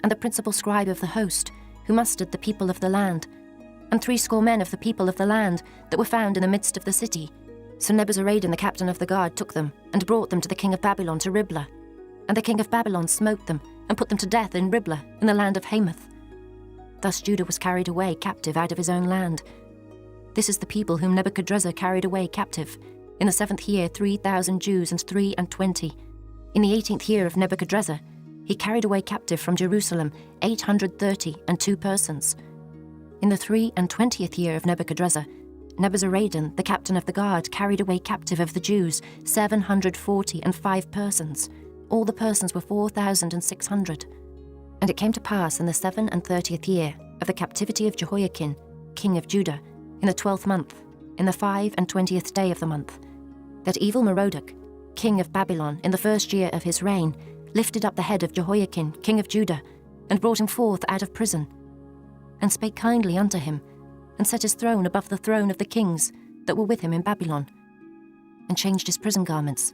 Speaker 1: and the principal scribe of the host, who mustered the people of the land, and 70 men of the people of the land that were found in the midst of the city. So Nebuzaradan the captain of the guard took them, and brought them to the king of Babylon to Riblah. And the king of Babylon smote them, and put them to death in Riblah, in the land of Hamath. Thus Judah was carried away captive out of his own land. This is the people whom Nebuchadrezzar carried away captive. In the 7th year 3,000 Jews and 23. In the 18th year of Nebuchadrezzar, he carried away captive from Jerusalem 832 persons. In the 23 year of Nebuchadrezzar, Nebuzaradan, the captain of the guard, carried away captive of the Jews 745 persons. All the persons were 4,600. And it came to pass in the 37th year of the captivity of Jehoiakim, king of Judah, in the 12th month, in the 25th day of the month, that evil Merodach, king of Babylon, in the 1st year of his reign, lifted up the head of Jehoiakim, king of Judah, and brought him forth out of prison, and spake kindly unto him, and set his throne above the throne of the kings that were with him in Babylon, and changed his prison garments.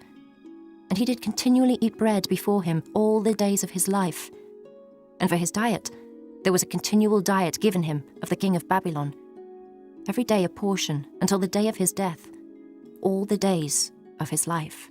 Speaker 1: And he did continually eat bread before him all the days of his life. And for his diet, there was a continual diet given him of the king of Babylon, every day a portion until the day of his death, all the days of his life.